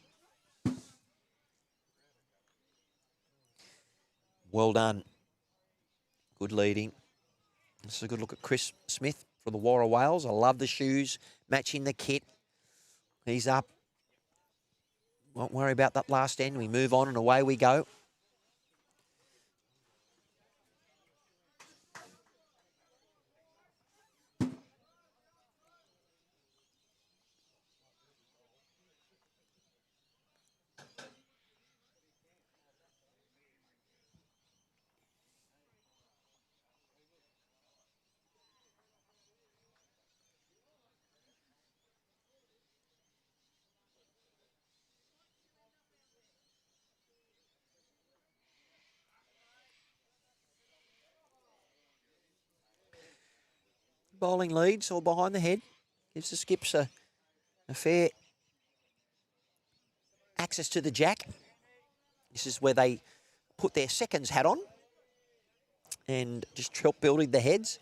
Well done. Good leading. This is a good look at Chris Smith from the Warra Wales. I love the shoes, matching the kit. He's up. Won't worry about that last end. We move on and away we go. Bowling leads all behind the head. Gives the skips a fair access to the jack. This is where they put their seconds hat on and just help building the heads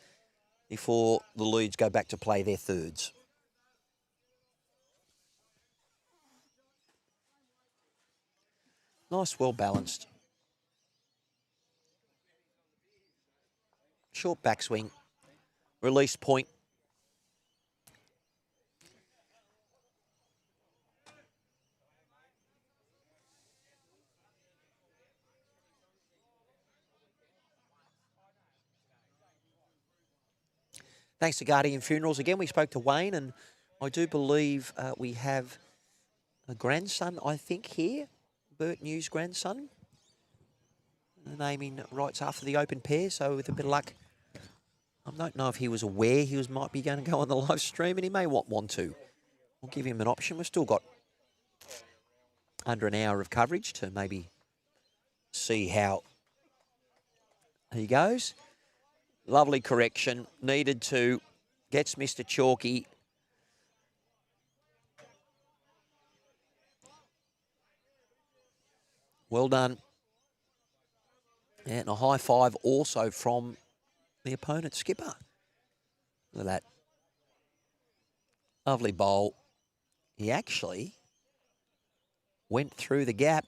before the leads go back to play their thirds. Nice, well balanced. Short backswing. Release point. Thanks to Guardian Funerals again. We spoke to Wayne, and I do believe we have a grandson, I think, here. Bert New's grandson. The naming rights after the open pair, so with a bit of luck, I don't know if he was aware he might be going to go on the live stream, and he may want to. We'll give him an option. We've still got under an hour of coverage to maybe see how he goes. Lovely correction. Needed to. Gets Mr. Chalky. Well done. And a high five also from the opponent skipper. Look at that. Lovely bowl. He actually went through the gap.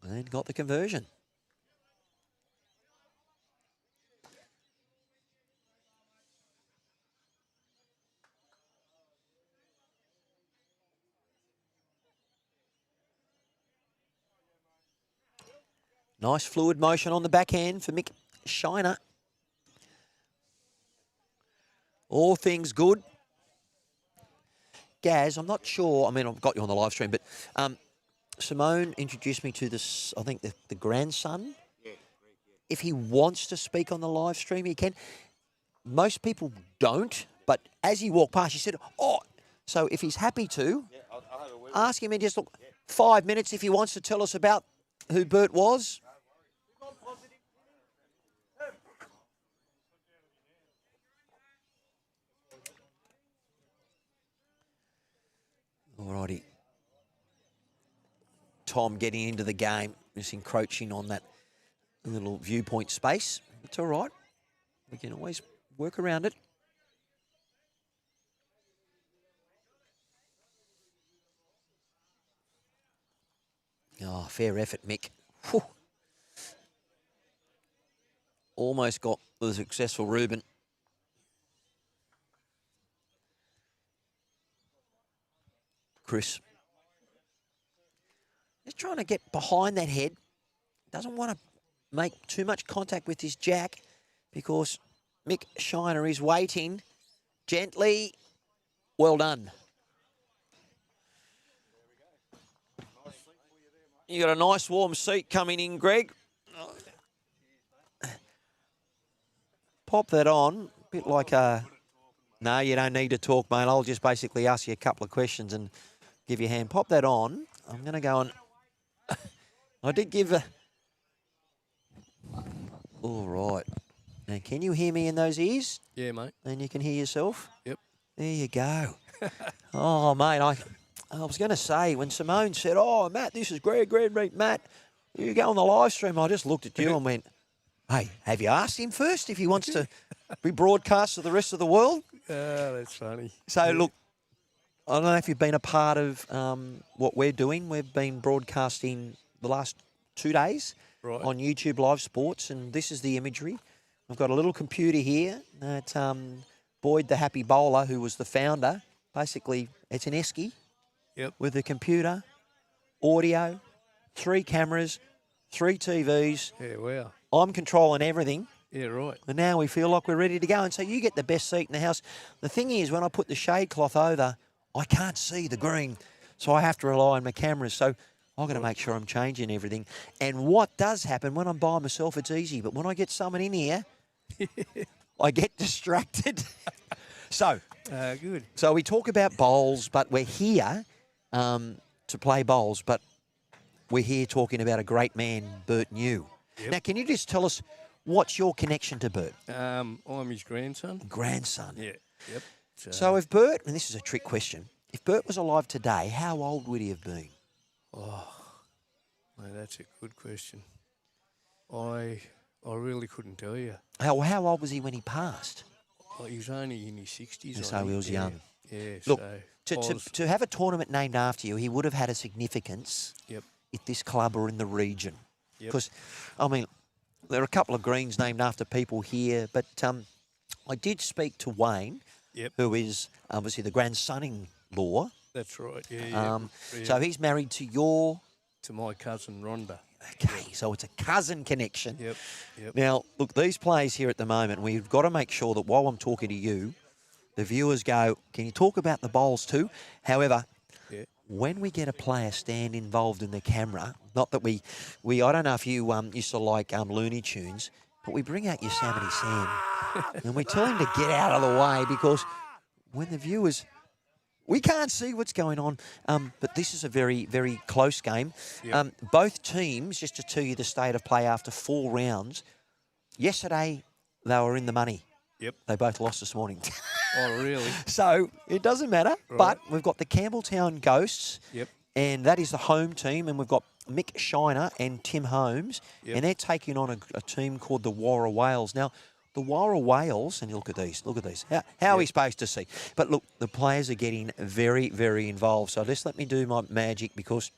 And got the conversion. Nice fluid motion on the backhand for Mick Shiner. All things good. Gaz, I'm not sure, I mean, I've got you on the live stream, but Simone introduced me to this, I think, the grandson. Yeah, if he wants to speak on the live stream, he can. Most people don't, but as he walked past, he said, oh, so if he's happy to, I'll have a word. ask him in just 5 minutes if he wants to tell us about who Bert was. Alrighty. Tom getting into the game, just encroaching on that little viewpoint space. It's all right. We can always work around it. Oh, fair effort, Mick. Whew. Almost got the successful Reuben. Chris. Just trying to get behind that head. Doesn't want to make too much contact with his jack because Mick Shiner is waiting gently. Well done. You got a nice warm seat coming in, Greg. Pop that on. A bit like a... No, you don't need to talk, mate. I'll just basically ask you a couple of questions and give you a hand. Pop that on. I'm going to go on. I did give a... All right. Now, can you hear me in those ears? Yeah, mate. And you can hear yourself? Yep. There you go. Oh, mate, I was going to say, when Simone said, oh, Matt, this is Greg, Matt, you go on the live stream, I just looked at you and went, Hey, have you asked him first if he wants to be broadcast to the rest of the world? That's funny. So, look, I don't know if you've been a part of what we're doing. We've been broadcasting the last 2 days Right. on YouTube Live Sports, and this is the imagery. We've got a little computer here that Boyd, the happy bowler, who was the founder, basically, it's an esky Yep. with a computer, audio, 3 cameras, 3 TVs. Yeah, wow. I'm controlling everything. Yeah, right. And now we feel like we're ready to go. And so you get the best seat in the house. The thing is, when I put the shade cloth over, I can't see the green. So I have to rely on my cameras. So I've got to make sure I'm changing everything. And what does happen when I'm by myself, it's easy. But when I get someone in here, I get distracted. So Good. so we talk about bowls, but we're here to play bowls. But we're here talking about a great man, Bert New. Yep. Now, can you just tell us what's your connection to Bert? I'm his grandson. Grandson. Yeah. Yep. So if Bert, and this is a trick question, if Bert was alive today, how old would he have been? Mate, that's a good question. I really couldn't tell you. How old was he when he passed? He was only in his 60s. So he was young. Yeah. Look, so to have a tournament named after you, he would have had a significance Yep. at this club or in the region. Yep. Because, I mean, there are a couple of greens named after people here, but I did speak to Wayne, Yep. who is obviously the grandson-in-law. That's right. Yeah. Yeah. So he's married to your... To my cousin Rhonda. Okay, so it's a cousin connection. Yep. Yep. Now, look, these players here at the moment, we've got to make sure that while I'm talking to you, the viewers go, can you talk about the bowls too? However, Yeah. when we get a player stand involved in the camera, not that we I don't know if you used to like Looney Tunes, but we bring out Yosemite Sam and we tell him to get out of the way because when the viewers... We can't see what's going on, but this is a very, very close game. Yep. Both teams, just to tell you the state of play after 4 rounds, yesterday they were in the money. Yep. They both lost this morning. Oh, really? So it doesn't matter, Right. but we've got the Campbelltown Ghosts, Yep. and that is the home team, and we've got Mick Shiner and Tim Holmes, Yep. and they're taking on a team called the Warra Whales. Now, the Warra Whales, and you look at these. How are we supposed to see? But look, the players are getting very, very involved. So just let me do my magic because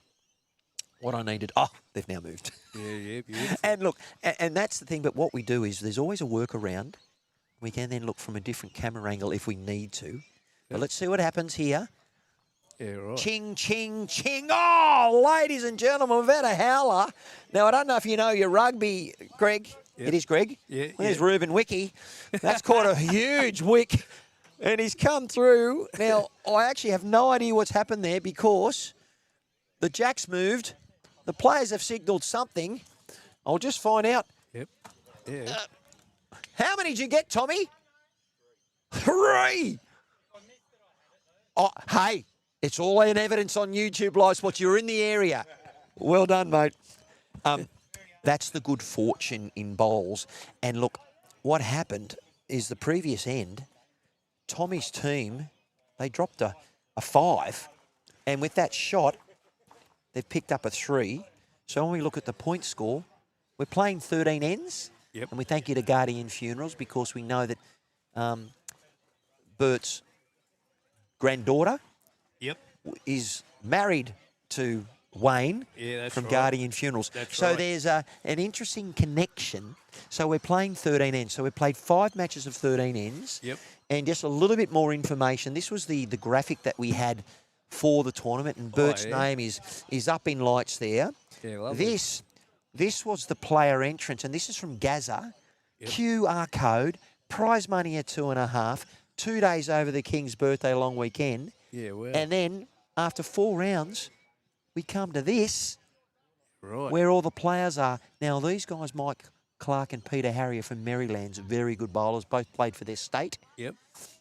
what I needed... Oh, they've now moved. Yeah, beautiful. And look, and that's the thing, but what we do is there's always a workaround. We can then look from a different camera angle if we need to. But let's see what happens here. Yeah, right. Ching, ching, ching. Oh, ladies and gentlemen, we've had a howler. Now, I don't know if you know your rugby, Greg. Yep. It is Greg. Yeah, There's yeah. Ruben Wiki. That's quite a huge wick. And he's come through. Now, I actually have no idea what's happened there because the jacks moved. The players have signalled something. I'll just find out. Yep. Yeah. How many did you get, Tommy? 3. Oh, hey, it's all in evidence on YouTube Live Sports. You're in the area. Well done, mate. That's the good fortune in bowls. And look, what happened is the previous end, Tommy's team, they dropped a 5. And with that shot, they've picked up a 3. So when we look at the point score, we're playing 13 ends. Yep. And we thank you to Guardian Funerals because we know that Bert's granddaughter Yep. is married to Wayne Yeah, that's from right. Guardian Funerals. That's so right. there's an interesting connection. So we're playing 13 ends. So we played 5 matches of 13 ends. Yep. And just a little bit more information. This was the graphic that we had for the tournament, and Bert's yeah. name is up in lights there. Yeah, lovely. This was the player entrance, and this is from Gaza. Yep. QR code, prize money at 2.5, 2 days over the King's birthday long weekend. Yeah, well. And then after 4 rounds, we come to this, right. where all the players are. Now, these guys, Mike Clark and Peter Harrier from Maryland's very good bowlers, both played for their state. Yep.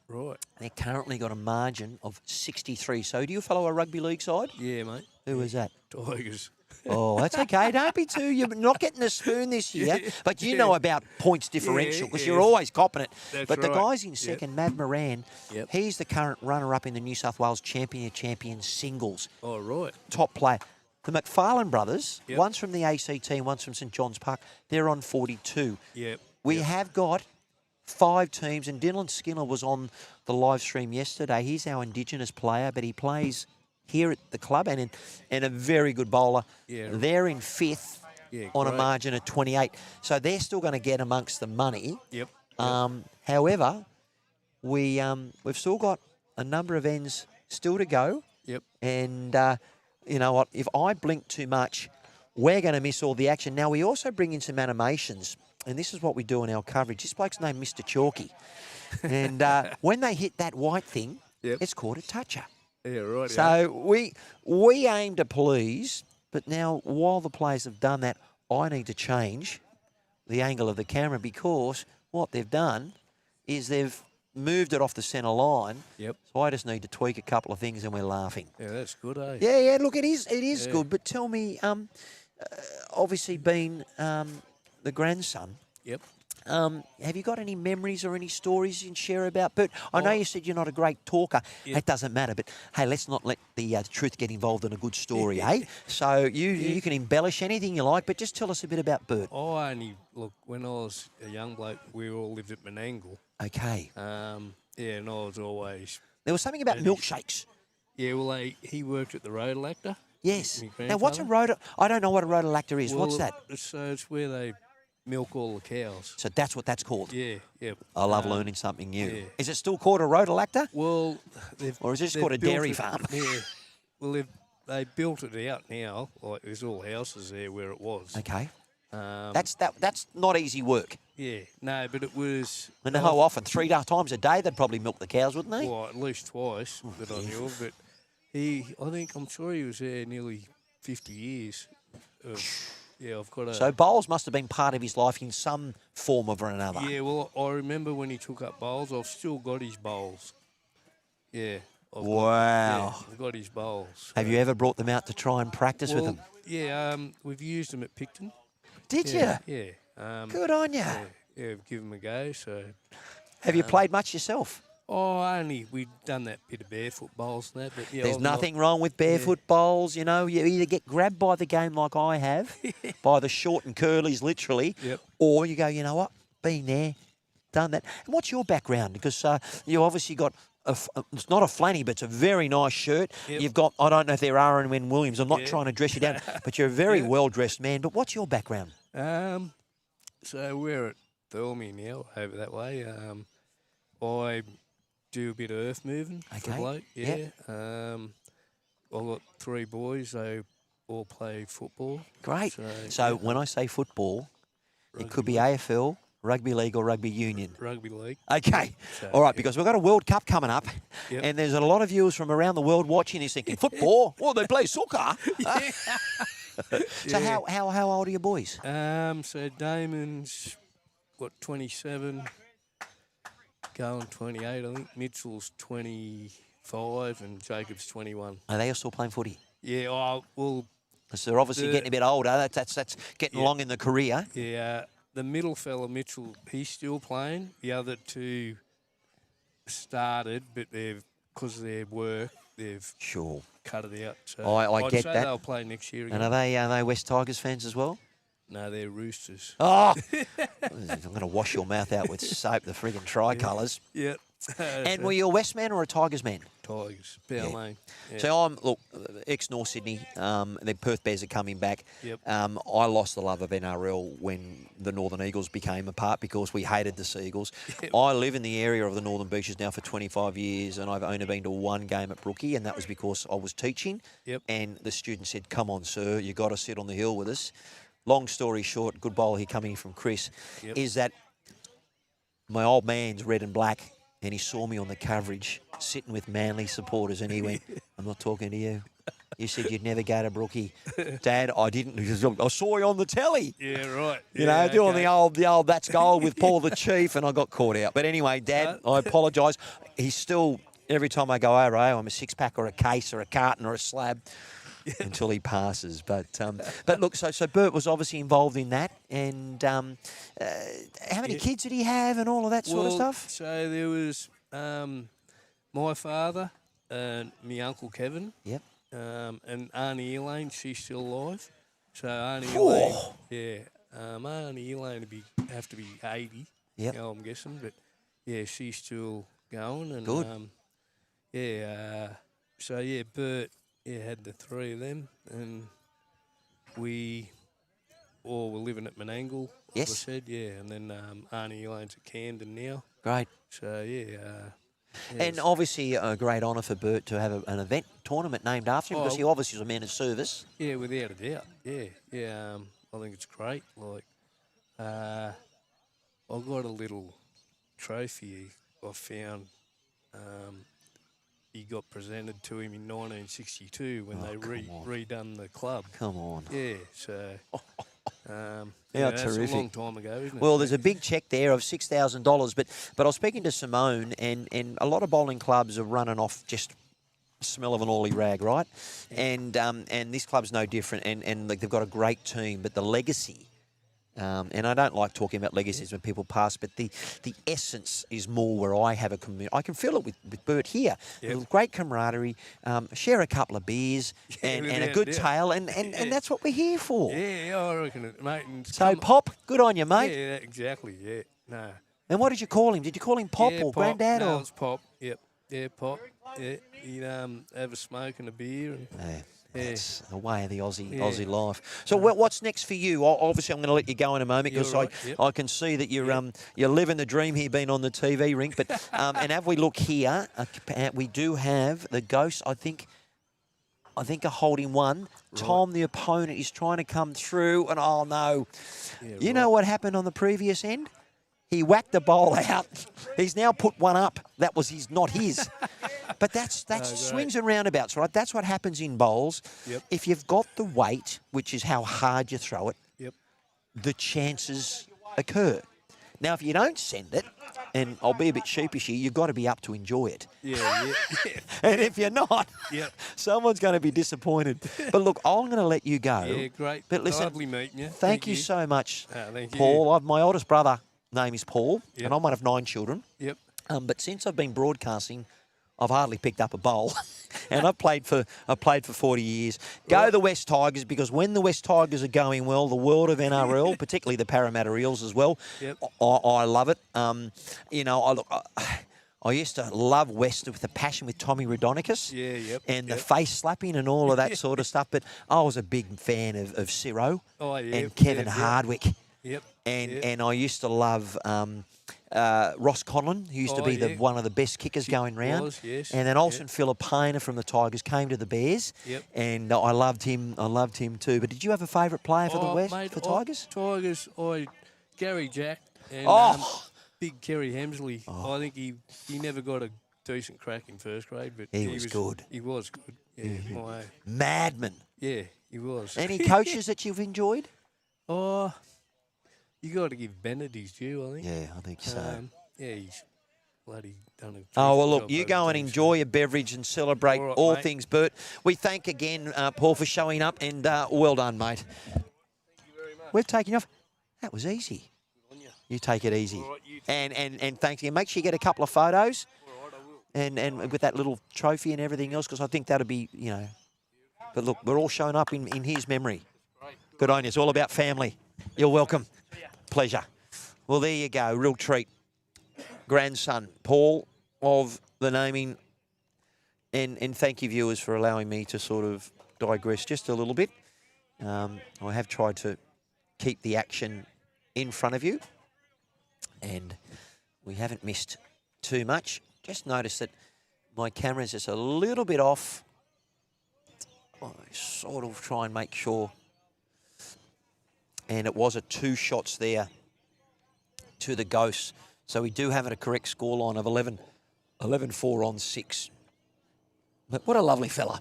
Right. They're currently got a margin of 63. So do you follow a rugby league side? Yeah, mate. Who is that? Tigers. Oh, that's okay. Don't be too. You're not getting a spoon this year, but you know about points differential because you're always copping it. That's but the right. guys in second, Mav Moran, Yep. he's the current runner-up in the New South Wales champion singles. Oh, right. Top player. the McFarlane brothers, Yep. one's from the ACT and one's from St John's Park. They're on 42. Yep. We have got 5 teams, and Dylan Skinner was on the live stream yesterday. He's our Indigenous player, but he plays here at the club and a very good bowler. Yeah. They're in 5th on a great. margin of 28. So they're still going to get amongst the money. Yep. However, we've still got a number of ends still to go. Yep. And you know what? If I blink too much, we're going to miss all the action. Now, we also bring in some animations, and this is what we do in our coverage. This bloke's named Mr. Chalky. And when they hit that white thing, Yep. it's called a toucher. Yeah, right. So we aim to please, but now while the players have done that, I need to change the angle of the camera because what they've done is they've moved it off the centre line. Yep. So I just need to tweak a couple of things and we're laughing. Yeah, that's good, eh? Yeah, look, it is Yeah. good. But tell me, obviously being the grandson, Yep. have you got any memories or any stories you can share about Bert? I know you said you're not a great talker. Yeah. It doesn't matter, but hey, let's not let the truth get involved in a good story, eh? So you can embellish anything you like, but just tell us a bit about Bert. I only, look, when I was a young bloke, we all lived at Menangle. Okay. Yeah, and I was always... There was something about And he- milkshakes. Yeah, well, he worked at the Rotolactor. Yes. My Now, what's a grandfather. I don't know what a rotolactor is. What's Well, that? So it's where they milk all the cows. So that's what that's called. Yeah, yeah. I love learning something new. yeah. Is it still called a rotolactor? Well, Or is it just they've called a built dairy it- farm? Yeah. Well, they built it out now. Like there's all houses there where it was. Okay. Um, That's not easy work. yeah. No, but it was. And how often? 3 times a day they'd probably milk the cows, wouldn't they? Well, at least twice that I knew of. But I'm sure he was there nearly 50 years. Yeah, I've got a. So bowls must have been part of his life in some form or another. Yeah, well, I remember when he took up bowls. I've still got his bowls. Yeah. Wow. I've got his bowls. Have you ever brought them out to try and practice with them? Yeah, we've used them at Picton. Did Yeah. you? Yeah. Good on you. Yeah, we've given them a go. So, Have you played much yourself? we've done that bit of barefoot bowls and that. But yeah, There's I've not- nothing wrong with barefoot bowls, you know. You either get grabbed by the game like I have, by the short and curlies literally, Yep. or you go, you know what, been there, done that. And what's your background? Because you obviously got, it's not a flanny, but it's a very nice shirt. Yep. You've got, I don't know if they're Aaron Wynn Williams. I'm not Yeah. trying to dress you down, but you're a very Yeah. well-dressed man. But what's your background? So we're at Thurley now, over that way. I do a bit of earth moving for Okay, bloke. yep. Yeah. I've got 3 boys. They all play football. Great. So, So yeah. when I say football, it Rugby could be league. AFL, rugby league or rugby union. Rugby league. Okay. So, All right, yeah. because we've got a World Cup coming up, Yep. and there's a lot of viewers from around the world watching this thinking, football? Well, they play soccer. So Yeah. how old are your boys? So Damon's got 27, going 28, I think. Mitchell's 25 and Jacob's 21. Are they still playing footy? Yeah, well, So they're obviously The- getting a bit older. That's getting Yeah. along in the career. yeah, the middle fella, Mitchell, he's still playing. The other 2 started, but because of their work, they've Sure. cut it out. So I I'd get say that. they'll play next year And again. are they West Tigers fans as well? No, they're Roosters. Oh, I'm going to wash your mouth out with soap, the friggin' tricolours. Yeah. And were you a West man or a Tigers man? Tigers, Balmain. Yeah. So I'm, look, ex-North Sydney, the Perth Bears are coming back. Yep. I lost the love of NRL when the Northern Eagles became a part because we hated the Seagulls. Yep. I live in the area of the Northern Beaches now for 25 years and I've only been to 1 game at Brookie and that was because I was teaching. Yep. And the student said, come on, sir, you got to sit on the hill with us. Long story short, good bowl here coming from Chris, Yep. is that my old man's red and black and he saw me on the coverage sitting with Manly supporters and he went, I'm not talking to you. You said you'd never go to Brookie. Dad, I didn't. I saw you on the telly. Yeah, right. You know, Yeah, doing okay. the old that's gold with Paul the Chief and I got caught out. But anyway, Dad, I apologise. He's still, every time I go over, I'm a 6-pack or a case or a carton or a slab until he passes. But look, so Bert was obviously involved in that. And how many Yeah. kids did he have and all of that sort of Well, stuff? So there was my father and my uncle Kevin. Yep. and Arnie Elaine, she's still alive. So Arnie Elaine, yeah, Arnie Elaine have to be 80. Yep. You know, I'm guessing, but yeah, she's still going. And Good. So yeah, Bert, had the three of them, and we all were living at Menangle. Yes. I said, yeah, and then Arnie Elaine's at Camden now. Great. So yeah. And obviously a great honour for Bert to have an event tournament named after him because he obviously was a man of service. Yeah, without a doubt. Yeah. I think it's great. Like, I've got a little trophy I found. He got presented to him in 1962 when they redone the club. Come on. Yeah, so. How that's terrific. a long time ago, isn't it? Well, there's a big cheque there of $6,000, but I was speaking to Simone, and a lot of bowling clubs are running off just smell of an oily rag, right? And this club's no different, and like, they've got a great team, but the legacy. And I don't like talking about legacies when people pass, but the essence is more where I have a community. I can feel it with Bert here. With great camaraderie, share a couple of beers, and a good tale, and that's what we're here for. Yeah, I reckon it, mate. And So, Pop, good on you, mate. Yeah, exactly, yeah. No. And what did you call him? Did you call him Pop or Pop. Granddad? No, or? it was Pop, yep. Yeah, Pop. Yeah, he'd have a smoke and a beer. And, That's the way of the Aussie life. So what's next for you? Obviously, I'm going to let you go in a moment because I can see that you're living the dream here, being on the TV rink. But and have we look here? We do have the Ghosts. I think are holding one. Right. Tom, the opponent, is trying to come through, and oh no! You know what happened on the previous end? He whacked the bowl out. He's now put one up. That was not his. But that's swings and roundabouts, right? That's what happens in bowls. Yep. If you've got the weight, which is how hard you throw it, the chances occur. Now, if you don't send it, and I'll be a bit sheepish here, you've got to be up to enjoy it. Yeah. And if you're not, someone's going to be disappointed. But look, I'm going to let you go. Yeah, great. But listen, lovely meeting you. Thank you so much, thank you. Paul. My oldest brother name is Paul, and I'm one of 9 children. Yep. But since I've been broadcasting, I've hardly picked up a bowl, and I've played for 40 years. Go the West Tigers, because when the West Tigers are going well, the world of NRL, particularly the Parramatta Eels as well, I love it. I used to love West with a passion with Tommy Raudonikis. And the face slapping and all of that sort of stuff. But I was a big fan of Ciro and Kevin Hardwick. And I used to love Ross Conlon, who used to be one of the best kickers going round. And then Olsen Filipina from the Tigers came to the Bears. And I loved him. Too. But did you have a favourite player for the West, for Tigers? Tigers, Gary Jack and big Kerry Hemsley. I think he never got a decent crack in first grade, but he was good. He was good. Yeah, Madman. Yeah, he was. Any coaches that you've enjoyed? Oh, you got to give Bennett his due, I think. Yeah, I think so. He's bloody done it. Well, look, you go and enjoy a beverage and celebrate all things, Bert. We thank again, Paul, for showing up, and well done, mate. Thank you very much. We've taken you off. That was easy. You take it easy. All right, you and thanks again. Make sure you get a couple of photos. All right, I will. And with that little trophy and everything else, because I think that'll be, But look, we're all showing up in his memory. Good on you. It's all about family. You're welcome. Pleasure. Well, there you go. Real treat. Grandson, Paul, of the naming. And thank you, viewers, for allowing me to sort of digress just a little bit. I have tried to keep the action in front of you. And we haven't missed too much. Just notice that my camera's just a little bit off. I sort of try and make sure. And it was a 2 shots there to the Ghosts. So we do have a correct scoreline of 11-4 on 6. But what a lovely fella.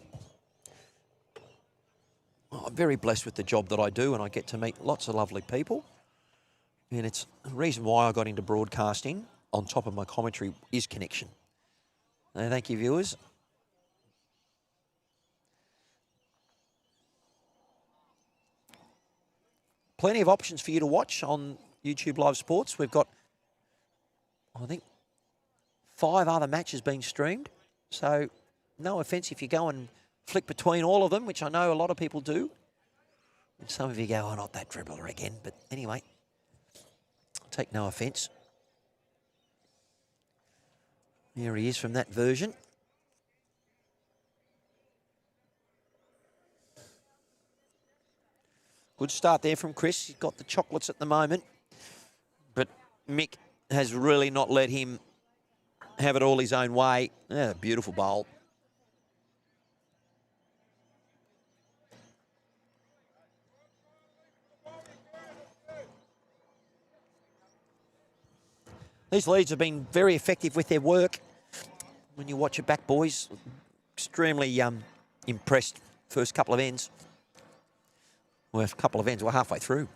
I'm very blessed with the job that I do, and I get to meet lots of lovely people. And it's the reason why I got into broadcasting on top of my commentary is connection. And thank you, viewers. Plenty of options for you to watch on YouTube Live Sports. We've got, I think, 5 other matches being streamed. So no offence if you go and flick between all of them, which I know a lot of people do. And some of you go, oh, not that dribbler again. But anyway, I'll take no offence. Here he is from that version. Good start there from Chris. He's got the chocolates at the moment. But Mick has really not let him have it all his own way. Yeah, beautiful bowl. These leads have been very effective with their work. When you watch it back, boys, extremely impressed first couple of ends. Well, a couple of ends, we're halfway through.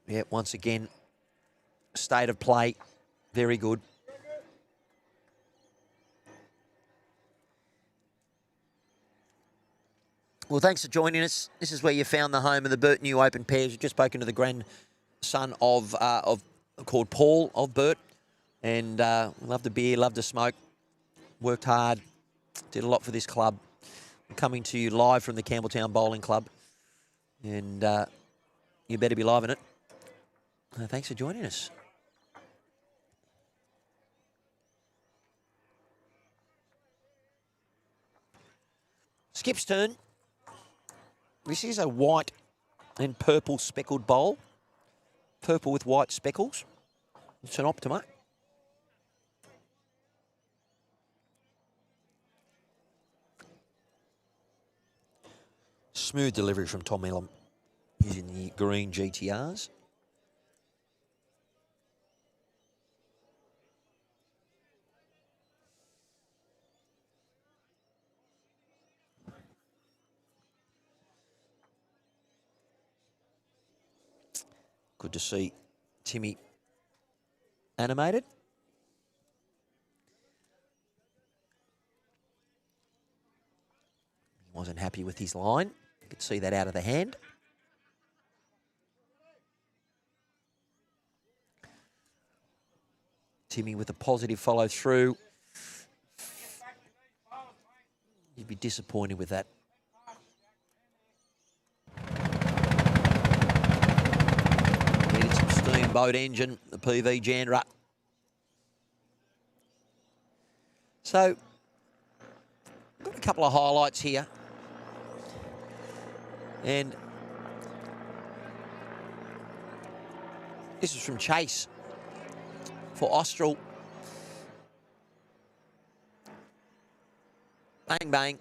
Yeah, once again, state of play, very good. Well, thanks for joining us. This is where you found the home of the Bert New Open Pairs. We've just spoken to the grandson of called Paul of Bert, and loved the beer, loved the smoke, worked hard, did a lot for this club. Coming to you live from the Campbelltown Bowling Club, and you better be live in it. Thanks for joining us. Skip's turn. This is a white and purple speckled bowl. Purple with white speckles. It's an Optima. Smooth delivery from Tom Elam using the green GTRs. Good to see Timmy animated. He wasn't happy with his line. You could see that out of the hand. Timmy with a positive follow through. You'd be disappointed with that. Needed some steamboat engine, the PV Jandra. So, got a couple of highlights here. And this is from Chase for Austral. Bang, bang.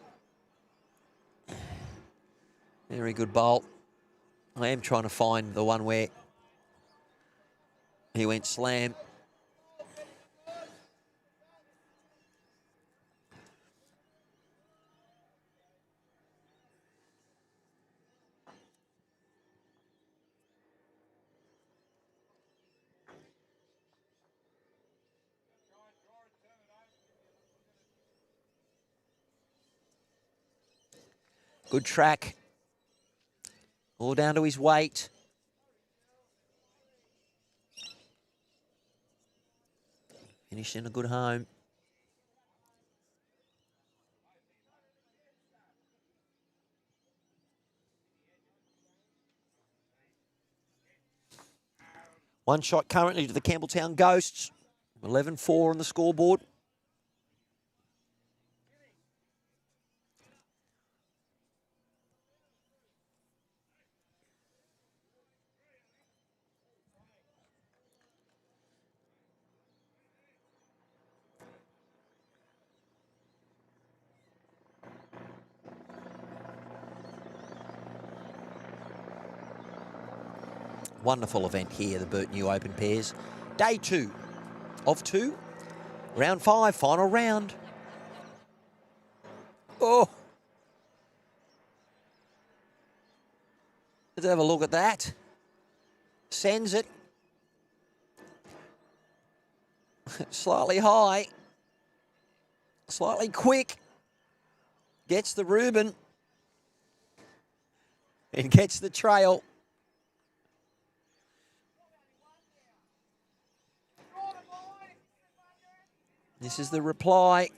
Very good bowl. I am trying to find the one where he went slam. Good track. All down to his weight. Finished in a good home. One shot currently to the Campbelltown Ghosts. 11-4 on the scoreboard. Wonderful event here, the Bert New Open Pairs. Day 2 of 2. Round 5, final round. Oh! Let's have a look at that. Sends it. Slightly high. Slightly quick. Gets the Reuben. And gets the trail. This is the reply.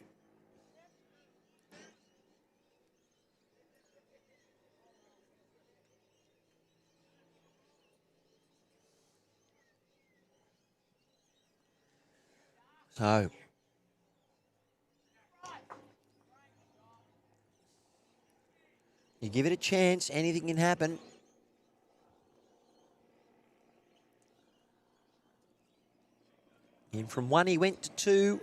So you give it a chance, anything can happen. In from 1, he went to 2.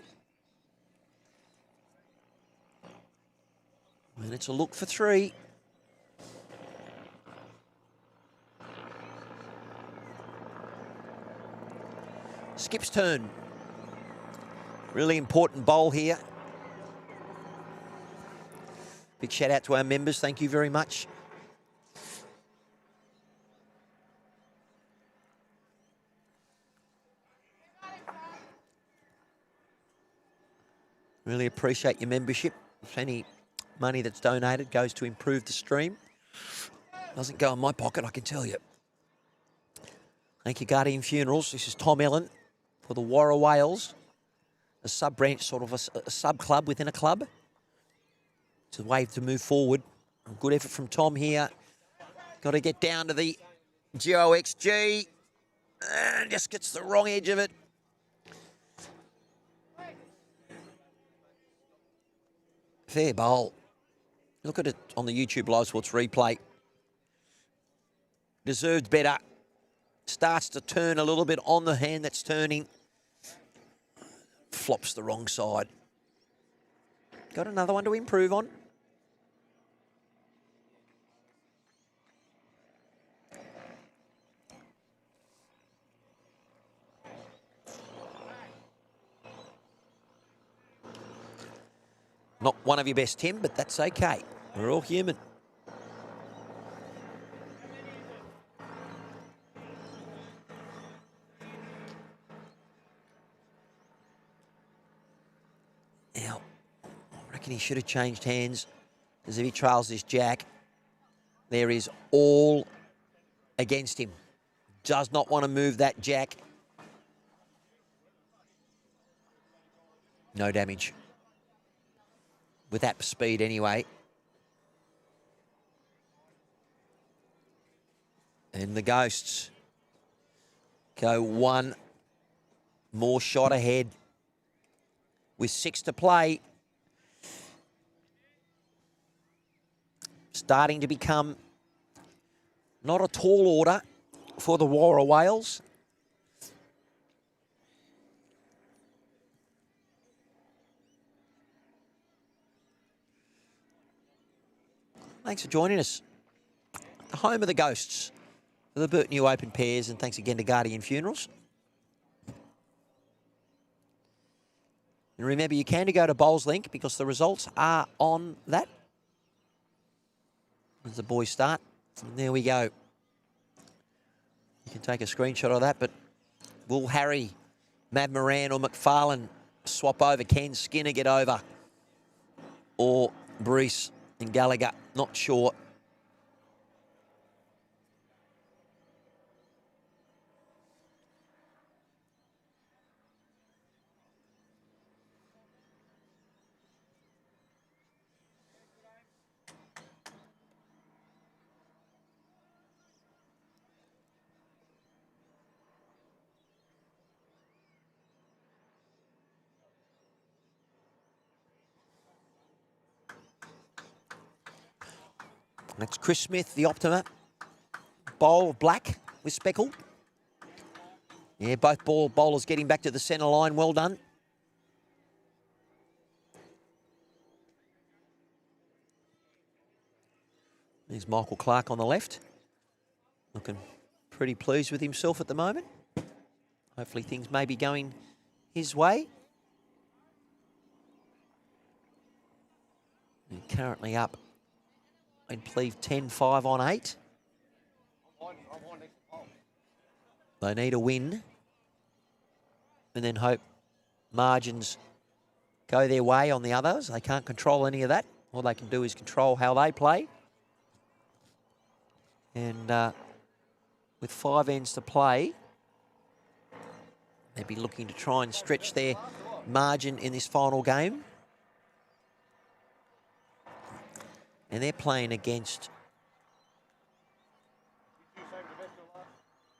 And it's a look for 3. Skip's turn. Really important bowl here. Big shout out to our members. Thank you very much. Really appreciate your membership. If any money that's donated goes to improve the stream, doesn't go in my pocket, I can tell you. Thank you, Guardian Funerals. This is Tom Ellen for the Warra Whales, a sub-branch, sort of a sub-club within a club. It's a way to move forward. Good effort from Tom here. Got to get down to the GOXG. And just gets the wrong edge of it. Fair bowl. Look at it on the YouTube Live Sports replay. Deserved better. Starts to turn a little bit on the hand that's turning. Flops the wrong side. Got another one to improve on. Not one of your best, Tim, but that's okay. We're all human. Now, I reckon he should have changed hands, as if he trails this jack. There is all against him. Does not want to move that jack. No damage. With that speed anyway. And the Ghosts go one more shot ahead with 6 to play. Starting to become not a tall order for the Warra Whales. Thanks for joining us. The home of the Ghosts for the Bert New Open pairs, and thanks again to Guardian Funerals. And remember, you can go to Bowls Link because the results are on that. As the boys start, and there we go. You can take a screenshot of that, but will Harry, Mav Moran or McFarlane swap over? Can Skinner get over? Or Brees and Gallagher? Not sure. That's Chris Smith, the Optima. Bowl of black with speckle. Yeah, both bowlers getting back to the centre line. Well done. There's Michael Clark on the left. Looking pretty pleased with himself at the moment. Hopefully things may be going his way. And currently up, I believe 10-5 on 8. They need a win and then hope margins go their way on the others. They can't control any of that. All they can do is control how they play. And with 5 ends to play, they'd be looking to try and stretch their margin in this final game. And they're playing against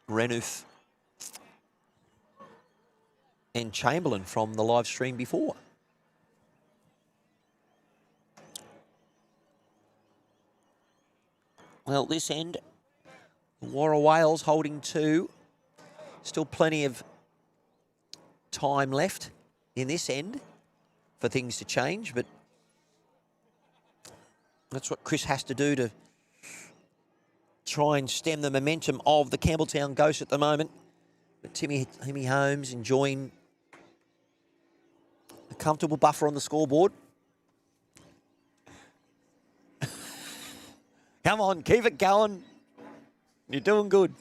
Renouf. and Chamberlain from the live stream before. Well, this end, War of Wales holding 2. Still plenty of time left in this end for things to change, but that's what Chris has to do to try and stem the momentum of the Campbelltown Ghosts at the moment. But Timmy Holmes enjoying a comfortable buffer on the scoreboard. Come on, keep it going. You're doing good.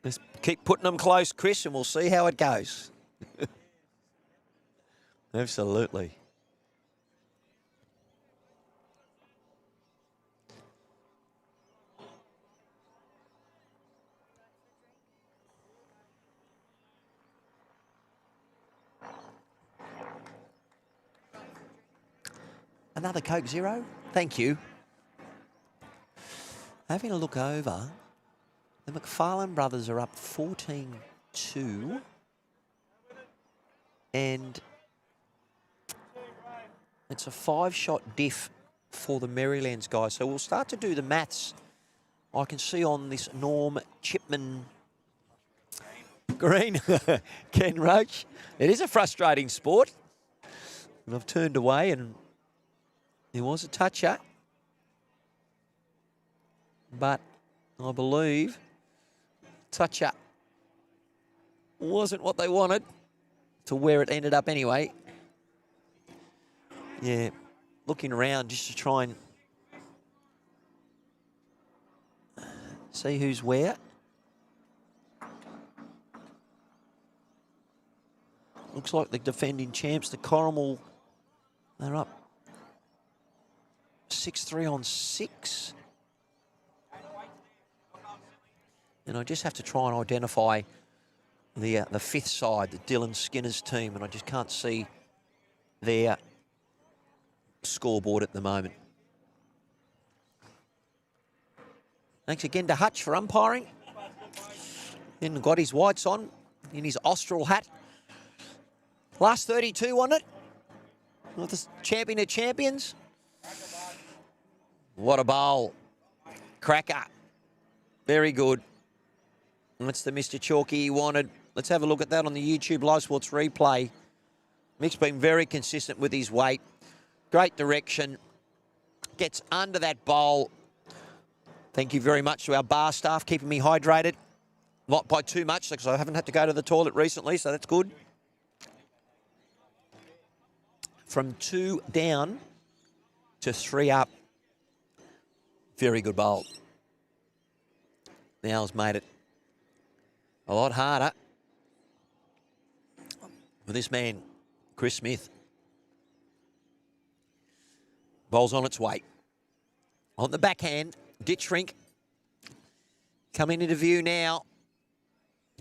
Let's keep putting them close, Chris, and we'll see how it goes. Absolutely. Another Coke Zero? Thank you. Having a look over, the McFarlane brothers are up 14-2. And it's a 5-shot diff for the Marylands guys. So we'll start to do the maths. I can see on this Norm Chipman green, Ken Roach. It is a frustrating sport. And I've turned away and there was a toucher. But I believe toucher wasn't what they wanted to where it ended up anyway. Yeah, looking around just to try and see who's where. Looks like the defending champs, the Corrimal, they're up 6-3 on 6. And I just have to try and identify the fifth side, the Dylan Skinner's team, and I just can't see their scoreboard at the moment. Thanks again to Hutch for umpiring. Then got his whites on in his Austral hat. Last 32 on it. Not the champion of champions. What a bowl. Cracker. Very good. That's the Mr. Chalky he wanted. Let's have a look at that on the YouTube Live Sports replay. Mick's been very consistent with his weight. Great direction. Gets under that bowl. Thank you very much to our bar staff, keeping me hydrated. Not by too much, because I haven't had to go to the toilet recently, so that's good. From 2 down to 3 up. Very good bowl. Now has made it a lot harder for this man, Chris Smith. Bowl's on its way. On the backhand, ditch rink. Coming into view now.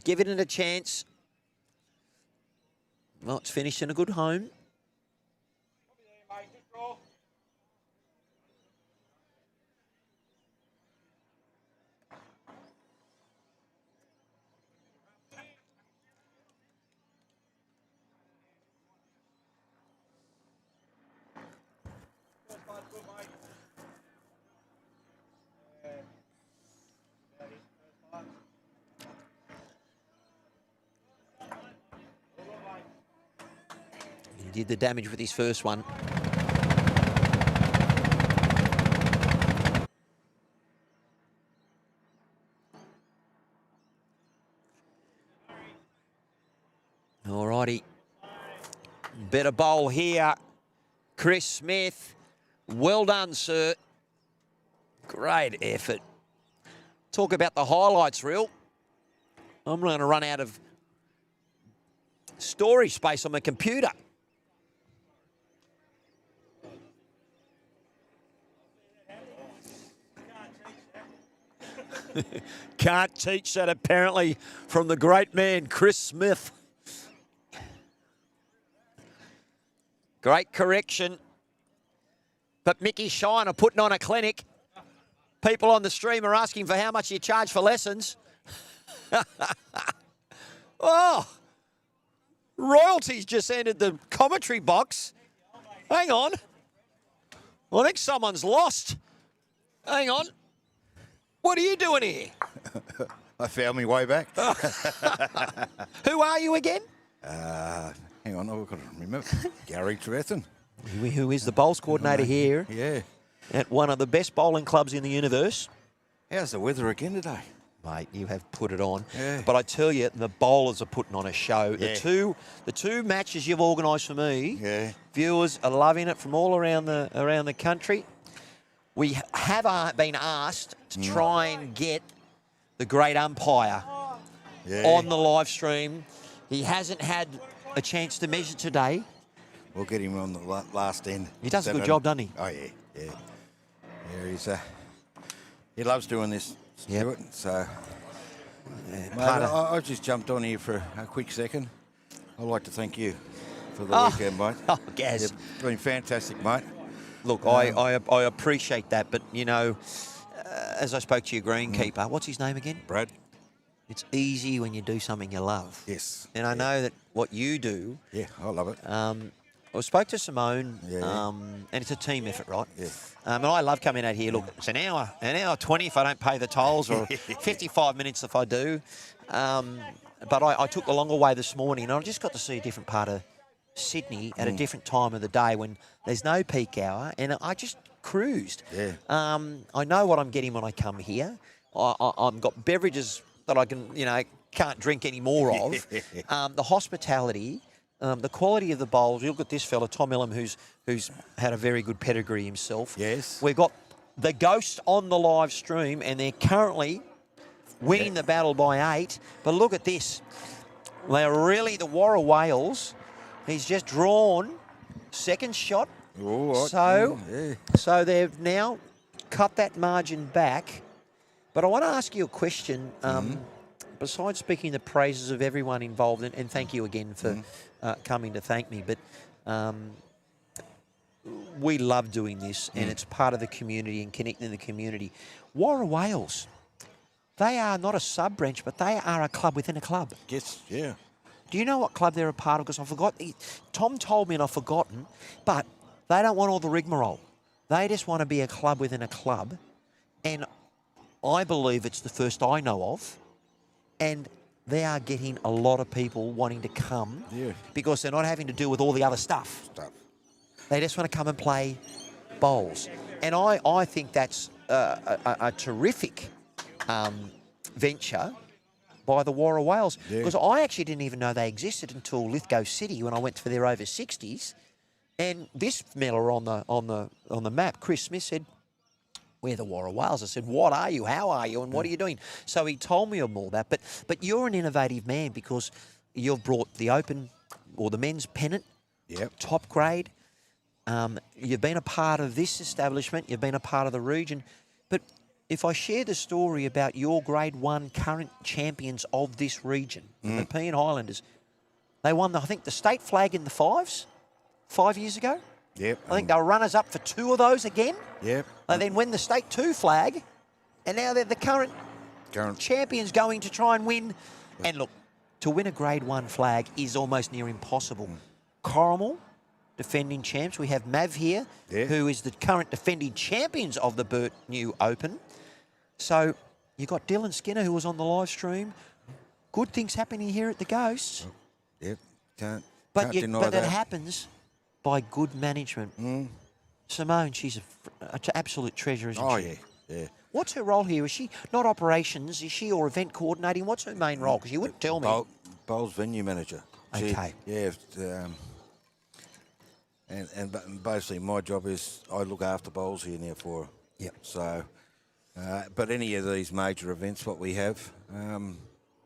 Giving it a chance. Well, it's finished in a good home. He did the damage with his first one. Alrighty. Better bowl here. Chris Smith. Well done, sir. Great effort. Talk about the highlights reel. I'm going to run out of storage space on my computer. Can't teach that, apparently, from the great man, Chris Smith. Great correction. But Mickey Shine are putting on a clinic. People on the stream are asking for how much you charge for lessons. Oh, royalties just entered the commentary box. Hang on. I think someone's lost. Hang on. What are you doing here? I found my way back. Who are you again? Hang on, I've got to remember. Gary Trevethan. Who is the bowls coordinator here Yeah. at one of the best bowling clubs in the universe. How's the weather again today? Mate, you have put it on. Yeah. But I tell you, the bowlers are putting on a show. Yeah. The two matches you've organised for me, Yeah. viewers are loving it from all around the country. We have been asked to try and get the great umpire Yeah. on the live stream. He hasn't had a chance to measure today. We'll get him on the last end. He does a good Saturday. job, doesn't he? Oh, yeah, yeah. Yeah, he loves doing this, Stuart. So, mate, I just jumped on here for a quick second. I'd like to thank you for the weekend, mate. Oh, Gaz. It's been fantastic, mate. Look, I appreciate that, but, you know, as I spoke to your greenkeeper, what's his name again? Brad? It's easy when you do something you love. Yes. And I know that what you do, Yeah, I love it. I spoke to Simone, Yeah. and it's a team effort, right? Yeah. And I love coming out here. Look, it's an hour 20 if I don't pay the tolls, or 55 minutes if I do. But I took the longer way this morning, and I just got to see a different part of Sydney at a different time of the day when there's no peak hour, and I just cruised. Yeah. I know what I'm getting when I come here. I've got beverages that I can, can't drink any more of. The hospitality. The quality of the bowls. You look at this fella, Tom Illam, who's had a very good pedigree himself. Yes. We've got the Ghost on the live stream, and they're currently winning the battle by 8. But look at this. They're really the Warra Whales. He's just drawn second shot. All right. So, so they've now cut that margin back. But I want to ask you a question. Besides speaking the praises of everyone involved, and thank you again for coming to thank me, but we love doing this, and it's part of the community and connecting the community. Warra Whales, they are not a sub-branch, but they are a club within a club. Yes, yeah. Do you know what club they're a part of? Because I forgot. Tom told me and I've forgotten, but they don't want all the rigmarole. They just want to be a club within a club, and I believe it's the first I know of. And they are getting a lot of people wanting to come because they're not having to deal with all the other stuff. They just want to come and play bowls. And I think that's a terrific venture by the Warra Whales. Because I actually didn't even know they existed until Lithgow City when I went for their over 60s. And this fella on the map, Chris Smith, said, "We're the Warra Whales." I said, "What are you? How are you? And what are you doing?" So he told me all that. But you're an innovative man because you've brought the Open or the men's pennant, top grade. You've been a part of this establishment. You've been a part of the region. But if I share the story about your Grade 1 current champions of this region, the Nepean Highlanders, they won, I think, the state flag in the fives 5 years ago. Yep. I think they were runners-up for 2 of those again. Yep. They then win the State 2 flag, and now they're the current champions going to try and win. And look, to win a Grade 1 flag is almost near impossible. Corrimal, defending champs. We have Mav here, who is the current defending champions of the Bert New Open. So you got Dylan Skinner, who was on the live stream. Good things happening here at the Ghosts. Yep. Can't But deny it that. happens by good management. Simone, she's an absolute treasure, isn't she? Oh, yeah, yeah. What's her role here? Is she not operations? Is she or event coordinating? What's her main role? Because you wouldn't tell me. Bowls venue manager. Okay. And basically my job is I look after bowls here now for her. Yep. So, but any of these major events, what we have,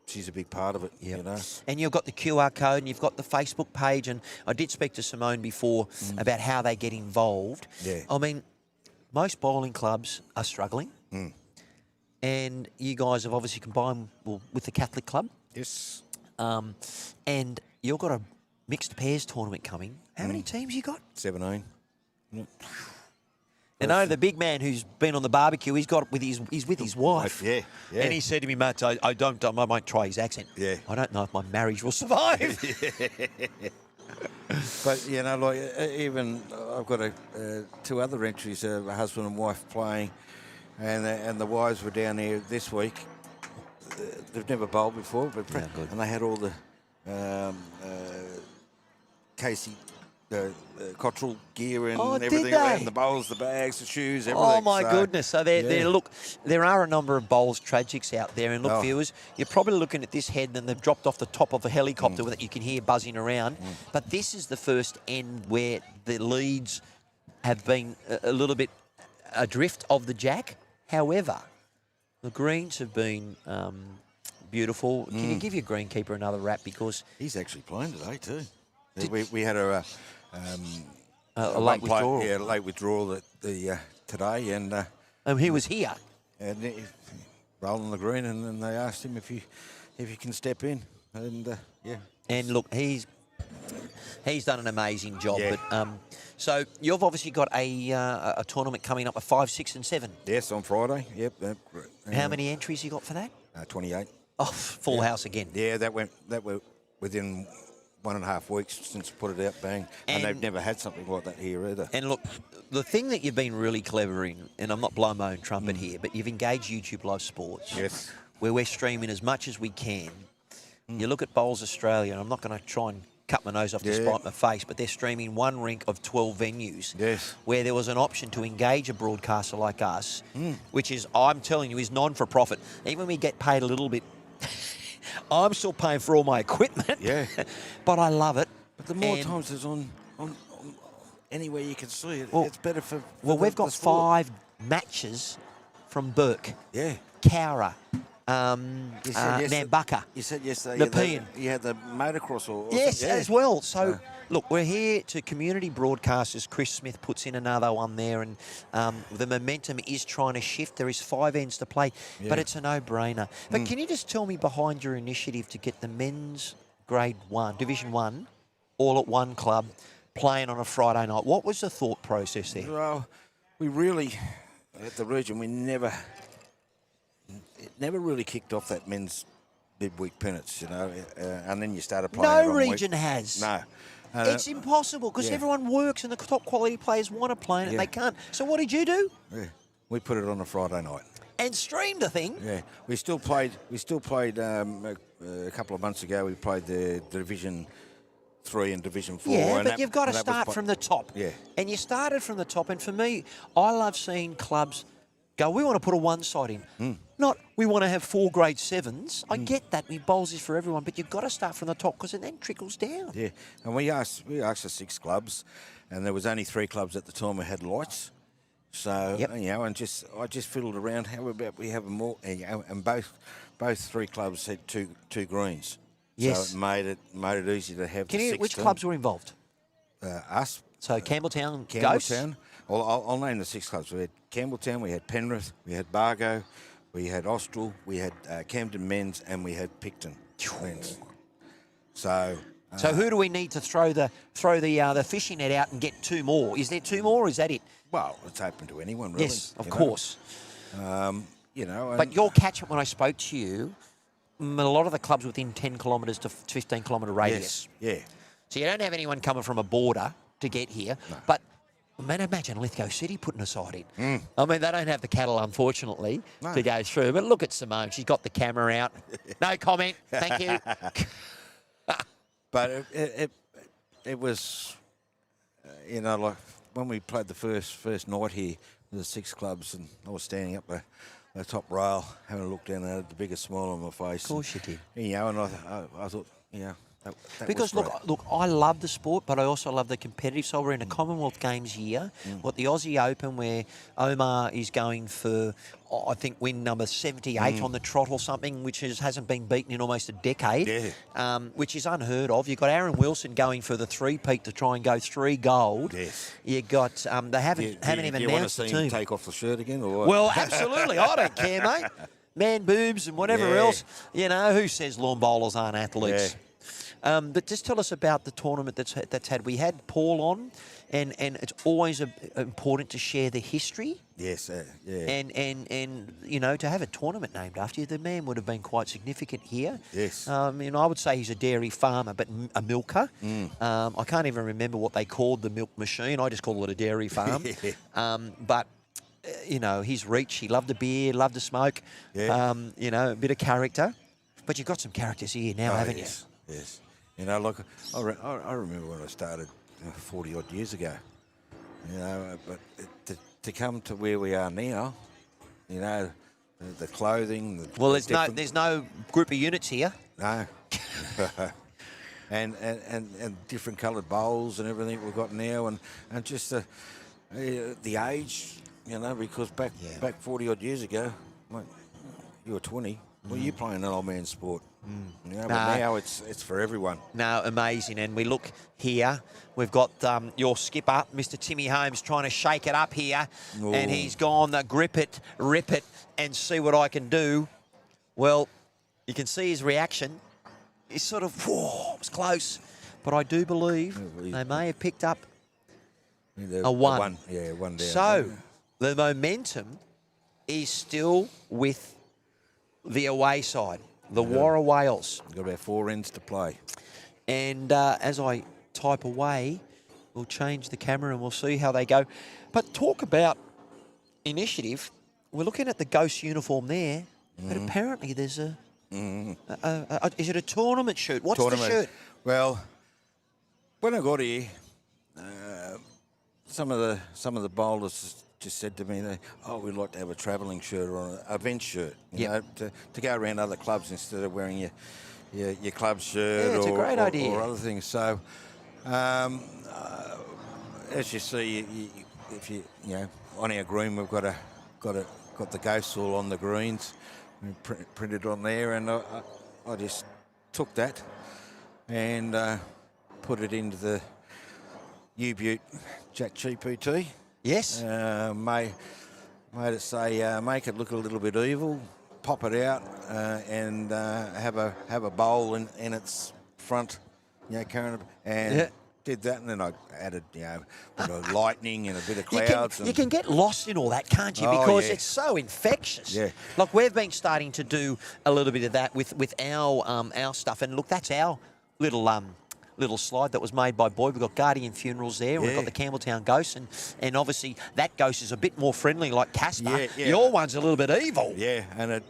she's a big part of it, you know. And you've got the QR code and you've got the Facebook page. And I did speak to Simone before about how they get involved. Yeah. I mean, most bowling clubs are struggling. And you guys have obviously combined with the Catholic Club. Yes. And you've got a mixed pairs tournament coming. How many teams you got? 17. You know, the big man who's been on the barbecue, he's with his wife. Yeah, yeah. And he said to me, Matt, I might try his accent. Yeah. I don't know if my marriage will survive. But, you know, like, even I've got 2 other entries, a husband and wife playing, and the wives were down there this week. They've never bowled before, but Yeah, good. and they had all the Casey, the Cottrell gear and Oh, did everything, they? and the bowls, the bags, the shoes, everything. Oh, my goodness. So, look, there are a number of bowls tragics out there. And, look, Oh. viewers, you're probably looking at this head and they've dropped off the top of a helicopter that you can hear buzzing around. But this is the first end where the leads have been a little bit adrift of the jack. However, the greens have been beautiful. Can you give your greenkeeper another rap? Because He's actually playing today too. We had a late withdrawal. Yeah, late withdrawal today, and he was here. and he rolling the green, and then they asked him if he can step in, and yeah. And look, he's done an amazing job. Yeah. But so you've obviously got a tournament coming up, a 5, 6, and 7. Yes, on Friday. Yep. How many entries you got for that? 28. Oh, full house again. Yeah, that went within 1.5 weeks since put it out, bang. And they've never had something like that here either. And look, the thing that you've been really clever in, and I'm not blowing my own trumpet here, but you've engaged YouTube Live Sports. Yes. Where we're streaming as much as we can. You look at Bowls Australia, and I'm not going to try and cut my nose off to spite my face, but they're streaming one rink of 12 venues. Yes. Where there was an option to engage a broadcaster like us, which is, I'm telling you, is non-for-profit. Even when we get paid a little bit, I'm still paying for all my equipment. Yeah. But I love it. But the more And- times it's on anywhere you can see it, Well- it's better for Well, the, we've the got sport. 5 matches from Burke, Yeah. Cowra, You said Nambucca. You said yesterday Nepean. you had the motocross or Yes, something. Yeah. as well. So, look, we're here to community broadcasters. Chris Smith puts in another one there, and the momentum is trying to shift. There is 5 ends to play, but it's a no-brainer. But can you just tell me behind your initiative to get the men's Grade 1, Division 1, all at one club, playing on a Friday night? What was the thought process there? Well, we really, at the region, it never really kicked off that men's midweek pennants, you know, and then you started playing. No it on region week. has. No. It's impossible because everyone works and the top quality players want to play and they can't. So what did you do? Yeah, we put it on a Friday night. And streamed the thing. Yeah, we still played. A couple of months ago. We played the Division 3 and Division 4. Yeah, and but that- you've got to and that start was from the top. Yeah. And you started from the top. And for me, I love seeing clubs go, we want to put a one side in. Not, we want to have 4 grade 7s. I get that. Bowls is for everyone. But you've got to start from the top because it then trickles down. Yeah, and we asked the 6 clubs, and there was only 3 clubs at the time that had lights. So you know, I just fiddled around. How about we have them all? And both 3 clubs had two greens. Yes. So it made it easy to have. Which clubs were involved? Us. So Campbelltown, Ghosts. Campbelltown. Well, I'll name the 6 clubs. We had Campbelltown, we had Penrith, we had Bargo, we had Austral, we had Camden Men's, and we had Picton Men's. So who do we need to throw the fishing net out and get 2 more? Is there 2 more or is that it? well, it's open to anyone, really. Yes, of you know. course. You know, But your catchment when I spoke to you, a lot of the clubs within 10 kilometres to 15 kilometre radius. yes, yeah. So you don't have anyone coming from a border to get here. No. But man, imagine Lithgow City putting a side in. I mean, they don't have the cattle, unfortunately, No. to go through. But look at Simone. She's got the camera out. No comment. Thank you. But it was, you know, like when we played the first night here, the 6 clubs, and I was standing up the top rail, having a look down there, the biggest smile on my face. Of course you did. You know, and I thought, you know, that Because was great. look, I love the sport, but I also love the competitive side. We're in the Commonwealth Games here. What the Aussie Open, where Omar is going for, I think, win number 78 on the trot or something, which hasn't been beaten in almost a decade. Yeah. Which is unheard of. You've got Aaron Wilson going for the 3-peat to try and go 3 gold. Yes. You got they haven't even you want to announced see the him team. take off the shirt again, or what? Well, absolutely. I don't care, mate. Man boobs and whatever Yeah. else. You know, who says lawn bowlers aren't athletes? But just tell us about the tournament that's had. We had Paul on, and it's always important to share the history. Yes, yeah. And you know, to have a tournament named after you, the man would have been quite significant here. Yes. I would say he's a dairy farmer, but a milker. I can't even remember what they called the milk machine. I just call it a dairy farm. But you know, his reach. He loved the beer, loved the smoke. Yeah. You know, a bit of character. But you've got some characters here now, haven't you? Yes. You know, like I remember when I started 40 odd years ago. You know, but to come to where we are now, you know, the clothing. Well, there's no group of units here. No. and different coloured bowls and everything we've got now, and just the age, you know, because back 40 odd years ago, like, you were 20. Well, you're playing an old man's sport. You know, but now it's for everyone. No, amazing. And we look here, we've got your skipper, Mr. Timmy Holmes, trying to shake it up here. Ooh. And he's gone, grip it, rip it, and see what I can do. Well, you can see his reaction. He's sort of, whoa, it was close. But I do believe they may have picked up a one. One down. So the momentum is still with the away side, the Warra Whales. Got about 4 ends to play. And as I type away, we'll change the camera and we'll see how they go. But talk about initiative. We're looking at the Ghost uniform there, but apparently there's is it a tournament shirt? What's the shirt? Well, when I got here, some of the bowlers just said to me, we'd like to have a travelling shirt or an event shirt, you know, to go around other clubs instead of wearing your club shirt it's a great idea. or other things. So, as you see, if you know, on our green we've got the ghosts all on the greens, printed on there, and I just took that and put it into the U-Butte Jack GPT. Yes. Made it say, make it look a little bit evil, pop it out, and have a bowl in its front, you know, current, and did that, and then I added, you know, a bit of lightning and a bit of clouds. You can get lost in all that, can't you? Because it's so infectious. Yeah. Like we've been starting to do a little bit of that with our stuff, and look, that's our little slide that was made by Boyd. We've got Guardian Funerals there. We've got the Campbelltown Ghost, and obviously that ghost is a bit more friendly, like Casper. Your one's a little bit evil. Yeah, and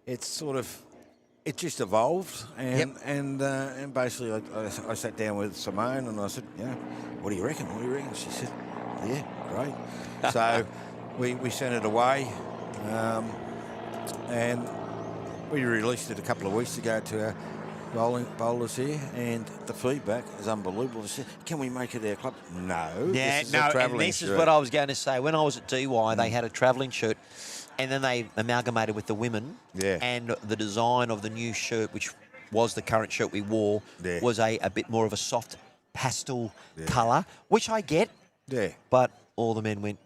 it's sort of, it just evolved, and basically I sat down with Simone and I said, you know, what do you reckon? She said, yeah, great. So we sent it away, and we released it a couple of weeks ago to our bowlers here, and the feedback is unbelievable. They said, can we make it our club? No. Yeah, this is a travelling this shirt. is what I was going to say. When I was at DY, they had a travelling shirt, and then they amalgamated with the women. Yeah. And the design of the new shirt, which was the current shirt we wore, was a bit more of a soft pastel colour, which I get. Yeah. But all the men went,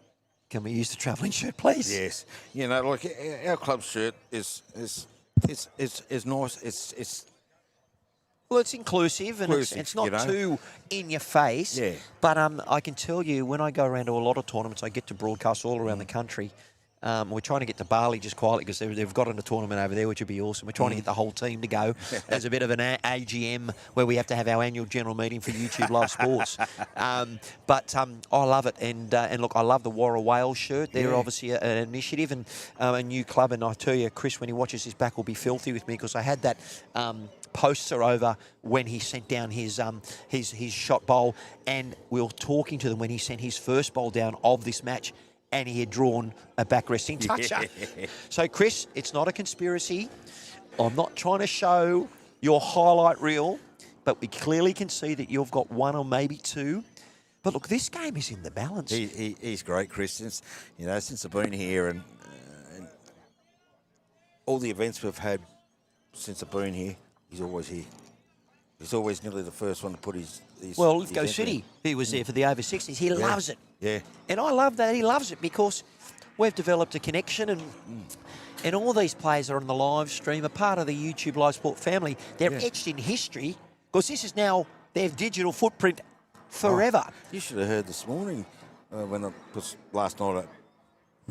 can we use the travelling shirt, please? Yes. You know, like our club shirt is nice. Well, it's inclusive, and it's not too in your face. Yeah. But I can tell you, when I go around to a lot of tournaments, I get to broadcast all around the country. We're trying to get to Bali just quietly because they've got a tournament over there, which would be awesome. We're trying to get the whole team to go. There's a bit of an AGM where we have to have our annual general meeting for YouTube Live Sports. But I love it. And look, I love the Warra Whales shirt. They're obviously an initiative and a new club. And I tell you, Chris, when he watches his back, will be filthy with me because I had that poster over when he sent down his shot bowl, and we were talking to them when he sent his first bowl down of this match, and he had drawn a back-resting toucher. So, Chris, it's not a conspiracy. I'm not trying to show your highlight reel, but we clearly can see that you've got one or maybe two. But look, this game is in the balance. He's great, Chris. Since I've been here, and all the events we've had since I've been here, he's always here. He's always nearly the first one to put his Well, Go City, he was there for the over 60s. He loves it. Yeah. And I love that he loves it because we've developed a connection, and all these players are on the live stream, a part of the YouTube Live Sport family. They're etched in history Because this is now their digital footprint forever. You should have heard this morning because last night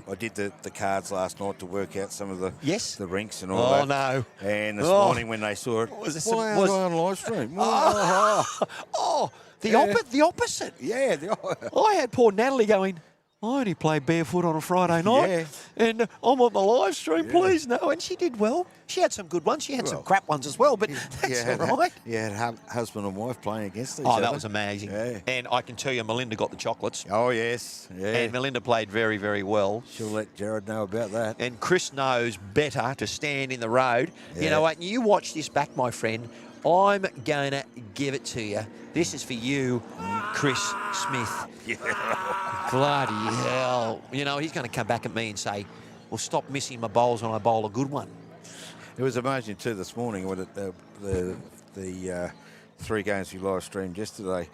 I did the cards last night to work out some of the rinks and all that. Oh, no. And this morning when they saw it, Was this why was- on live stream? The opposite. Yeah. I had poor Natalie going, I only play barefoot on a Friday night, Yeah. and I'm on my live stream, please, no. And she did well. She had some good ones. She had some crap ones as well, but that's all right. Yeah, husband and wife playing against each other. Oh, that was amazing. Yeah. And I can tell you, Melinda got the chocolates. Oh, yes. Yeah. And Melinda played very, very well. She'll let Jared know about that. And Chris knows better to stand in the road. You Yeah. know what? You watch this back, my friend. I'm going to give it to you. This is for you, Chris Smith. Bloody hell. You know, he's going to come back at me and say, well, stop missing my bowls when I bowl a good one. It was amazing too this morning when the 3 games we live streamed yesterday.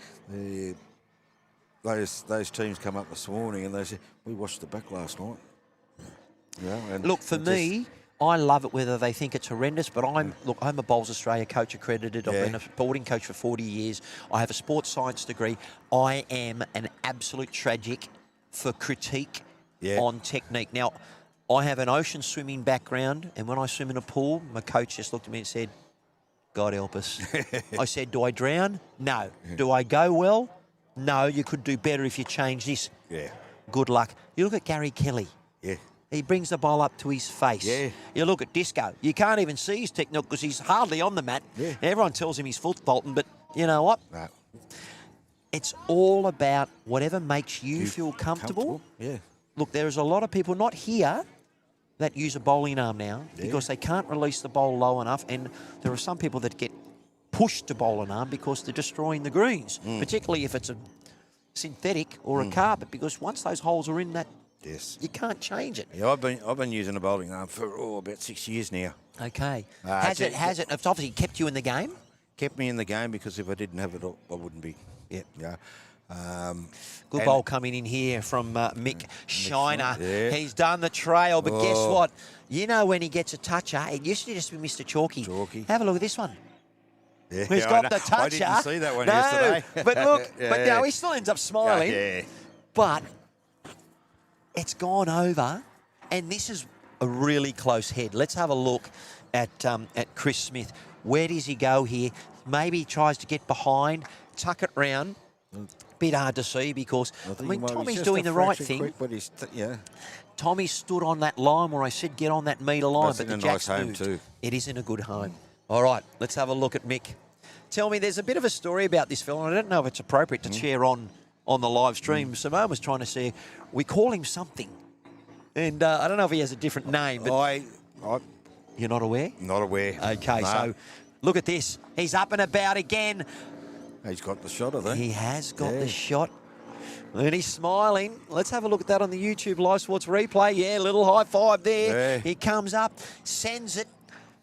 Those teams come up this morning and they said, we watched the back last night. Yeah, and Look, for me, I love it whether they think it's horrendous, but I'm a Bowls Australia coach accredited. I've been a sporting coach for 40 years. I have a sports science degree. I am an absolute tragic for critique on technique. Now, I have an ocean swimming background, and when I swim in a pool, my coach just looked at me and said, God help us. I said, do I drown? No. Do I go well? No, you could do better if you change this. Yeah. Good luck. You look at Gary Kelly. Yeah. He brings the ball up to his face. Yeah. You look at Disco. You can't even see his technique because he's hardly on the mat. Yeah. Everyone tells him he's foot faulting, but you know what? No. It's all about whatever makes you feel comfortable. Yeah. Look, there's a lot of people not here that use a bowling arm now because they can't release the bowl low enough, and there are some people that get pushed to bowl an arm because they're destroying the greens, particularly if it's a synthetic or a carpet, because once those holes are in that, you can't change it. Yeah, I've been using a bowling arm for about 6 years now. Okay. Has it? It's obviously kept you in the game? Kept me in the game because if I didn't have it, I wouldn't be. Yeah. Good bowl coming in here from Mick Shiner. Yeah. He's done the trail, but guess what? You know when he gets a toucher, it used to just be Mr. Chalky. Have a look at this one. Yeah, He's got the toucher. I didn't see that one yesterday. But look, but no, he still ends up smiling. Yeah. But it's gone over, and this is a really close head. Let's have a look at Chris Smith. Where does he go here? Maybe he tries to get behind, tuck it round. Bit hard to see because, I mean, Tommy's doing the right thing. Quick, but Tommy stood on that line where I said get on that meter line, That's but in the a Jacks nice home moved. too. It is in a good home. All right, let's have a look at Mick. Tell me, there's a bit of a story about this fella. I don't know if it's appropriate to share on the live stream. Simone was trying to say, we call him something. And I don't know if he has a different name, but you're not aware? Not aware. Okay, No. so look at this. He's up and about again. He's got the shot, I think. He has got the shot. And he's smiling. Let's have a look at that on the YouTube Live Sports replay. Yeah, little high five there. Yeah. He comes up, sends it,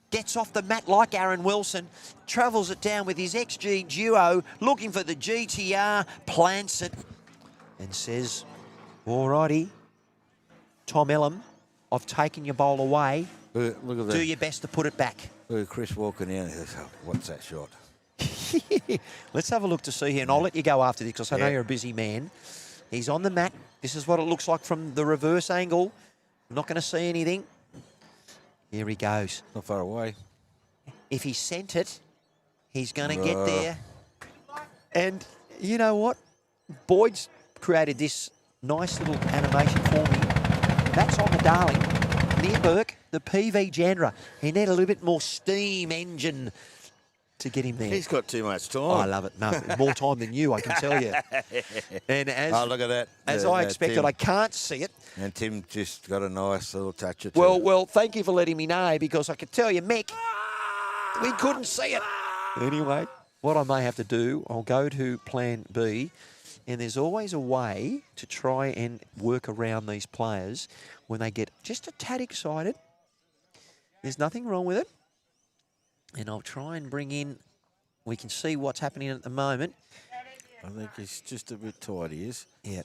gets off the mat like Aaron Wilson, travels it down with his XG duo, looking for the GTR, plants it, and says, all righty, Tom Ellam, I've taken your bowl away. Look at that. Do your best to put it back. Look at Chris walking in. What's that shot? Let's have a look to see here, and I'll let you go after this because I know you're a busy man. He's on the mat. This is what it looks like from the reverse angle. I'm not going to see anything. Here he goes. Not far away. If he sent it, he's going to get there. And you know what? Boyd's created this nice little animation for me. That's on the Darling, near Burke, the PV Jandra. He need a little bit more steam engine to get him there. He's got too much time. Oh, I love it. No, more time than you, I can tell you. And as look at that. As I expected, Tim. I can't see it. And Tim just got a nice little touch of Well, thank you for letting me know because I could tell you, Mick, we couldn't see it. Anyway, what I may have to do, I'll go to plan B, and there's always a way to try and work around these players when they get just a tad excited. There's nothing wrong with it. And I'll try and bring in, we can see what's happening at the moment. I think he's just a bit tired, he is. Yeah.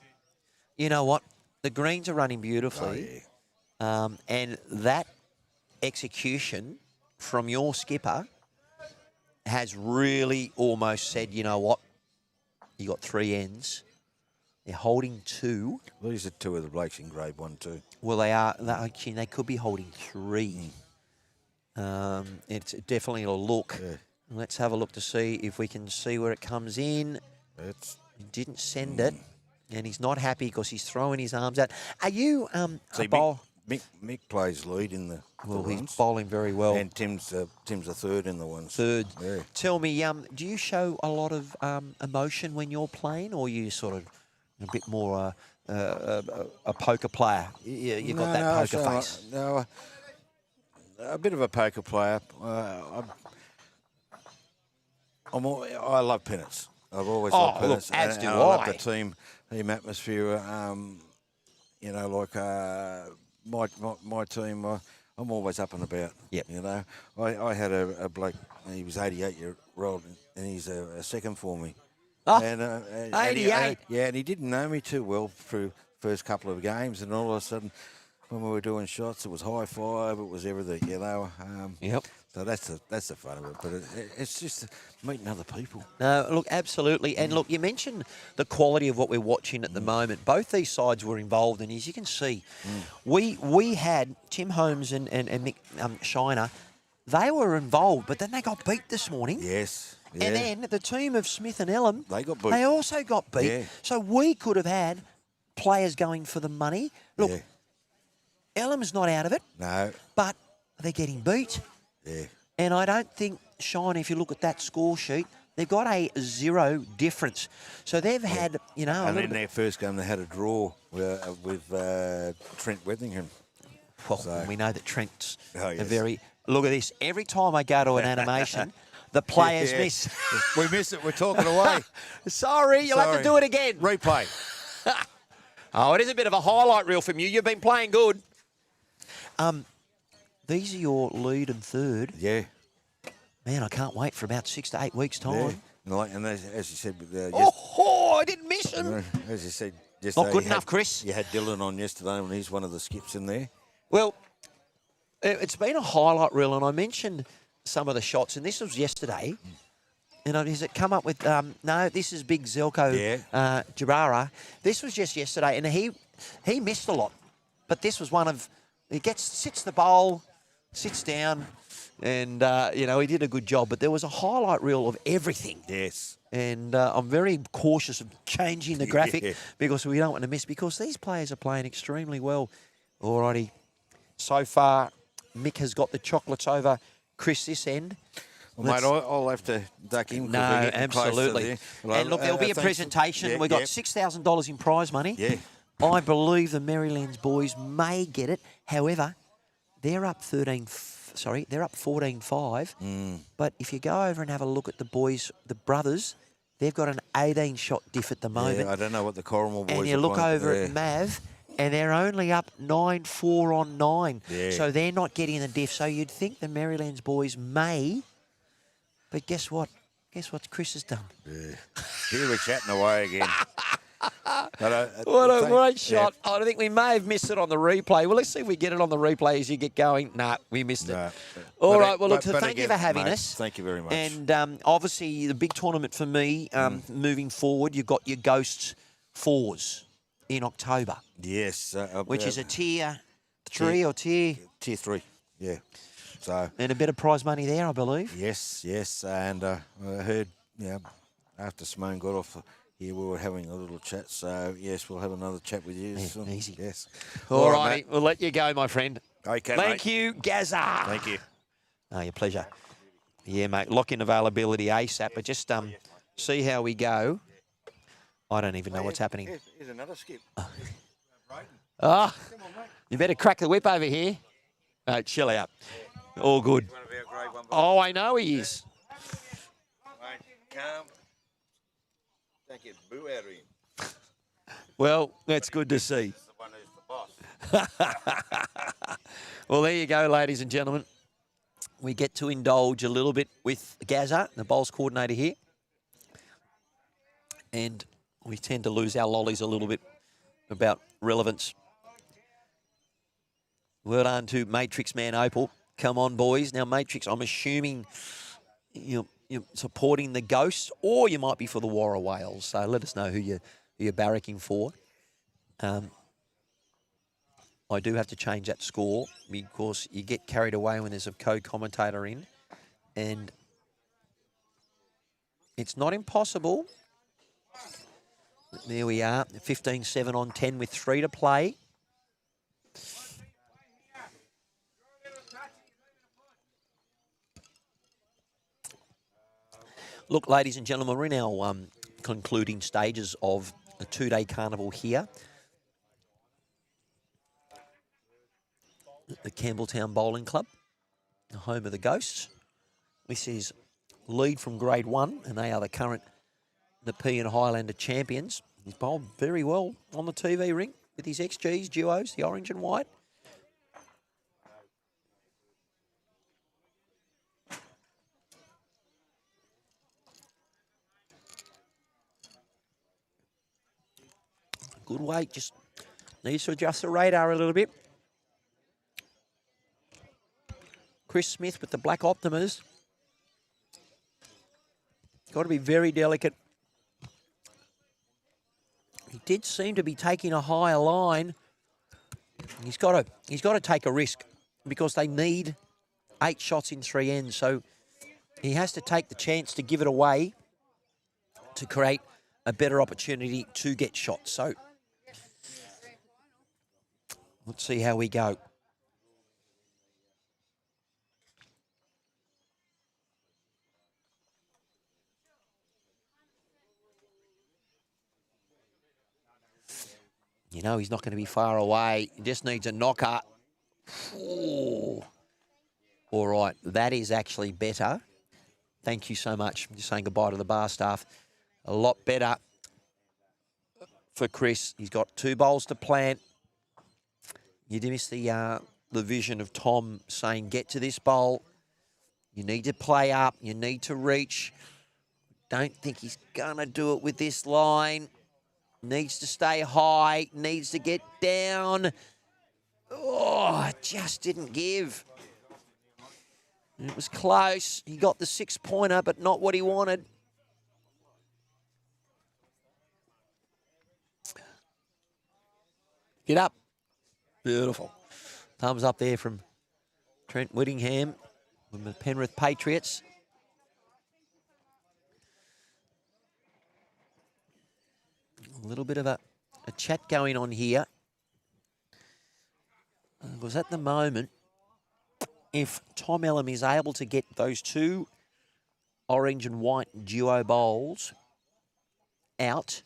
You know what? The greens are running beautifully. And that execution from your skipper has really almost said, you know what, you got 3 ends. They're holding 2. Well, these are 2 of the blokes in grade 1, 2. Well, actually, they could be holding 3. It's definitely a look. Yeah. Let's have a look to see if we can see where it comes in. He didn't send it, and he's not happy because he's throwing his arms out. Are you See, a bowl? Mick plays lead in the He's runs. bowling very well. And Tim's a third in the ones. Third. Yeah. Tell me, do you show a lot of emotion when you're playing, or are you sort of a bit more a poker player? You've got that poker face. No, a bit of a poker player. I love pennants. I've always loved pennants. Look, as do I love I. the team atmosphere. You know, like my team, I'm always up and about. Yep. You know, I had a bloke, he was 88-year-old, and he's a second for me. Oh, and 88? Yeah, and he didn't know me too well through first couple of games, and all of a sudden, when we were doing shots, it was high five, it was everything, you know. Yep. So that's the fun of it, but it's just meeting other people. No, look, absolutely. And look, you mentioned the quality of what we're watching at the moment. Both these sides were involved, and as you can see, we had Tim Holmes and Mick Shiner. They were involved, but then they got beat this morning. Yes. Yeah. And then the team of Smith and Ellum, They got beat. They also got beat. Yeah. So we could have had players going for the money. Look, Yeah. Ellum's not out of it, No. but they're getting beat. Yeah. And I don't think, Shine, if you look at that score sheet, they've got a 0 difference. So they've had, you know, And in their first game, they had a draw with Trent Wetheringham. well, so- we know that Trent's Oh, a yes. very... Look at this. Every time I go to an animation, the players Yeah. miss. We missed it. We're talking away. Sorry, you'll have to Sorry. do it again. Replay. Oh, it is a bit of a highlight reel from you. You've been playing good. These are your lead and third. Yeah. Man, I can't wait for about 6 to 8 weeks' time. Yeah. And as you said, I didn't miss him. as you said, Not yesterday, good you enough, had- Chris. You had Dylan on yesterday, and he's one of the skips in there. Well, it's been a highlight reel, and I mentioned some of the shots, and this was yesterday. And has it come up with... no, this is Big Zelko Jabara. This was just yesterday, and he missed a lot. But this was one of... He sits the bowl, sits down, and, you know, he did a good job. But there was a highlight reel of everything. Yes. And I'm very cautious of changing the graphic Yeah. because we don't want to miss, because these players are playing extremely well. Alrighty. So far, Mick has got the chocolates over Chris this end. Well, mate, I'll have to duck in. 'cause No, we're getting close to absolutely. there. And look, there'll be a thanks. presentation. Yeah, We've got yeah. $6,000 in prize money. Yeah. I believe the Marylands boys may get it. However, they're up 14-5. But if you go over and have a look at the boys, the brothers, they've got an 18-shot diff at the moment. Yeah, I don't know what the Corrimal boys And you are look playing. over at Mav, and they're only up 9-4 on 9. Yeah. So they're not getting the diff. So you'd think the Marylands boys may. But guess what? Guess what Chris has done? Yeah. Here we're chatting away again. What a great shot. I think we may have missed it on the replay. Well, let's see if we get it on the replay as you get going. Nah, we missed it. No. All But right, well, look, but thank you again, for having mate, us. Thank you very much. And obviously, the big tournament for me moving forward, you've got your Ghosts 4s in October, yes. which is a tier 3 or tier... Tier 3, yeah. So, And a bit of prize money there, I believe. yes. And I heard, after Simone got off here, we were having a little chat. So, yes, we'll have another chat with you soon. easy. Yes. All right, righty, mate. we'll let you go, my friend. Okay, Thank mate. you, Gaza. Thank you. Oh, your pleasure. Yeah, mate. Lock in availability ASAP, but just see how we go. I don't even know what's happening. Here's another skip. Oh, you better crack the whip over here. Chill out. All good. One of our grade 1 Oh, I know he is. Mate, calm. Don't get boo out of him. Well, that's good to see. The one who's the boss. Well, there you go, ladies and gentlemen. We get to indulge a little bit with Gaza, the bowls coordinator here. And we tend to lose our lollies a little bit about relevance. Well done to Matrix Man Opal. Come on, boys. Now, Matrix, I'm assuming you're supporting the Ghosts, or you might be for the Warra Whales. So let us know who you're barracking for. I do have to change that score because you get carried away when there's a co-commentator in. And it's not impossible. There we are, 15-7 on 10 with 3 to play. Look, ladies and gentlemen, we're in our concluding stages of the 2-day carnival here at the Campbelltown Bowling Club, the home of the Ghosts. This is lead from Grade 1, and they are the current Nepean Highlander champions. He's bowled very well on the TV ring with his XGs, duos, the orange and white. Good weight, just needs to adjust the radar a little bit. Chris Smith with the Black Optimas. Got to be very delicate. He did seem to be taking a higher line. He's got to take a risk because they need 8 shots in 3 ends. So he has to take the chance to give it away to create a better opportunity to get shots. So let's see how we go. You know he's not going to be far away. He just needs a knocker. Ooh. All right, that is actually better. Thank you so much. I'm just saying goodbye to the bar staff. A lot better for Chris. He's got 2 bowls to plant. You did miss the vision of Tom saying, get to this bowl. You need to play up. You need to reach. Don't think he's going to do it with this line. Needs to stay high. Needs to get down. Oh, just didn't give. It was close. He got the 6-pointer, but not what he wanted. Get up. Beautiful. Thumbs up there from Trent Whittingham from the Penrith Patriots. A little bit of a chat going on here. Because at the moment, if Tom Ellam is able to get those 2 orange and white duo bowls out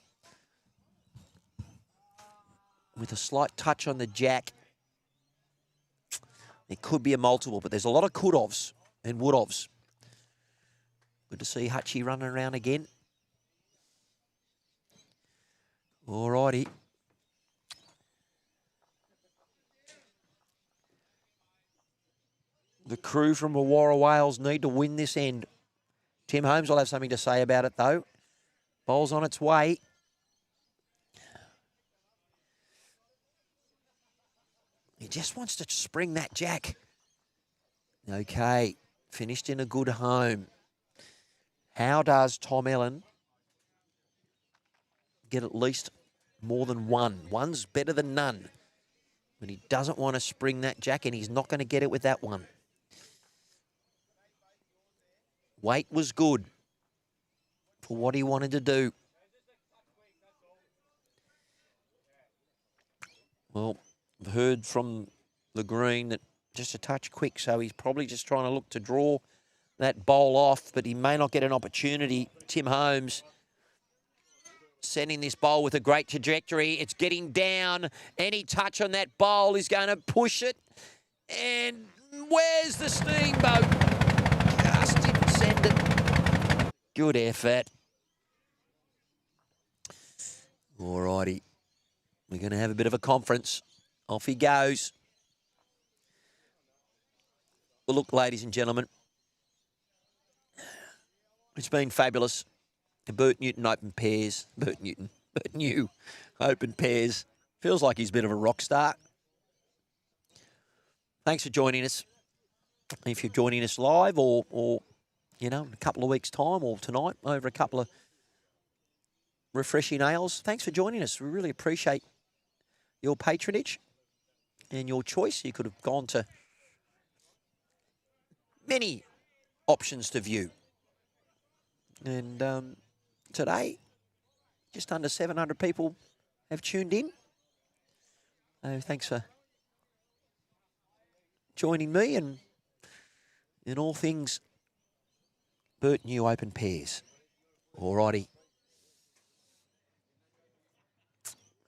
with a slight touch on the jack, it could be a multiple, but there's a lot of could-ofs and would-ofs. Good to see Hutchie running around again. All righty. The crew from the Warra Whales need to win this end. Tim Holmes will have something to say about it, though. Ball's on its way. He just wants to spring that jack. Okay, finished in a good home. How does Tom Ellen get at least more than 1? One's better than none. But he doesn't want to spring that jack, and he's not going to get it with that one. Weight was good for what he wanted to do. Well, I've heard from the green that just a touch quick, so he's probably just trying to look to draw that bowl off, but he may not get an opportunity. Tim Holmes sending this bowl with a great trajectory. It's getting down. Any touch on that bowl is going to push it. And where's the steamboat? Just didn't send it. Good effort. All righty. We're going to have a bit of a conference. Off he goes. Well, look, ladies and gentlemen, it's been fabulous. The Bert Newton open pairs. Bert New open pairs. Feels like he's a bit of a rock star. Thanks for joining us. If you're joining us live or you know, in a couple of weeks' time or tonight over a couple of refreshing ales. Thanks for joining us. We really appreciate your patronage and your choice. You could have gone to many options to view. And today, just under 700 people have tuned in. So thanks for joining me and in all things Bert New Open Pairs. Alrighty.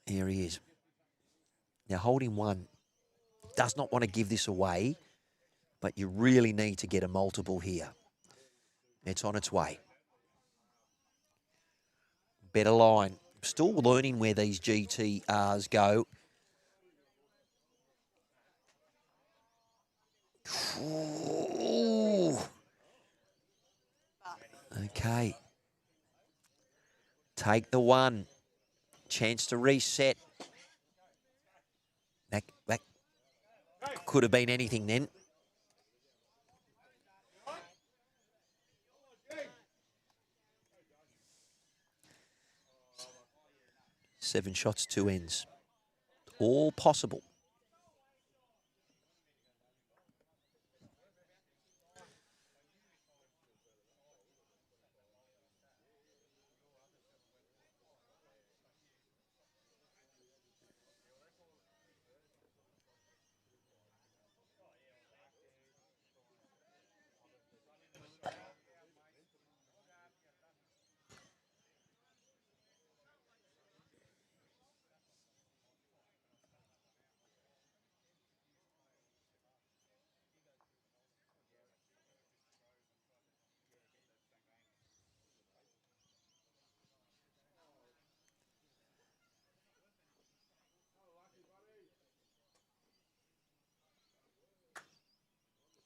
Here he is. Now holding one. Does not want to give this away, but you really need to get a multiple here. It's on its way. Better line. Still learning where these GTRs go. Ooh. Okay. Take the one. Chance to reset. That could have been anything then. Seven shots, 2 ends. All possible.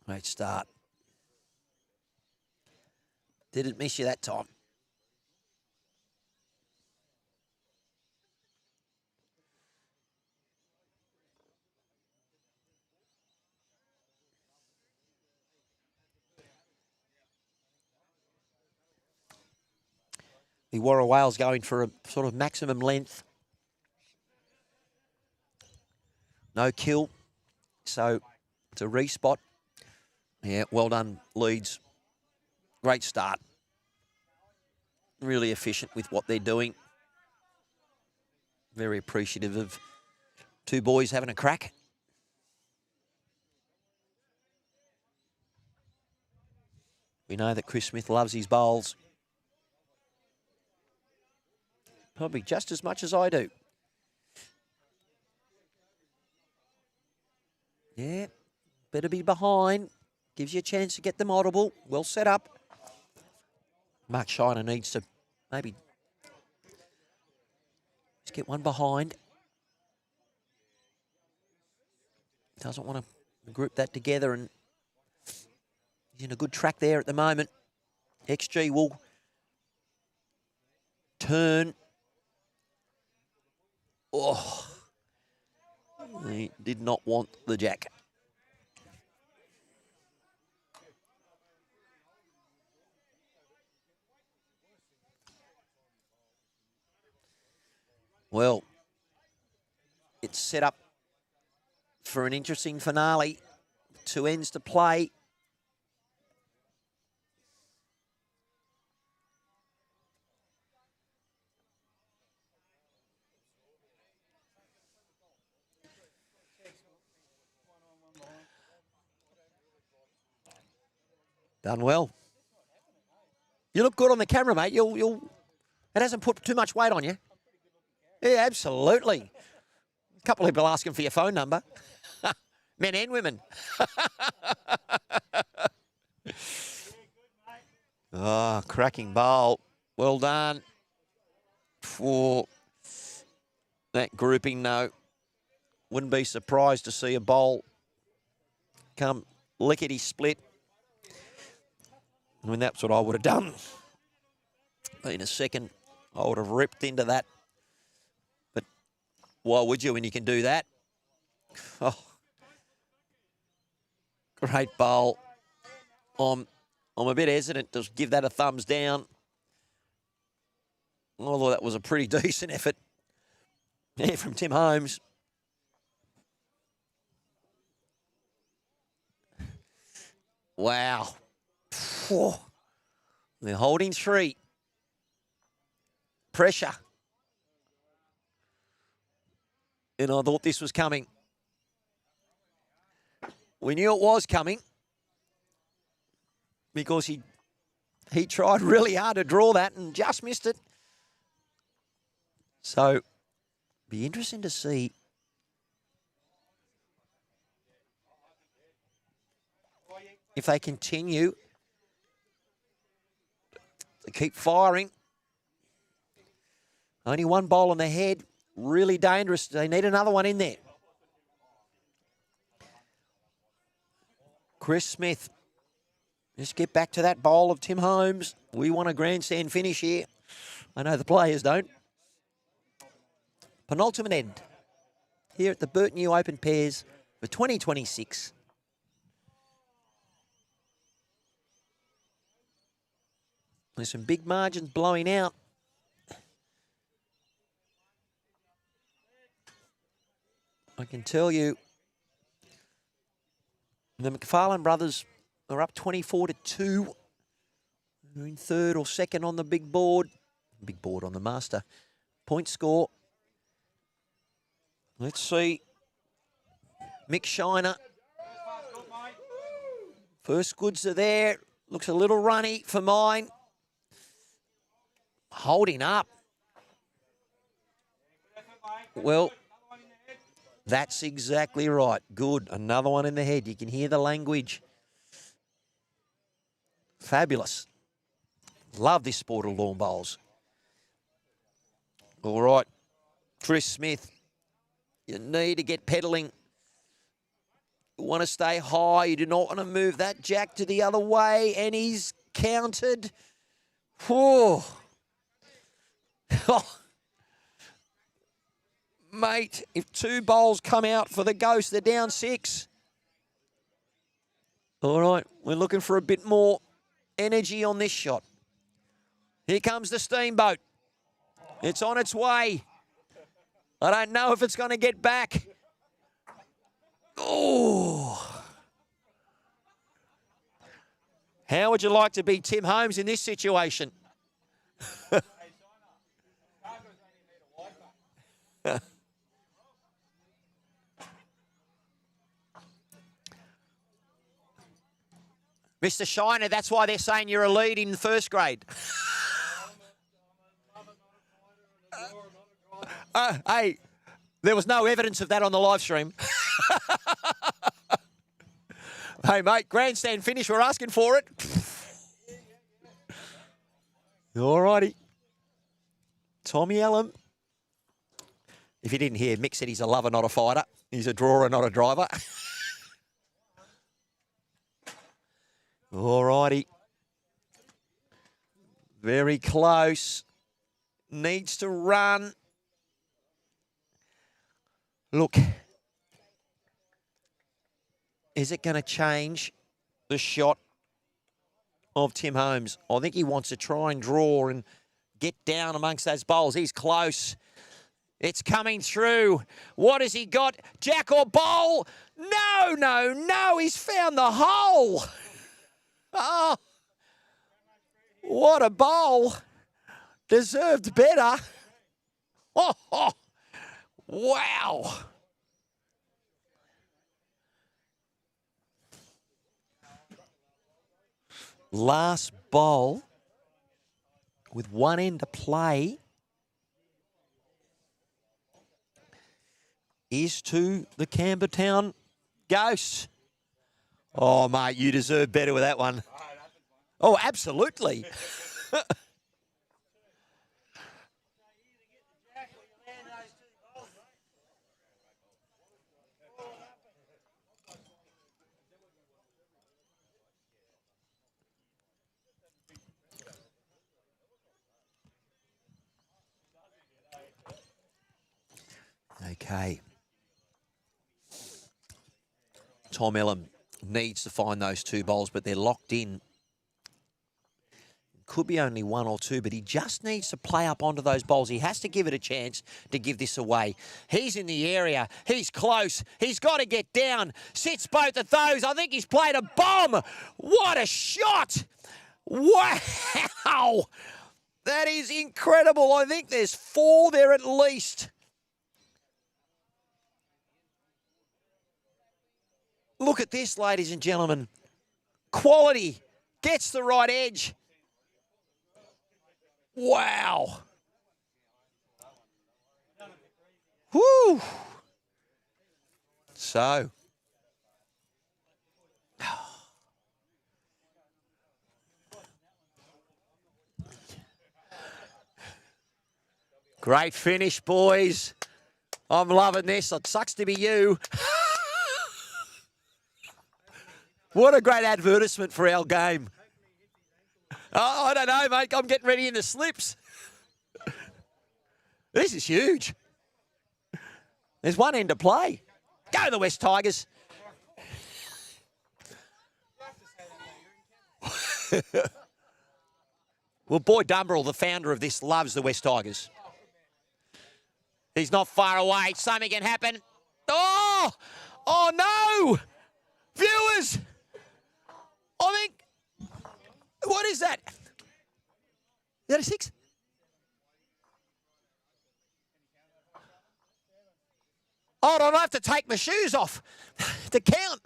Great start. Didn't miss you that time. The Warra Whale's going for a sort of maximum length. No kill. So it's a respot. Yeah, well done, Leeds. Great start. Really efficient with what they're doing. Very appreciative of two boys having a crack. We know that Chris Smith loves his bowls. Probably just as much as I do. Yeah, better be behind. Gives you a chance to get them audible. Well set up. Mark Shiner needs to maybe just get one behind. Doesn't want to group that together, and he's in a good track there at the moment. XG will turn. Oh, he did not want the jack. Well, it's set up for an interesting finale. 2 ends to play. Done well. You look good on the camera, mate. It hasn't put too much weight on you. Yeah, absolutely. A couple of people asking for your phone number. Men and women. Oh, cracking bowl. Well done for that grouping, though. Wouldn't be surprised to see a bowl come lickety-split. I mean, that's what I would have done. In a second, I would have ripped into that. But why would you when you can do that? Oh, great bowl on I'm a bit hesitant to give that a thumbs down. Although that was a pretty decent effort there from Tim Holmes. Wow. Phew. They're holding 3. Pressure. And I thought this was coming. We knew it was coming because he tried really hard to draw that and just missed it. So, be interesting to see if they continue to keep firing. Only one bowl on the head. Really dangerous. They need another one in there. Chris Smith. Just get back to that bowl of Tim Holmes. We want a grandstand finish here. I know the players don't. Penultimate end here at the Bert New Open Pairs for 2026. There's some big margins blowing out. I can tell you, the McFarlane brothers are up 24-2. They're in 3rd or 2nd on the big board. Big board on the master point score. Let's see. Mick Shiner. First goods are there. Looks a little runny for mine. Holding up. Well, that's exactly right. Good. Another one in the head. You can hear the language. Fabulous. Love this sport of lawn bowls. All right. Chris Smith. You need to get pedaling. You want to stay high. You do not want to move that jack to the other way. And he's counted. Whoa. Oh. Mate, if 2 bowls come out for the Ghost, they're down 6. All right, we're looking for a bit more energy on this shot. Here comes the steamboat. It's on its way. I don't know if it's going to get back. Oh. How would you like to be Tim Holmes in this situation? Mr. Shiner, that's why they're saying you're a lead in 1st grade. Hey, there was no evidence of that on the live stream. Hey, mate, grandstand finish. We're asking for it. All righty. Tommy Allen. If you didn't hear, Mick said he's a lover, not a fighter. He's a drawer, not a driver. All righty. Very close. Needs to run. Look. Is it going to change the shot of Tim Holmes? I think he wants to try and draw and get down amongst those bowls. He's close. It's coming through. What has he got? Jack or bowl? No, no, no. He's found the hole. Oh, what a bowl. Deserved better. Oh, oh, wow. Last bowl with 1 end to play is to the Campbelltown Ghosts. Oh, mate, you deserve better with that one. Oh, absolutely. Okay. Tom Ellum needs to find those 2 bowls, but they're locked in Could be only one or two, but he just needs to play up onto those bowls. He has to give it a chance to give this away. He's in the area. He's close. He's got to get down. Sits both of those. I think he's played a bomb. What a shot. Wow. That is incredible. I think there's 4 there at least. Look at this, ladies and gentlemen. Quality. Gets the right edge. Wow. Woo. So. Great finish, boys. I'm loving this. It sucks to be you. What a great advertisement for our game. Oh, I don't know, mate. I'm getting ready in the slips. This is huge. There's one end to play. Go the West Tigers. Well, Boy Dumbrell, the founder of this, loves the West Tigers. He's not far away. Something can happen. Oh! Oh, no! Viewers! I think... What is that? Is that a 6? Oh, I don't have to take my shoes off to count.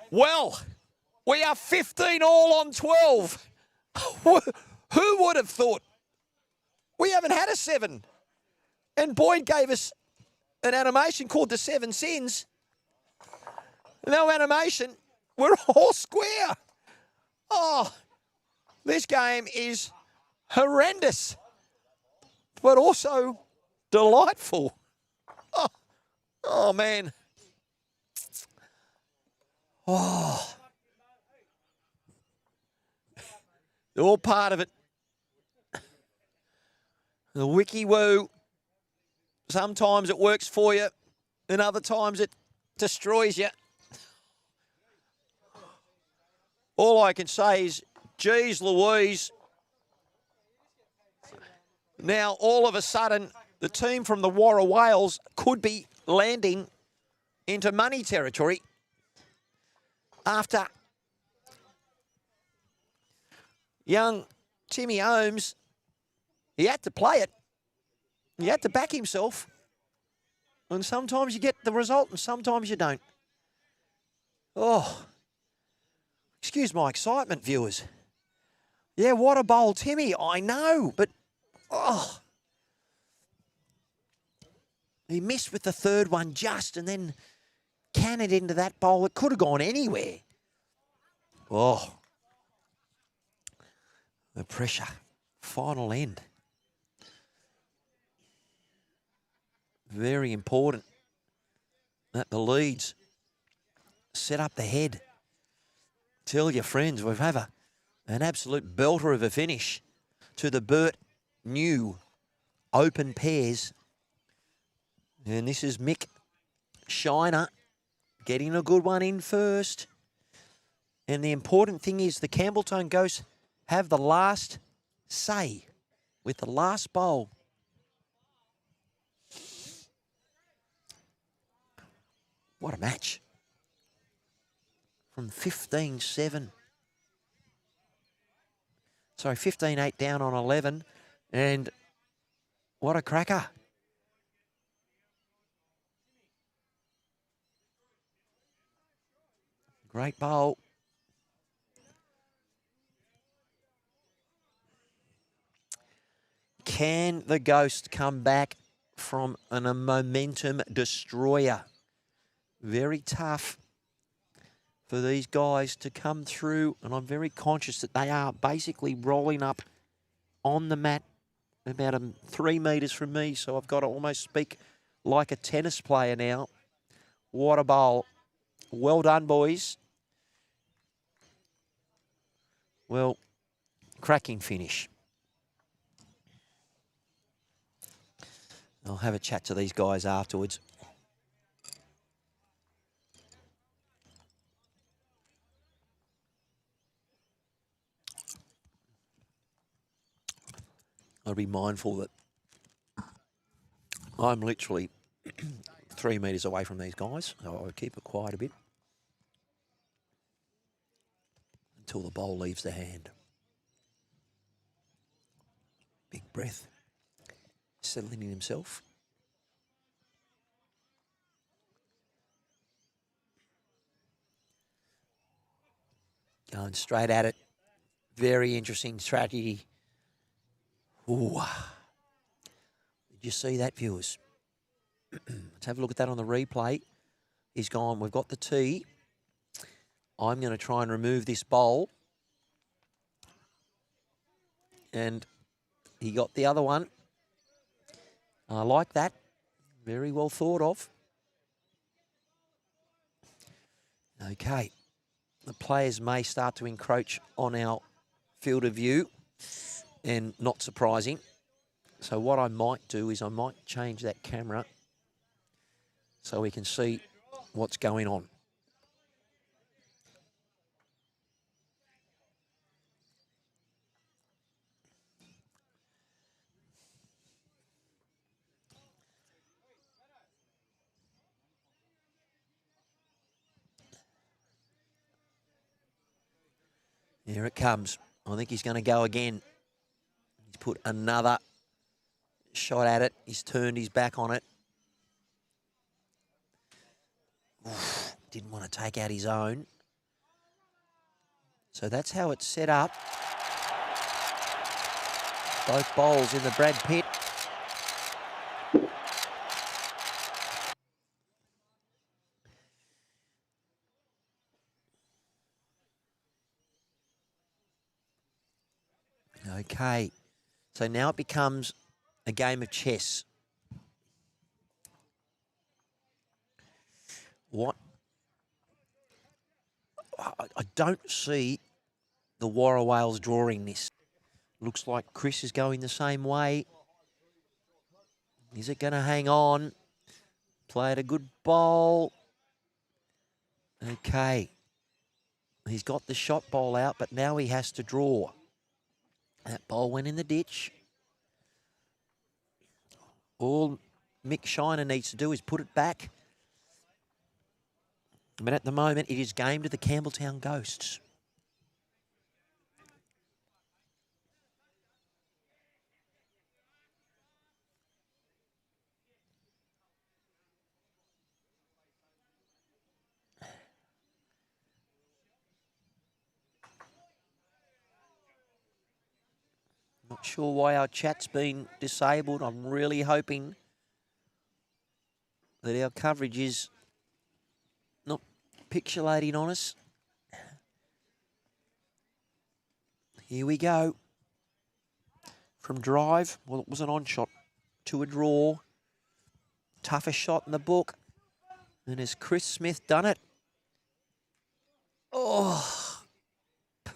Well, we are 15 all on 12. Who would have thought? We haven't had a 7. And Boyd gave us an animation called the 7 Sins. No animation. We're all square. Oh, this game is horrendous, but also delightful. Oh man. Oh. They're all part of it. The wiki woo. Sometimes it works for you, and other times it destroys you. All I can say is, geez Louise. Now, all of a sudden, the team from the Warra Whales could be landing into money territory after young Timmy Holmes, he had to play it. He had to back himself. And sometimes you get the result and sometimes you don't. Oh. Excuse my excitement, viewers. Yeah, what a bowl, Timmy. I know, but... Oh. He missed with the third one just and then cannoned into that bowl. It could have gone anywhere. Oh. The pressure. Final end. Very important that the leads set up the head. Tell your friends we've had an absolute belter of a finish to the Bert new open pairs. And this is Mick Shiner getting a good one in first. And the important thing is the Campbelltown Ghosts have the last say with the last bowl. What a match. From 15-7. Sorry, 15-8 down on 11. And what a cracker. Great bowl. Can the Ghost come back from a momentum destroyer? Very tough for these guys to come through, and I'm very conscious that they are basically rolling up on the mat about 3 metres from me, so I've got to almost speak like a tennis player now. What a bowl. Well done, boys. Well, cracking finish. I'll have a chat to these guys afterwards. I'd be mindful that I'm literally 3 metres away from these guys. So I would keep it quiet a bit until the bowl leaves the hand. Big breath. Settling in himself. Going straight at it. Very interesting strategy. Ooh. Did you see that, viewers? Let's have a look at that on the replay. He's gone, we've got the tee. I'm going to try and remove this bowl. And he got the other one. I like that. Very well thought of. Okay. The players may start to encroach on our field of view, and not surprising. So what I might do is I might change that camera so we can see what's going on. Here it comes. I think he's going to go again. He's put another shot at it. He's turned his back on it. Oof, didn't want to take out his own. So that's how it's set up. Both bowls in the Brad Pitt. Okay. So now it becomes a game of chess. What? I don't see the Warra Whales drawing this. Looks like Chris is going the same way. Is it going to hang on? Played a good bowl. Okay. He's got the shot bowl out, but now he has to draw. That bowl went in the ditch. All Mick Shiner needs to do is put it back. But at the moment, it is game to the Campbelltown Ghosts. Not sure why our chat's been disabled. I'm really hoping that our coverage is not pixelating on us. Here we go. From drive, well, it was an on shot to a draw. Toughest shot in the book. And has Chris Smith done it? Oh,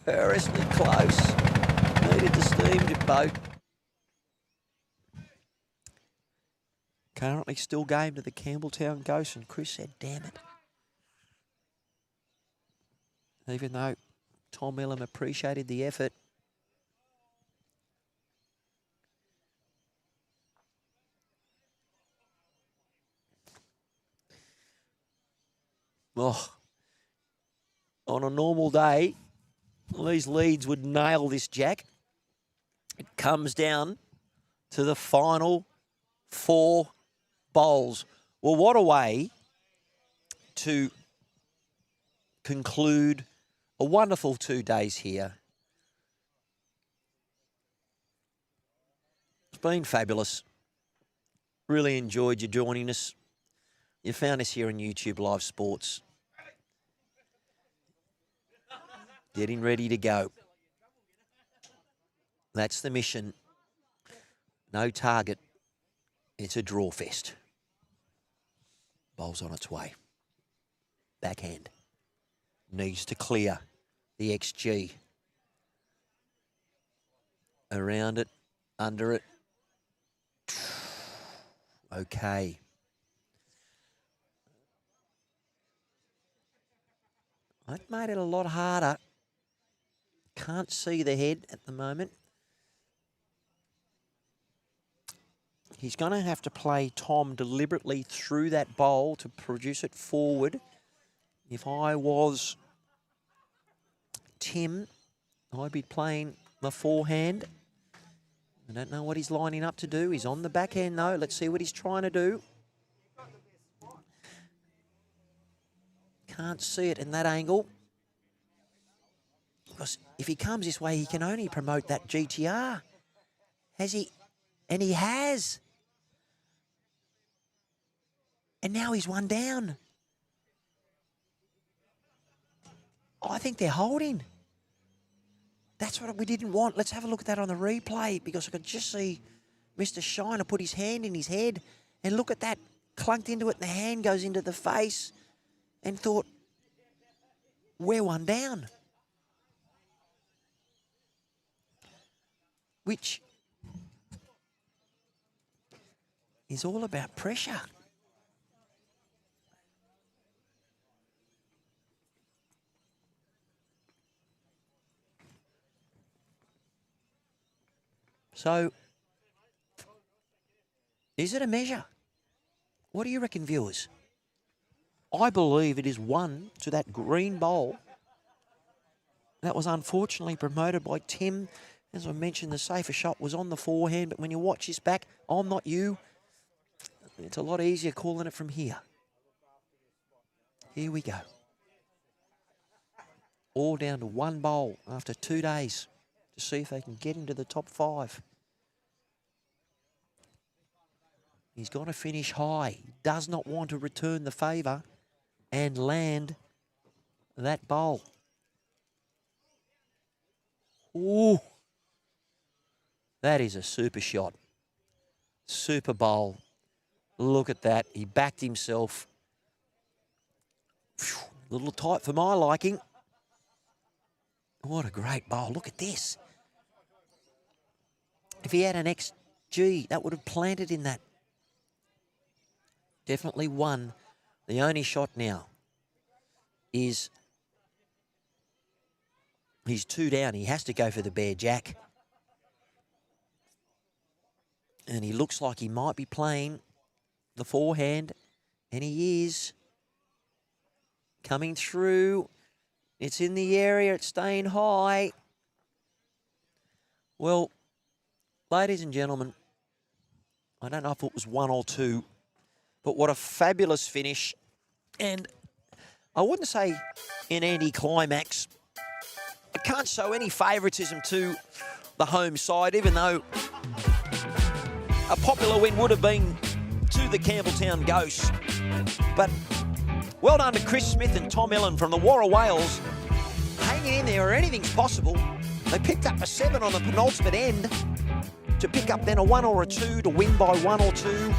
perilously close. Needed the steamed boat. Currently still game to the Campbelltown Ghosts, and Chris said, damn it. Even though Tom Millam appreciated the effort. Oh, on a normal day, these leads would nail this jack. It comes down to the final 4 bowls. Well, what a way to conclude a wonderful 2 days here. It's been fabulous. Really enjoyed you joining us. You found us here on YouTube Live Sports. Getting ready to go. That's the mission. No target. It's a draw fest. Bowl's on its way. Backhand. Needs to clear the XG. Around it. Under it. Okay. That made it a lot harder. Can't see the head at the moment. He's going to have to play Tom deliberately through that bowl to produce it forward. If I was Tim, I'd be playing the forehand. I don't know what he's lining up to do. He's on the backhand, though. Let's see what he's trying to do. Can't see it in that angle. Because if he comes this way, he can only promote that GTR. Has he? And he has. And now he's one down. I think they're holding. That's what we didn't want. Let's have a look at that on the replay, because I could just see Mr. Shiner put his hand in his head and look at that, clunked into it, and the hand goes into the face, and thought, we're one down. Which is all about pressure. So, is it a measure? What do you reckon, viewers? I believe it is one to that green bowl. That was unfortunately promoted by Tim. As I mentioned, the safer shot was on the forehand, but when you watch this back, I'm not you. It's a lot easier calling it from here. Here we go. All down to one bowl after 2 days to see if they can get into the top 5. He's got to finish high. He does not want to return the favour and land that bowl. Ooh. That is a super shot. Super bowl. Look at that. He backed himself. Phew, a little tight for my liking. What a great bowl. Look at this. If he had an XG, that would have planted in that. Definitely won. The only shot now is he's 2 down. He has to go for the bare jack. And he looks like he might be playing the forehand. And he is. Coming through. It's in the area. It's staying high. Well, ladies and gentlemen, I don't know if it was 1 or 2, but what a fabulous finish. And I wouldn't say an anticlimax. I can't show any favouritism to the home side, even though a popular win would have been to the Campbelltown Ghosts. But well done to Chris Smith and Tom Ellen from the Warra Wales. Hanging in there where anything's possible. They picked up a 7 on the penultimate end to pick up then a 1 or a 2 to win by 1 or 2.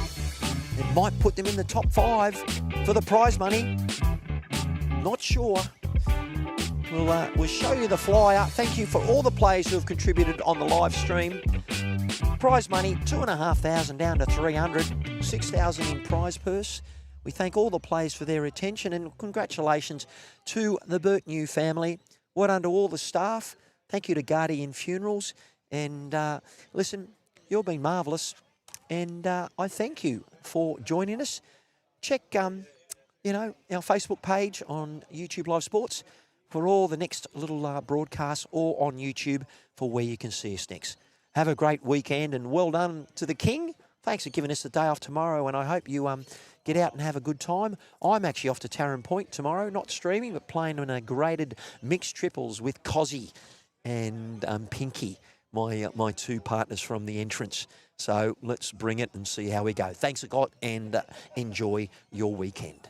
It might put them in the top 5 for the prize money. Not sure. We'll show you the flyer. Thank you for all the players who have contributed on the live stream. Prize money, 2,500 down to 300, 6,000 in prize purse. We thank all the players for their attention, and congratulations to the Bert New family. Well done to all the staff. Thank you to Guardian Funerals. And listen, you've been marvellous. And I thank you for joining us. Check, our Facebook page on YouTube Live Sports for all the next little broadcasts, or on YouTube for where you can see us next. Have a great weekend, and well done to the King. Thanks for giving us the day off tomorrow, and I hope you get out and have a good time. I'm actually off to Tarrant Point tomorrow, not streaming, but playing in a graded mixed triples with Cozzy and Pinky, my 2 partners from the entrance. So let's bring it and see how we go. Thanks a lot, and enjoy your weekend.